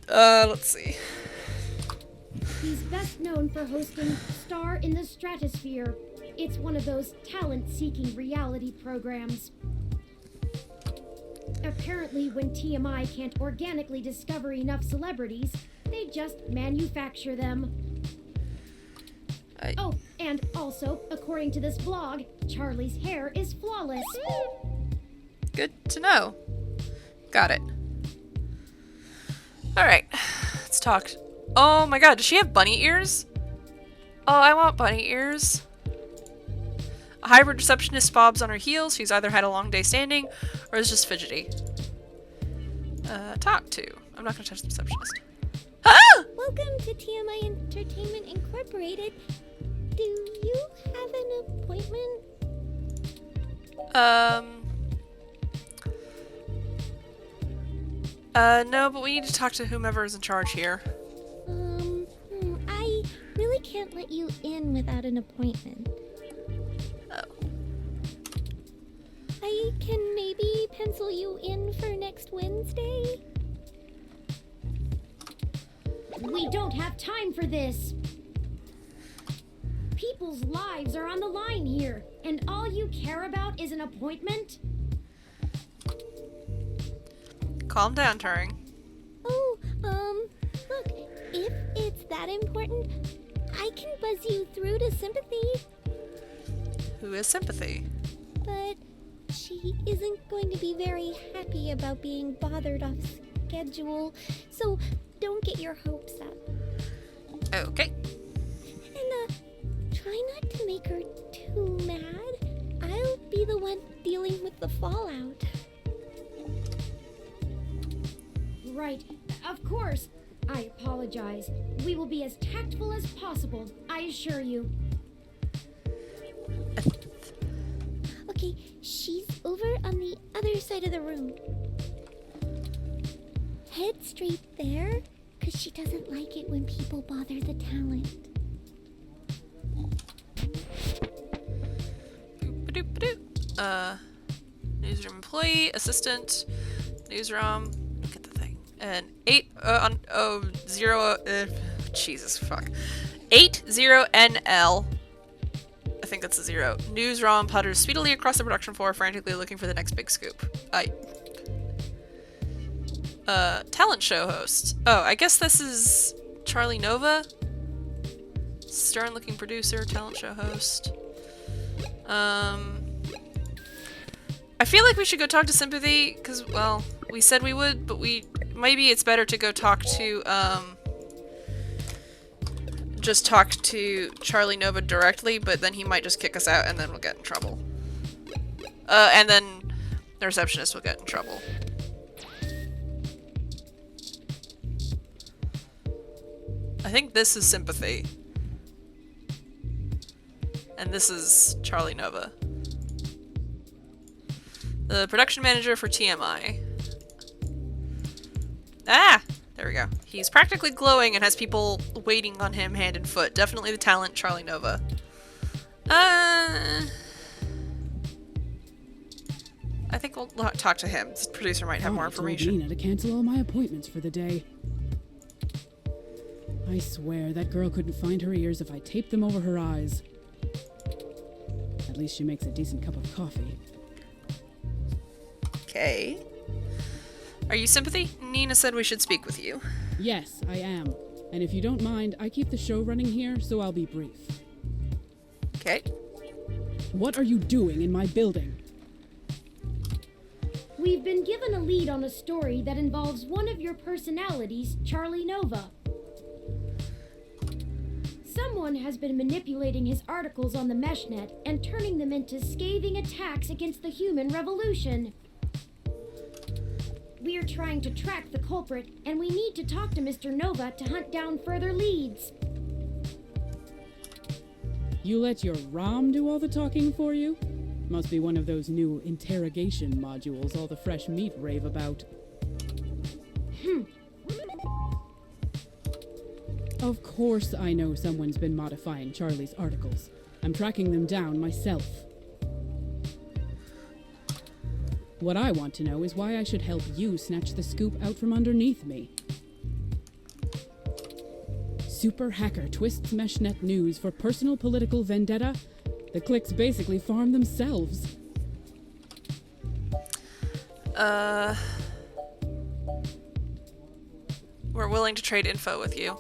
Let's see. He's best known for hosting Star in the Stratosphere. It's one of those talent-seeking reality programs. Apparently, when TMI can't organically discover enough celebrities, they just manufacture them. Oh, and also, according to this blog, Charlie's hair is flawless. Good to know. Got it. Alright, let's talk. Oh my god, does she have bunny ears? Oh, I want bunny ears. A hybrid receptionist bobs on her heels. She's either had a long day standing or is just fidgety. Talk to. I'm not gonna touch the receptionist. Ah! Welcome to TMI Entertainment Incorporated. Do you have an appointment? No, but we need to talk to whomever is in charge here. I really can't let you in without an appointment. Oh. I can maybe pencil you in for next Wednesday? We don't have time for this. People's lives are on the line here, and all you care about is an appointment? Calm down, Turing. Oh, look, if it's that important, I can buzz you through to Sympathy. Who is Sympathy? But she isn't going to be very happy about being bothered off schedule, so don't get your hopes up. Okay. And, try not to make her too mad. I'll be the one dealing with the fallout. Right, of course. I apologize. We will be as tactful as possible, I assure you. Okay, she's over on the other side of the room. Head straight there, because she doesn't like it when people bother the talent. Newsroom employee, assistant, newsroom, get the thing. And 80NL. I think that's a 0. Newsroom putters speedily across the production floor, frantically looking for the next big scoop. Talent show host. Oh, I guess this is Charlie Nova. Stern-looking producer, talent show host. I feel like we should go talk to Sympathy, because, well, we said we would, but maybe it's better to go talk to, just talk to Charlie Nova directly, but then he might just kick us out and then we'll get in trouble. And then the receptionist will get in trouble. I think this is Sympathy. And this is Charlie Nova. The production manager for TMI. Ah! There we go. He's practically glowing and has people waiting on him hand and foot. Definitely the talent, Charlie Nova. I think we'll talk to him. The producer might have more information. I told Nina to cancel all my appointments for the day. I swear that girl couldn't find her ears if I taped them over her eyes. At least she makes a decent cup of coffee. Okay. Are you Sympathy? Nina said we should speak with you. Yes, I am. And if you don't mind, I keep the show running here, so I'll be brief. Okay. What are you doing in my building? We've been given a lead on a story that involves one of your personalities, Charlie Nova. Someone has been manipulating his articles on the Meshnet and turning them into scathing attacks against the human revolution. We're trying to track the culprit, and we need to talk to Mr. Nova to hunt down further leads. You let your ROM do all the talking for you? Must be one of those new interrogation modules all the fresh meat rave about. Of course I know someone's been modifying Charlie's articles. I'm tracking them down myself. What I want to know is why I should help you snatch the scoop out from underneath me. Super hacker twists Meshnet news for personal political vendetta? The clicks basically farm themselves. We're willing to trade info with you.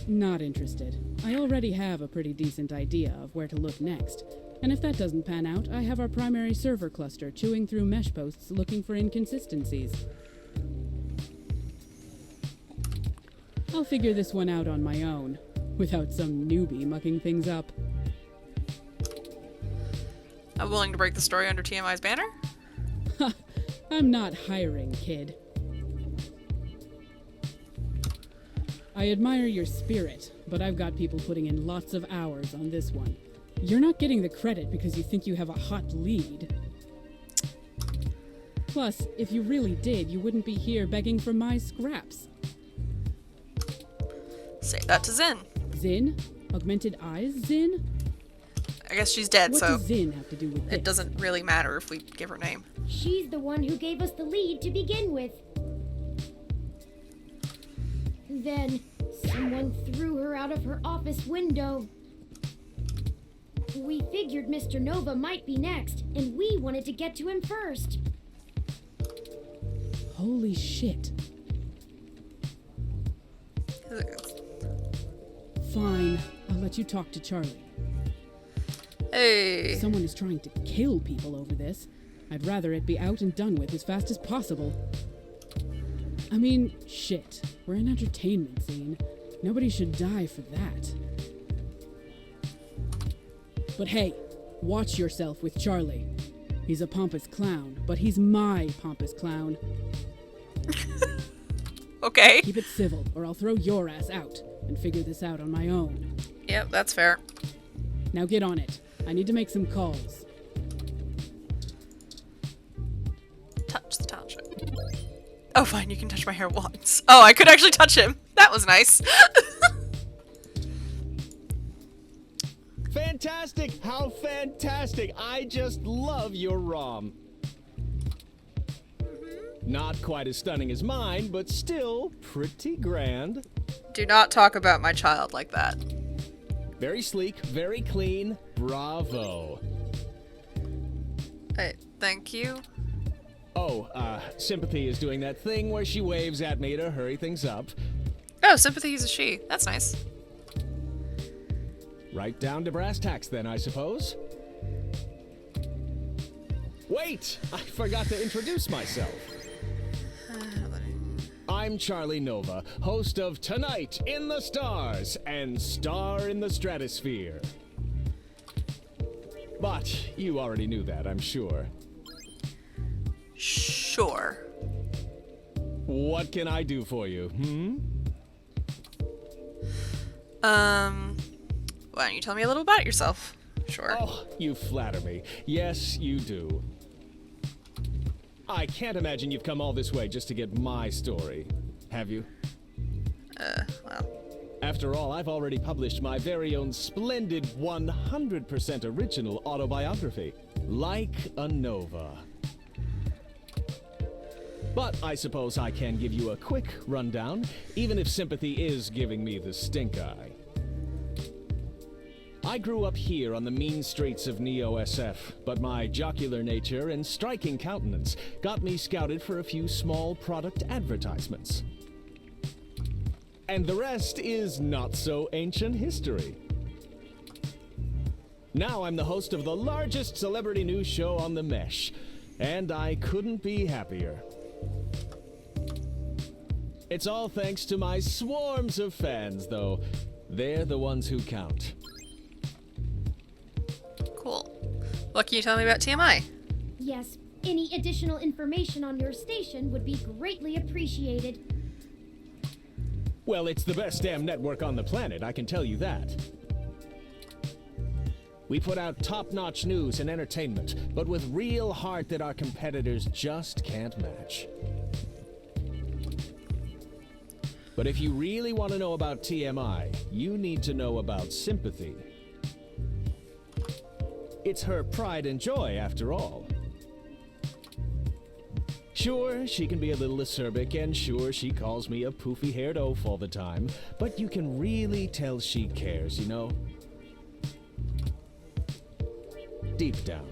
Not interested. I already have a pretty decent idea of where to look next. And if that doesn't pan out, I have our primary server cluster chewing through mesh posts looking for inconsistencies. I'll figure this one out on my own, without some newbie mucking things up. I'm willing to break the story under TMI's banner? I'm not hiring, kid. I admire your spirit, but I've got people putting in lots of hours on this one. You're not getting the credit because you think you have a hot lead. Plus, if you really did, you wouldn't be here begging for my scraps. Say that to Zin. Zin? Augmented eyes, Zin? I guess she's dead, What so does Zin have to do with it doesn't really matter if we give her name. She's the one who gave us the lead to begin with. Then, someone threw her out of her office window. We figured Mr. Nova might be next, and we wanted to get to him first. Holy shit. Fine, I'll let you talk to Charlie. Hey. Someone is trying to kill people over this. I'd rather it be out and done with as fast as possible. I mean, shit. We're an entertainment scene. Nobody should die for that. But hey, watch yourself with Charlie. He's a pompous clown, but he's my pompous clown. Okay. Keep it civil, or I'll throw your ass out and figure this out on my own. Yep, that's fair. Now get on it. I need to make some calls. Touch the township. Oh, fine, you can touch my hair once. Oh, I could actually touch him. That was nice. Fantastic! How fantastic! I just love your ROM. Not quite as stunning as mine, but still pretty grand. Do not talk about my child like that. Very sleek, very clean. Bravo. Hey, thank you. Oh, Sympathy is doing that thing where she waves at me to hurry things up. Oh, Sympathy is a she. That's nice. Right down to brass tacks then, I suppose. Wait! I forgot to introduce myself. I'm Charlie Nova, host of Tonight in the Stars and Star in the Stratosphere. But you already knew that, I'm sure. Sure. What can I do for you, Why don't you tell me a little about yourself? Sure. Oh, you flatter me. Yes, you do. I can't imagine you've come all this way just to get my story, have you? Well. After all, I've already published my very own splendid 100% original autobiography, Like a Nova. But I suppose I can give you a quick rundown, even if Sympathy is giving me the stink eye. I grew up here on the mean streets of Neo-SF, but my jocular nature and striking countenance got me scouted for a few small product advertisements. And the rest is not so ancient history. Now I'm the host of the largest celebrity news show on the Mesh, and I couldn't be happier. It's all thanks to my swarms of fans, though. They're the ones who count. Cool. What can you tell me about TMI? Yes, any additional information on your station would be greatly appreciated. Well, it's the best damn network on the planet, I can tell you that. We put out top-notch news and entertainment, but with real heart that our competitors just can't match. But if you really want to know about TMI, you need to know about Sympathy. It's her pride and joy, after all. Sure, she can be a little acerbic, and sure, she calls me a poofy-haired oaf all the time, but you can really tell she cares, you know? Deep down.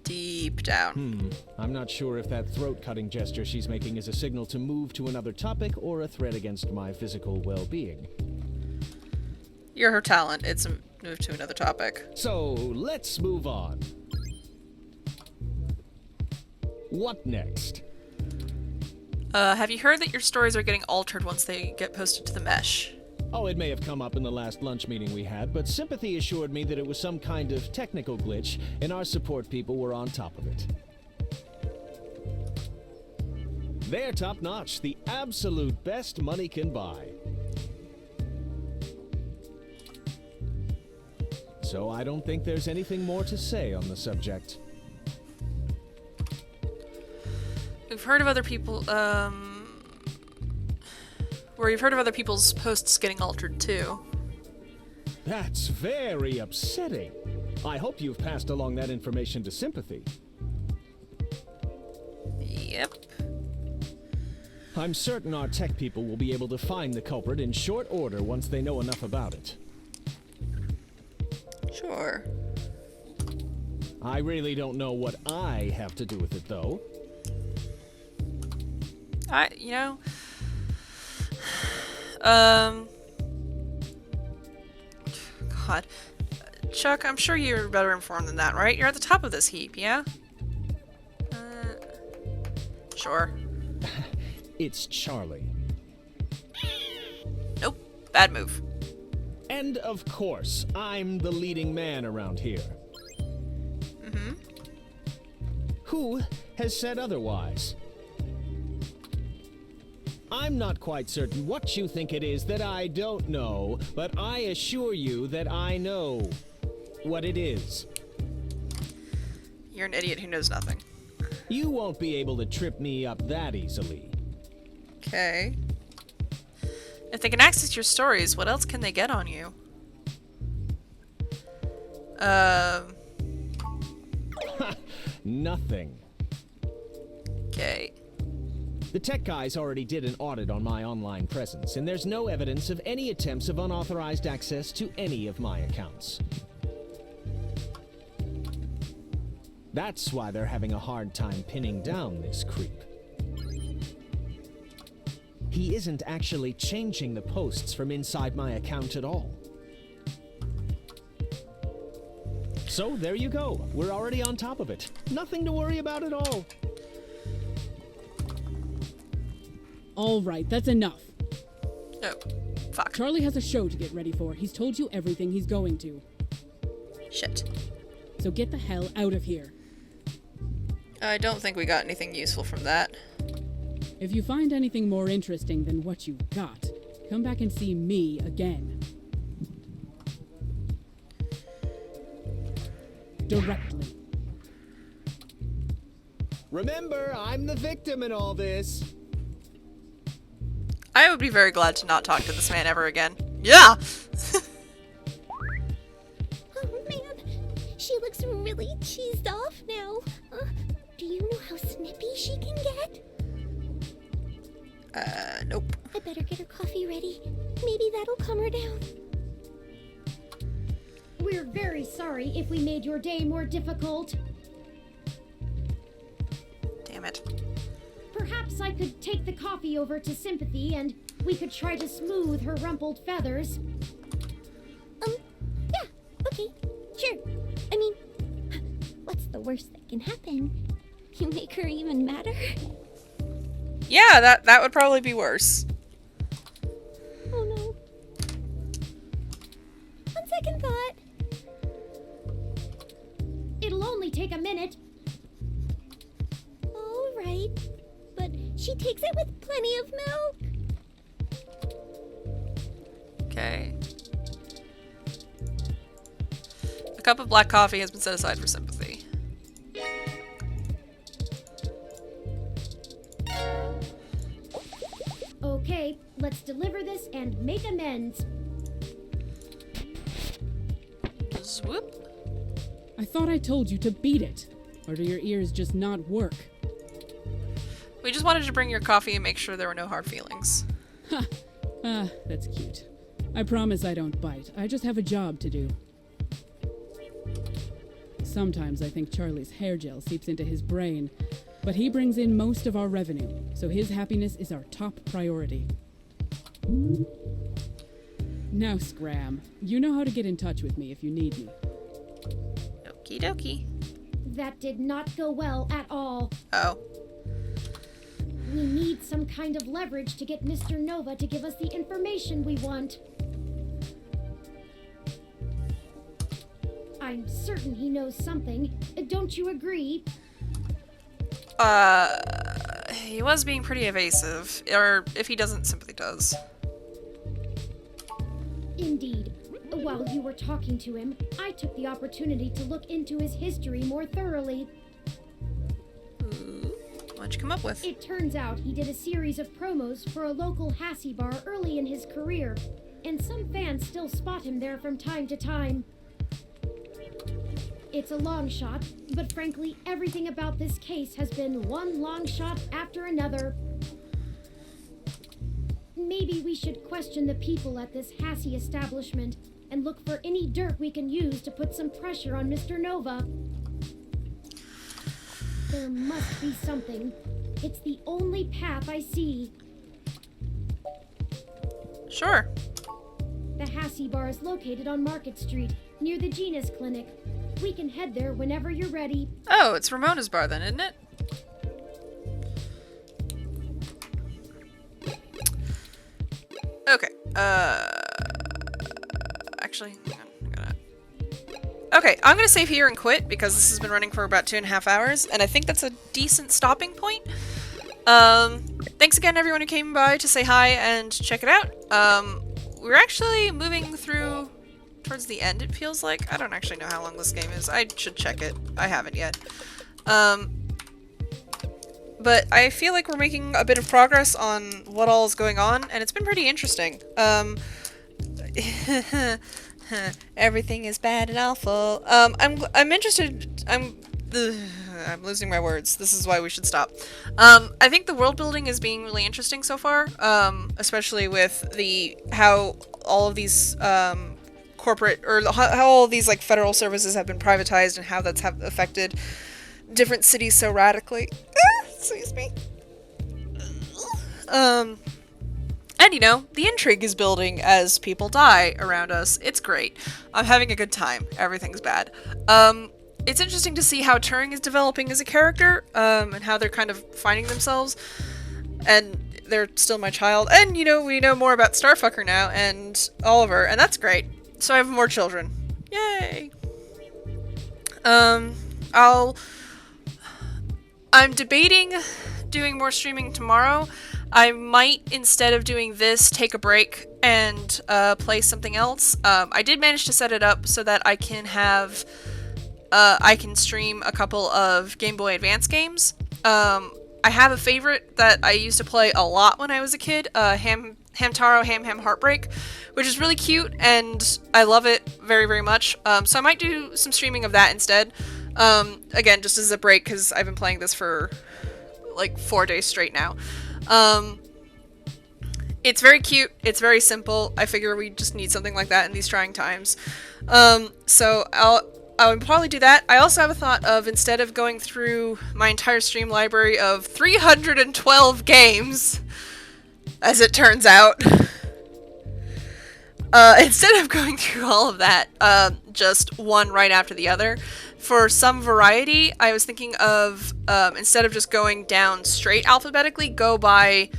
Deep down. I'm not sure if that throat-cutting gesture she's making is a signal to move to another topic or a threat against my physical well-being. You're her talent. It's a move to another topic. So, let's move on. What next? Have you heard that your stories are getting altered once they get posted to the Mesh? Oh, it may have come up in the last lunch meeting we had, but Sympathy assured me that it was some kind of technical glitch, and our support people were on top of it. They're top-notch, the absolute best money can buy. So I don't think there's anything more to say on the subject. We've heard of other people, Or you've heard of other people's posts getting altered too. That's very upsetting. I hope you've passed along that information to Sympathy. Yep. I'm certain our tech people will be able to find the culprit in short order once they know enough about it. Sure. I really don't know what I have to do with it, though. You know... God. Chuck, I'm sure you're better informed than that, right? You're at the top of this heap, yeah? Sure. It's Charlie. Nope. Bad move. And of course, I'm the leading man around here. Mm-hmm. Who has said otherwise? I'm not quite certain what you think it is that I don't know, but I assure you that I know what it is. You're an idiot who knows nothing. You won't be able to trip me up that easily. Okay. If they can access your stories, what else can they get on you? Nothing. Okay. The tech guys already did an audit on my online presence, and there's no evidence of any attempts of unauthorized access to any of my accounts. That's why they're having a hard time pinning down this creep. He isn't actually changing the posts from inside my account at all. So there you go. We're already on top of it. Nothing to worry about at all. All right, that's enough. Oh, fuck. Charlie has a show to get ready for. He's told you everything he's going to. Shit. So get the hell out of here. I don't think we got anything useful from that. If you find anything more interesting than what you got, come back and see me again. Directly. Remember, I'm the victim in all this. I would be very glad to not talk to this man ever again. Yeah! Oh man, she looks really cheesed off now. Do you know how snippy she can get? Nope. I better get her coffee ready. Maybe that'll calm her down. We're very sorry if we made your day more difficult. Damn it. Perhaps I could take the coffee over to Sympathy and we could try to smooth her rumpled feathers. Yeah, okay, sure. I mean, what's the worst that can happen? You make her even madder? Yeah, that would probably be worse. Oh no. On second thought. It'll only take a minute. All right, but she takes it with plenty of milk. Okay. A cup of black coffee has been set aside for Sympathy. Okay, let's deliver this and make amends. Swoop. I thought I told you to beat it. Or do your ears just not work? We just wanted to bring your coffee and make sure there were no hard feelings. Ha! Ah, that's cute. I promise I don't bite. I just have a job to do. Sometimes I think Charlie's hair gel seeps into his brain, but he brings in most of our revenue, so his happiness is our top priority. Now, Scram, you know how to get in touch with me if you need me. Okie dokie. That did not go well at all. Oh. We need some kind of leverage to get Mr. Nova to give us the information we want. I'm certain he knows something. Don't you agree? He was being pretty evasive. Or if he doesn't, Sympathy does. Indeed. While you were talking to him, I took the opportunity to look into his history more thoroughly. Ooh. What'd you come up with? It turns out he did a series of promos for a local Hassie bar early in his career, and some fans still spot him there from time to time. It's a long shot, but frankly, everything about this case has been one long shot after another. Maybe we should question the people at this Hassie establishment and look for any dirt we can use to put some pressure on Mr. Nova. There must be something. It's the only path I see. Sure. The Hassie bar is located on Market Street, near the Genus Clinic. We can head there whenever you're ready. Oh, it's Ramona's bar then, isn't it? Okay. Actually, hang on. Okay, I'm gonna save here and quit because this has been running for about 2.5 hours, and I think that's a decent stopping point. Thanks again everyone who came by to say hi and check it out. We're actually moving through towards the end, it feels like. I don't actually know how long this game is. I should check it. I haven't yet. But I feel like we're making a bit of progress on what all is going on, and it's been pretty interesting. Everything is bad and awful. I'm interested. I'm losing my words. This is why we should stop. I think the world building is being really interesting so far, especially with how all of these corporate, or how all of these like federal services have been privatized and how that's affected different cities so radically. Excuse me. And you know, the intrigue is building as people die around us. It's great. I'm having a good time. Everything's bad. It's interesting to see how Turing is developing as a character, and how they're kind of finding themselves. And they're still my child. And, you know, we know more about Starfucker now, and Oliver, and that's great. So I have more children. Yay! I'm debating doing more streaming tomorrow. I might, instead of doing this, take a break and play something else. I did manage to set it up so that I can have... I can stream a couple of Game Boy Advance games. I have a favorite that I used to play a lot when I was a kid, Hamtaro Ham Ham Heartbreak, which is really cute, and I love it very, very much. So I might do some streaming of that instead. Again, just as a break, because I've been playing this for like 4 days straight now. It's very cute, it's very simple. I figure we just need something like that in these trying times. So I would probably do that. I also have a thought of, instead of going through my entire stream library of 312 games, as it turns out, instead of going through all of that, just one right after the other, for some variety, I was thinking of, instead of just going down straight alphabetically, go by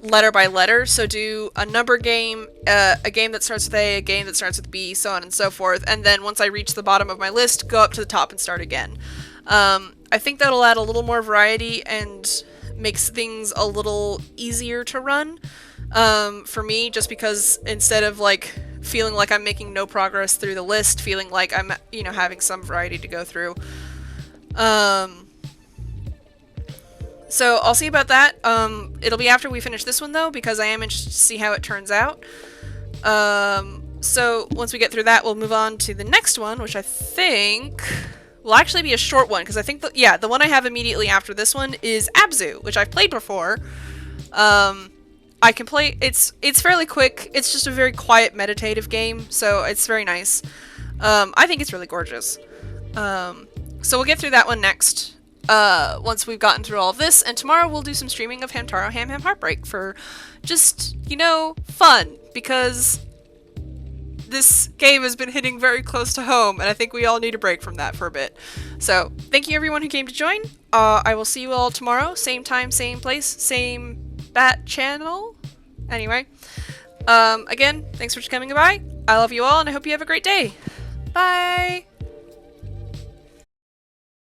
letter. So do a number game, a game that starts with A, game that starts with B, so on and so forth. And then once I reach the bottom of my list, go up to the top and start again. I think that'll add a little more variety and makes things a little easier to run for me, just because instead of like feeling like I'm making no progress through the list, feeling like I'm, you know, having some variety to go through. So I'll see about that. It'll be after we finish this one though, because I am interested to see how it turns out. So once we get through that, we'll move on to the next one, which I think will actually be a short one, because I think the one I have immediately after this one is Abzu, which I've played before. I can play, it's fairly quick. It's just a very quiet, meditative game, so it's very nice. I think it's really gorgeous. So we'll get through that one next, once we've gotten through all of this, and tomorrow we'll do some streaming of Hamtaro Ham Ham Heartbreak for just, you know, fun, because this game has been hitting very close to home, and I think we all need a break from that for a bit. So, thank you everyone who came to join. I will see you all tomorrow, same time, same place, same bat channel. Anyway, again, thanks for coming by. I love you all, and I hope you have a great day. Bye!